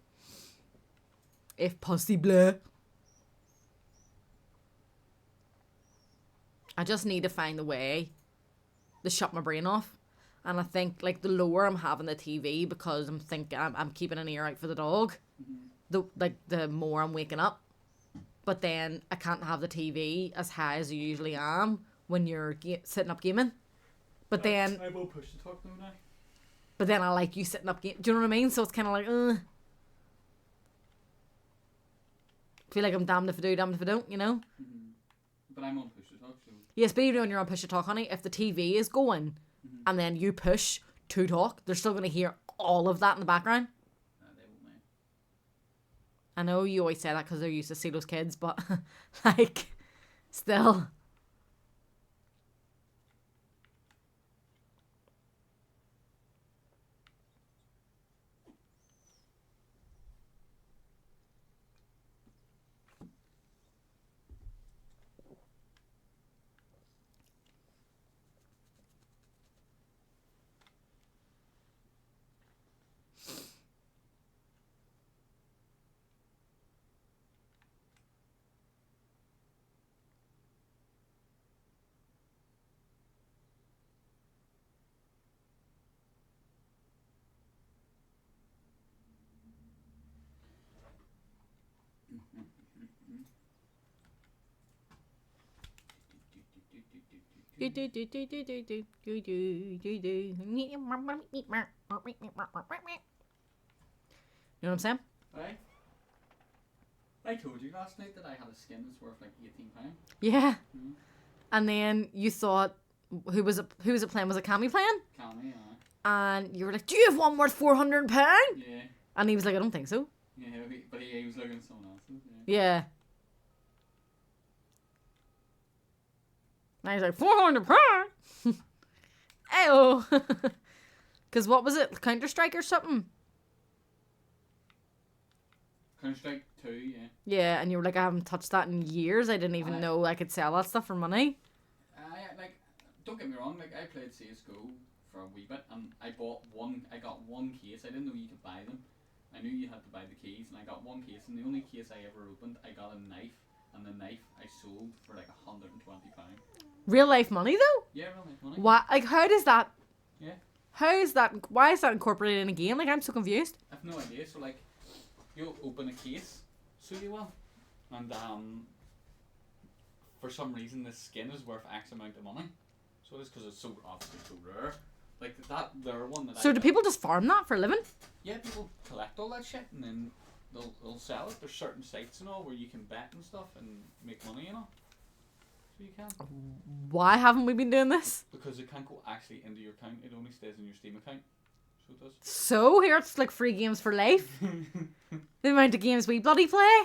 If possible. I just need to find a way to shut my brain off. And I think, like, the lower I'm having the TV, because I'm thinking I'm keeping an ear out for the dog, the more I'm waking up. But then I can't have the TV as high as you usually am when you're sitting up gaming. But then I will push the talk though now. But then I like you sitting up gaming. Do you know what I mean? So it's kind of like, feel like I'm damned if I do, damned if I don't, you know? Mm-hmm. But I'm on push to talk, so... Yes, but even when you're on push to talk, honey, if the TV is going and then you push to talk, they're still going to hear all of that in the background. They won't mind. I know you always say that because they're used to see those kids, but like, still. You know what I'm saying? Right? I told you last night that I had a skin that's worth like £18. Yeah. Mm-hmm. And then you thought, who was it playing? Was it Cammy playing? Cammy, And you were like, do you have one worth £400? Yeah. And he was like, I don't think so. Yeah, but he was looking at someone else's. Yeah. And he's like, £400? Ayo. Because what was it? Counter-Strike or something? Counter-Strike 2, yeah. Yeah, and you were like, I haven't touched that in years. I didn't even know I could sell that stuff for money. Don't get me wrong, like, I played CSGO for a wee bit, and I got one case. I didn't know you could buy them. I knew you had to buy the keys, and I got one case, and the only case I ever opened, I got a knife, and the knife I sold for like £120. Real life money though? Yeah, real life money. Why? Like, how does that? Yeah. How is that? Why is that incorporated in a game? Like, I'm so confused. I've no idea. So like, you'll open a case, so you will, and for some reason this skin is worth X amount of money. So it's because it's so obviously so rare. Like that there one that. So do people just farm that for a living? Yeah, people collect all that shit and then they'll sell it. There's certain sites and all where you can bet and stuff and make money, you know. So you can. Why haven't we been doing this? Because it can't go actually into your account. It only stays in your Steam account. So it does. So here it's like free games for life. The amount of games we bloody play.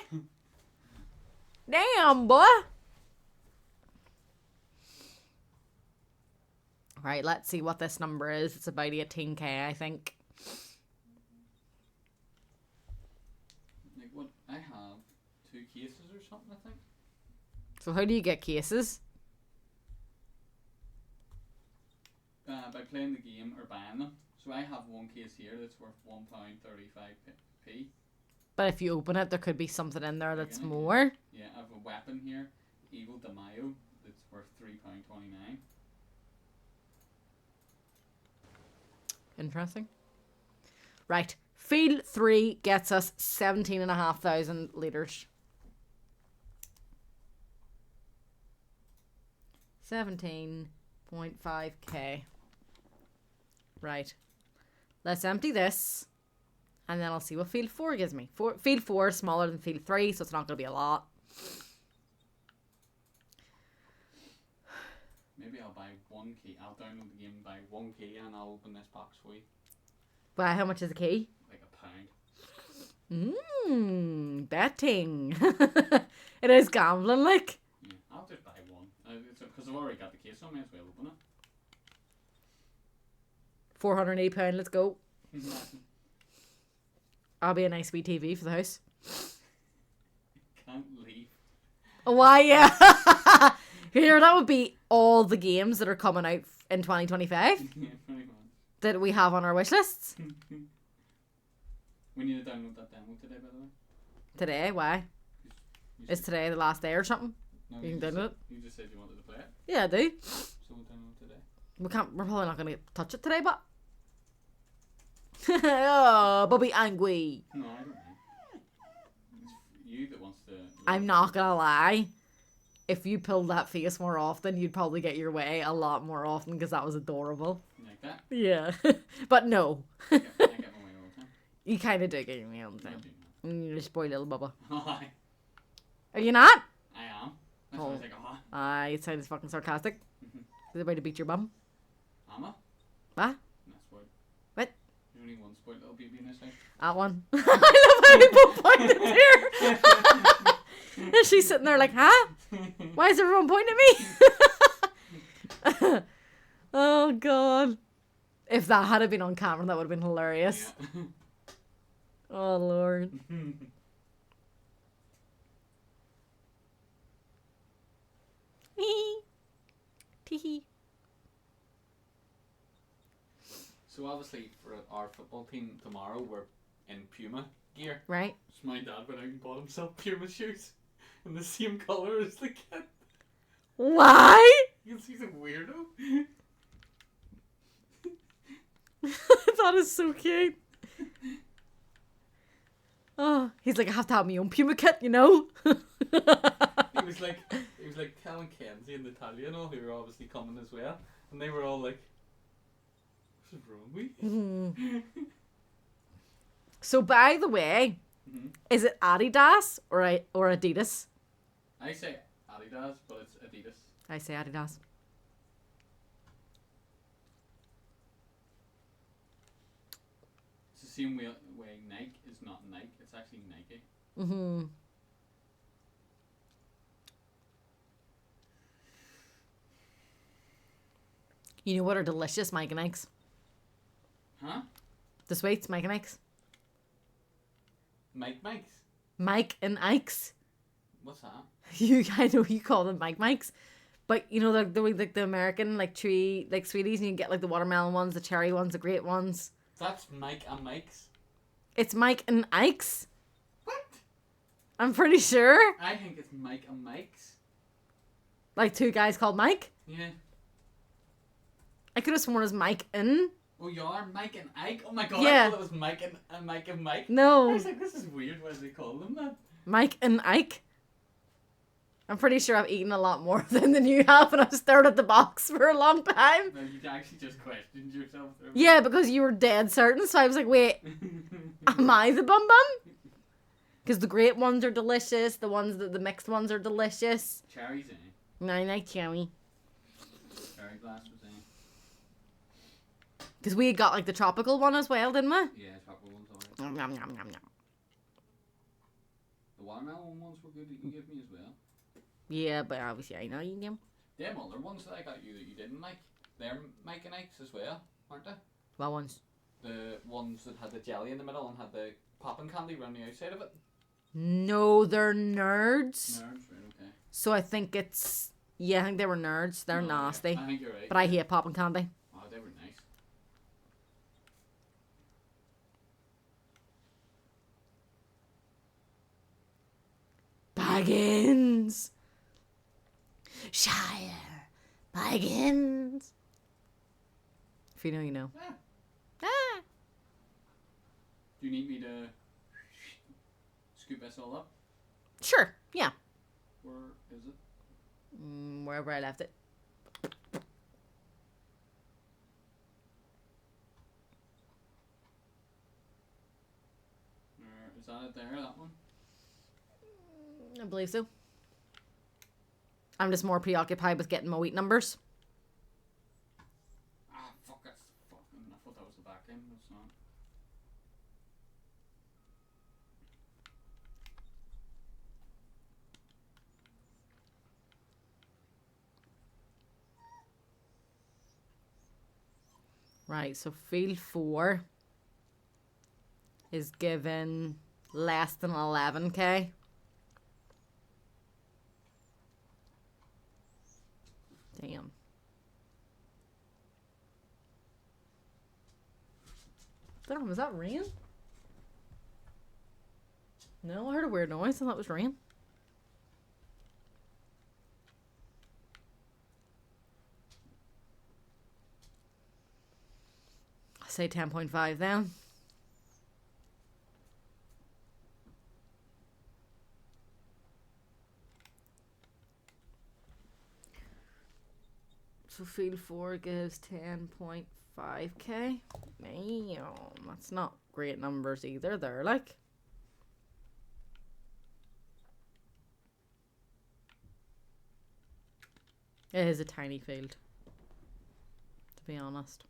Damn, boy. Right, let's see what this number is. It's about 18k, I think. Like what? I have 2 cases or something, I think. So how do you get cases? By playing the game or buying them. So I have one case here that's worth £1.35p. But if you open it, there could be something in there that's Again, more. Yeah, I have a weapon here, Evil de Mayo, that's worth £3.29. Interesting. Right. Field 3 gets us 17,500 litres. 17.5k. Right. Let's empty this. And then I'll see what Field 4 gives me. Field 4 is smaller than Field 3, so it's not going to be a lot. Maybe I'll buy 1 key. I'll download the game and buy 1 key and I'll open this box for you. Well, how much is a key? Like £1. Betting. It is gambling, like. Yeah, I'll just buy 1. Because I've already got the case, so I may as well open it. £480, let's go. I'll be a nice wee TV for the house. Can't leave. Why, yeah. Here, that would be all the games that are coming out in 2025 Yeah, pretty much. that we have on our wish lists. We need to download that demo today, by the way. Today, why? You Is said- today the last day or something? No, you can just download it? You just said you wanted to play it, Yeah, I do. so we'll download it today. We're probably not going to touch it today, but... Oh, Bobby angry. No, I don't know. It's you that wants to... I'm not going to lie. If you pulled that face more often, you'd probably get your way a lot more often because that was adorable. You like that? Yeah. But no. I get my way all the time. You kind of do get your way all the I time. do not. You're a spoiled little bubba. Hi. Are you not? I am. That's why I was like, It sounds fucking sarcastic. Is it about to beat your bum? Am I? What? That's spoiled. What? There's only one spoiled little baby in this house. That one. I love how people pointed here. And she's sitting there like, huh? Why is everyone pointing at me? Oh, God. If that had been on camera, that would have been hilarious. Yeah. Oh, Lord. Tee-hee. So obviously for our football team tomorrow we're in Puma gear. Right? So my dad went out and bought himself Puma shoes in the same colour as the kid. Why? He's a weirdo. That is so cute. Oh, he's like, I have to have my own Puma kit, you know? He was like telling Kenzie and Natalia and all who were obviously coming as well, and they were all like, "What's wrong with you?" So, by the way, is it Adidas or Adidas? I say Adidas, but it's Adidas. I say Adidas. It's the same way Nike is not Nike, it's actually Nike. Mm-hmm. You know what are delicious, Mike and Ike's? Huh? The sweets, Mike and Ike's. Mike's? Mike and Ike's. What's that? I know you call them Mike's. But you know the American like tree like sweeties, and you can get like the watermelon ones, the cherry ones, the grape ones. That's Mike and Mike's. It's Mike and Ike's. What? I'm pretty sure. I think it's Mike and Mike's. Like two guys called Mike. Yeah. I could have sworn it was Mike and. Oh, you are Mike and Ike? Oh my god, Yeah. I thought it was Mike and Mike and Mike. I No, was like, this is weird. Why do they call them that? Mike and Ike. I'm pretty sure I've eaten a lot more than you have, and I've stared at the box for a long time. No, you actually just questioned yourself. There. Yeah, because you were dead certain, so I was like, wait, am I the bum bum? Because the great ones are delicious, the mixed ones are delicious. Cherries in. And I like cherry. Cherry blast was in. Because we had got like the tropical one as well, didn't we? Yeah, chocolate ones alright. Yum, yum, yum, yum, yum. The watermelon ones were good that you gave me as well. Yeah, but obviously I know you them. Them other ones that I got you that you didn't like, they're Mike and Ike's as well, aren't they? What ones? The ones that had the jelly in the middle and had the popping candy around the outside of it. No, they're nerds. Nerds, right, okay. So I think it's... Yeah, I think they were nerds. They're No, nasty. Yeah, I think you're right. But I hate popping candy. Oh, they were nice. Baggins. Shire. Baggins. If you know, you know. Yeah. Ah. Do you need me to scoop this all up? Sure. Yeah. Where is it? Wherever I left it. Is that it there, that one? I believe so. I'm just more preoccupied with getting my wheat numbers. Ah, fuck, that's fucking... I thought that was the back end, it's not. Right, so field 4 is given less than 11k. Damn. Damn, is that rain? No, I heard a weird noise. I thought it was rain. I say 10.5 then. So field 4 gives 10.5k. Damn, that's not great numbers either there, like. It is a tiny field, to be honest.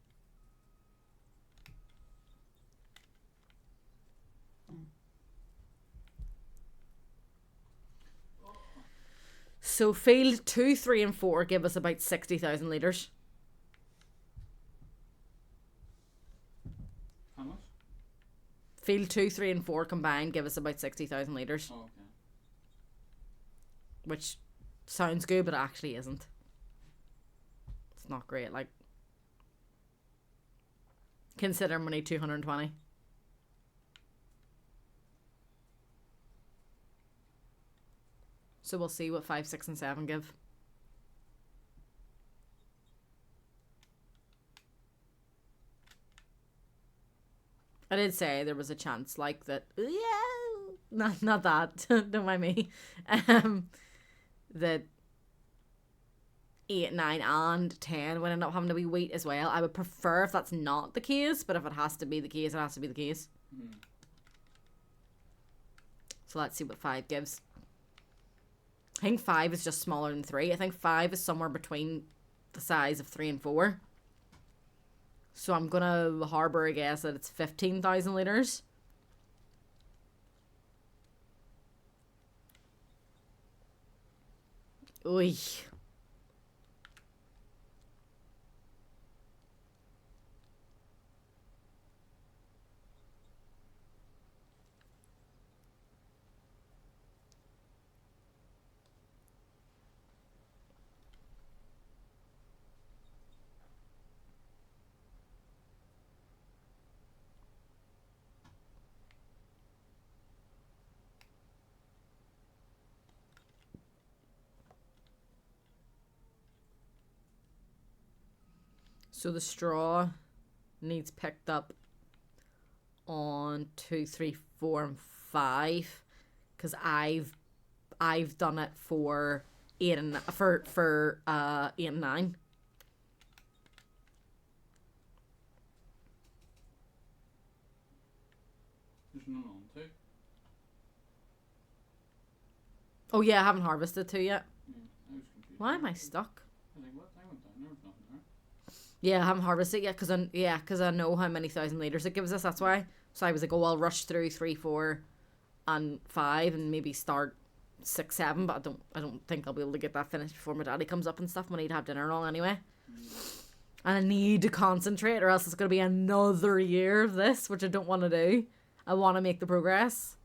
So field 2, 3 and 4 give us about 60,000 litres. How much? Field 2, 3 and 4 combined give us about 60,000 litres. Oh, okay. Which sounds good, but it actually isn't. It's not great, like. Consider money 220. So we'll see what 5, 6 and 7 give. I did say there was a chance like that. Yeah, not that. Don't mind me. That 8, 9 and 10 would end up having to be wheat as well. I would prefer if that's not the case, but if it has to be the case, it has to be the case. So let's see what 5 gives. I think 5 is just smaller than 3. I think 5 is somewhere between the size of 3 and 4. So I'm gonna harbour a guess that it's 15,000 litres. Oy. So the straw needs picked up on 2, 3, 4, and 5, because I've done it for 8 and 8 and 9. There's none on 2. Oh yeah, I haven't harvested 2 yet. Yeah, I was confused. Why am I stuck? I was like, what? I went down there, there's nothing there. Yeah, I haven't harvested yet because I know how many 1,000 liters it gives us. That's why. So I was like, oh, I'll rush through 3, 4, and 5, and maybe start 6, 7. But I don't think I'll be able to get that finished before my daddy comes up and stuff. We need to have dinner and all anyway. And I need to concentrate, or else it's gonna be another year of this, which I don't want to do. I want to make the progress.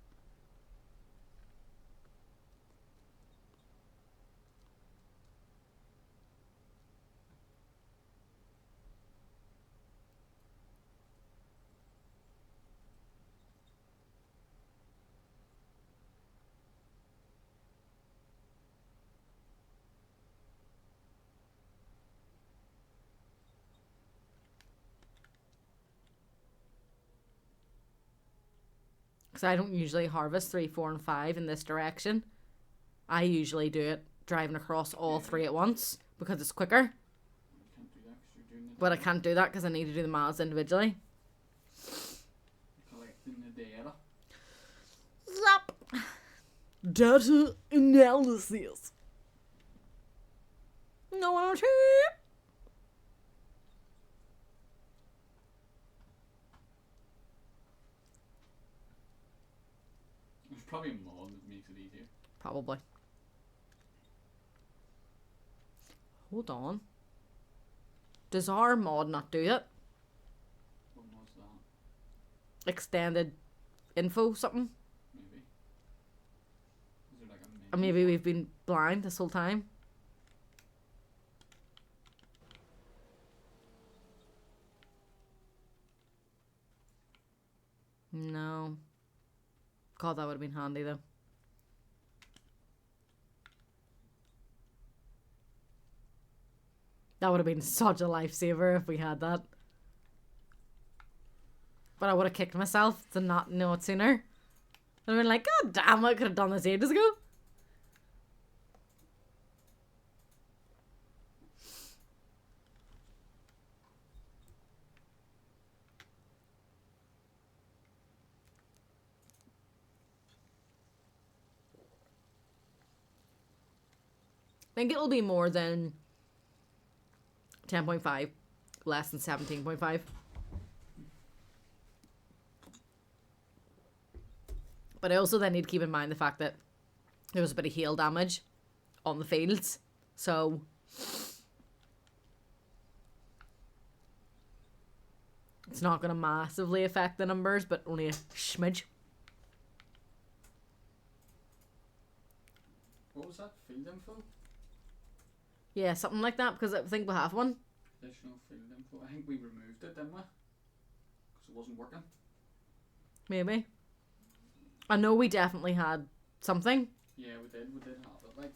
Because I don't usually harvest 3, 4, and 5 in this direction. I usually do it driving across all 3 at once because it's quicker. You can't do that because you're doing the But I can't do that because I need to do the miles individually. collecting the data. Zap! Data analysis. No one on There's probably a mod that makes it easier. Probably. Hold on. Does our mod not do it? What mod's that? Extended info something? Maybe. Is there like a menu? Or maybe we've been blind this whole time. No. God, that would have been handy though. That would have been such a lifesaver if we had that. But I would have kicked myself to not know it sooner. I'd have been like, God damn, I could have done this ages ago. I think it'll be more than 10.5, less than 17.5. But I also then need to keep in mind the fact that there was a bit of hail damage on the fields. So it's not going to massively affect the numbers, but only a smidge. What was that? Field info? Yeah, something like that, because I think we'll have one. Additional field info. I think we removed it, didn't we? Because it wasn't working. Maybe. I know we definitely had something. Yeah, we did. We did have it. Like,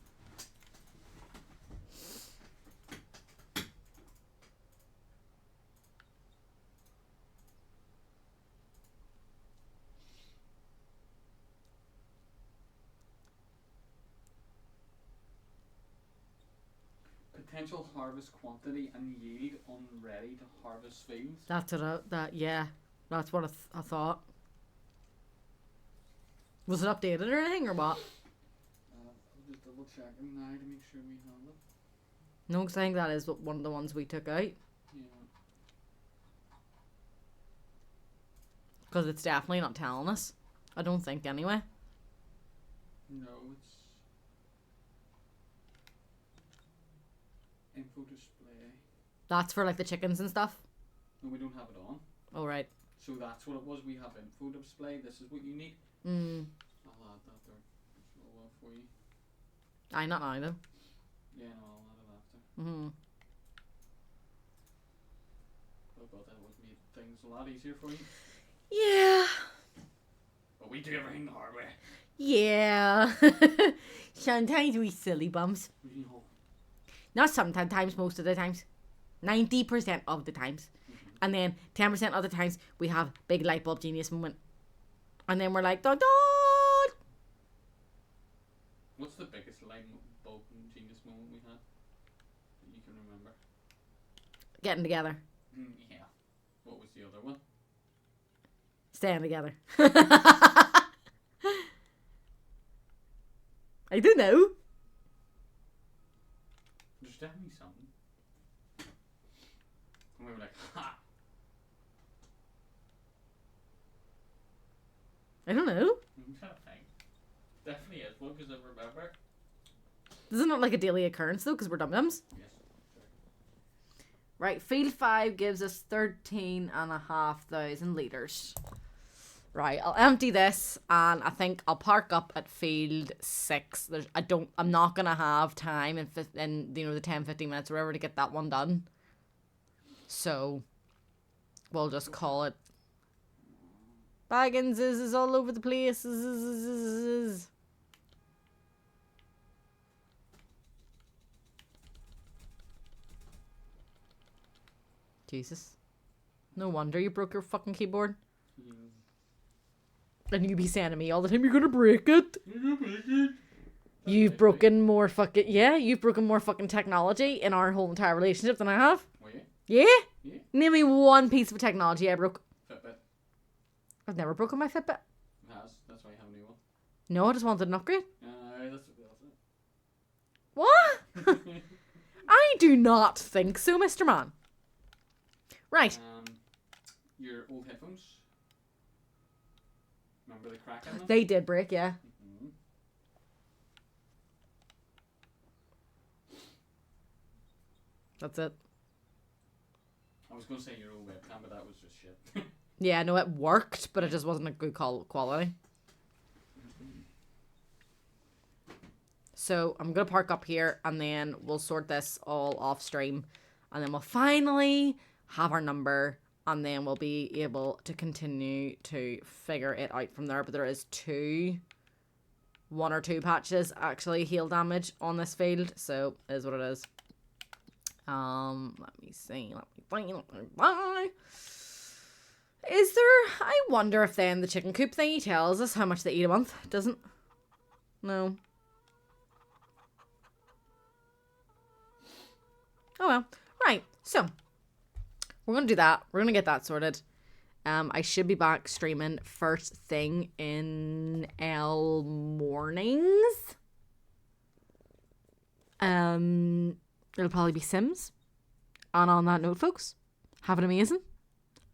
potential harvest quantity and yield on ready to harvest fields. That's what yeah. That's what I thought. Was it updated or anything or what? I'll just double checking now to make sure we have it. No, because I think that is one of the ones we took out. Yeah. Because it's definitely not telling us. I don't think anyway. No, it's info display. That's for like the chickens and stuff. No, we don't have it on. Oh, right. So that's what it was. We have info display. This is what you need. I'll add that there as well for you. I not now though. Yeah, no, I'll add it after. Oh god, that would make things a lot easier for you. Yeah. But we do everything the hard way. Yeah. Sometimes we silly bums. You know. Not sometimes, most of the times. 90% of the times. And then 10% of the times we have big light bulb genius moment. And then we're like, dun, dun! What's the biggest light bulb genius moment we had that you can remember? Getting together. Yeah. What was the other one? Staying together. I don't know. There's definitely something. And we were like, ha! I don't know. I'm trying to think. Definitely is one because I remember. This is not like a daily occurrence though, because we're dum-dums. Yes. Sure. Right, field 5 gives us 13,500 litres. Right, I'll empty this and I think I'll park up at field 6. I'm not gonna have time in the 10-15 minutes or whatever to get that one done. So we'll just call it Baggins is all over the place. Jesus. No wonder you broke your fucking keyboard. And you be saying to me all the time, you're gonna break it. You've broken more fucking technology in our whole entire relationship than I have. Were you? Yeah? Yeah. Name me one piece of technology I broke. Fitbit. I've never broken my Fitbit. It has. That's why I have a new one. No, I just wanted an upgrade. That's it. What? I do not think so, Mr. Man. Right. Your old headphones. Remember the crack in them? They did break, yeah. Mm-hmm. That's it. I was going to say your old webcam, but that was just shit. Yeah, no, it worked, but it just wasn't a good quality. So I'm going to park up here and then we'll sort this all off stream. And then we'll finally have our number and then we'll be able to continue to figure it out from there. But there is 1 or 2 patches actually hail damage on this field. So it is what it is. Let me see. Is there... I wonder if then the chicken coop thingy tells us how much they eat a month. Doesn't... No. Oh well. Right. So, we're going to do that. We're going to get that sorted. I should be back streaming first thing in L mornings. It'll probably be Sims. And on that note, folks, have an amazing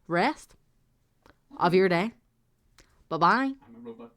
rest of your day. Bye-bye. I'm a robot.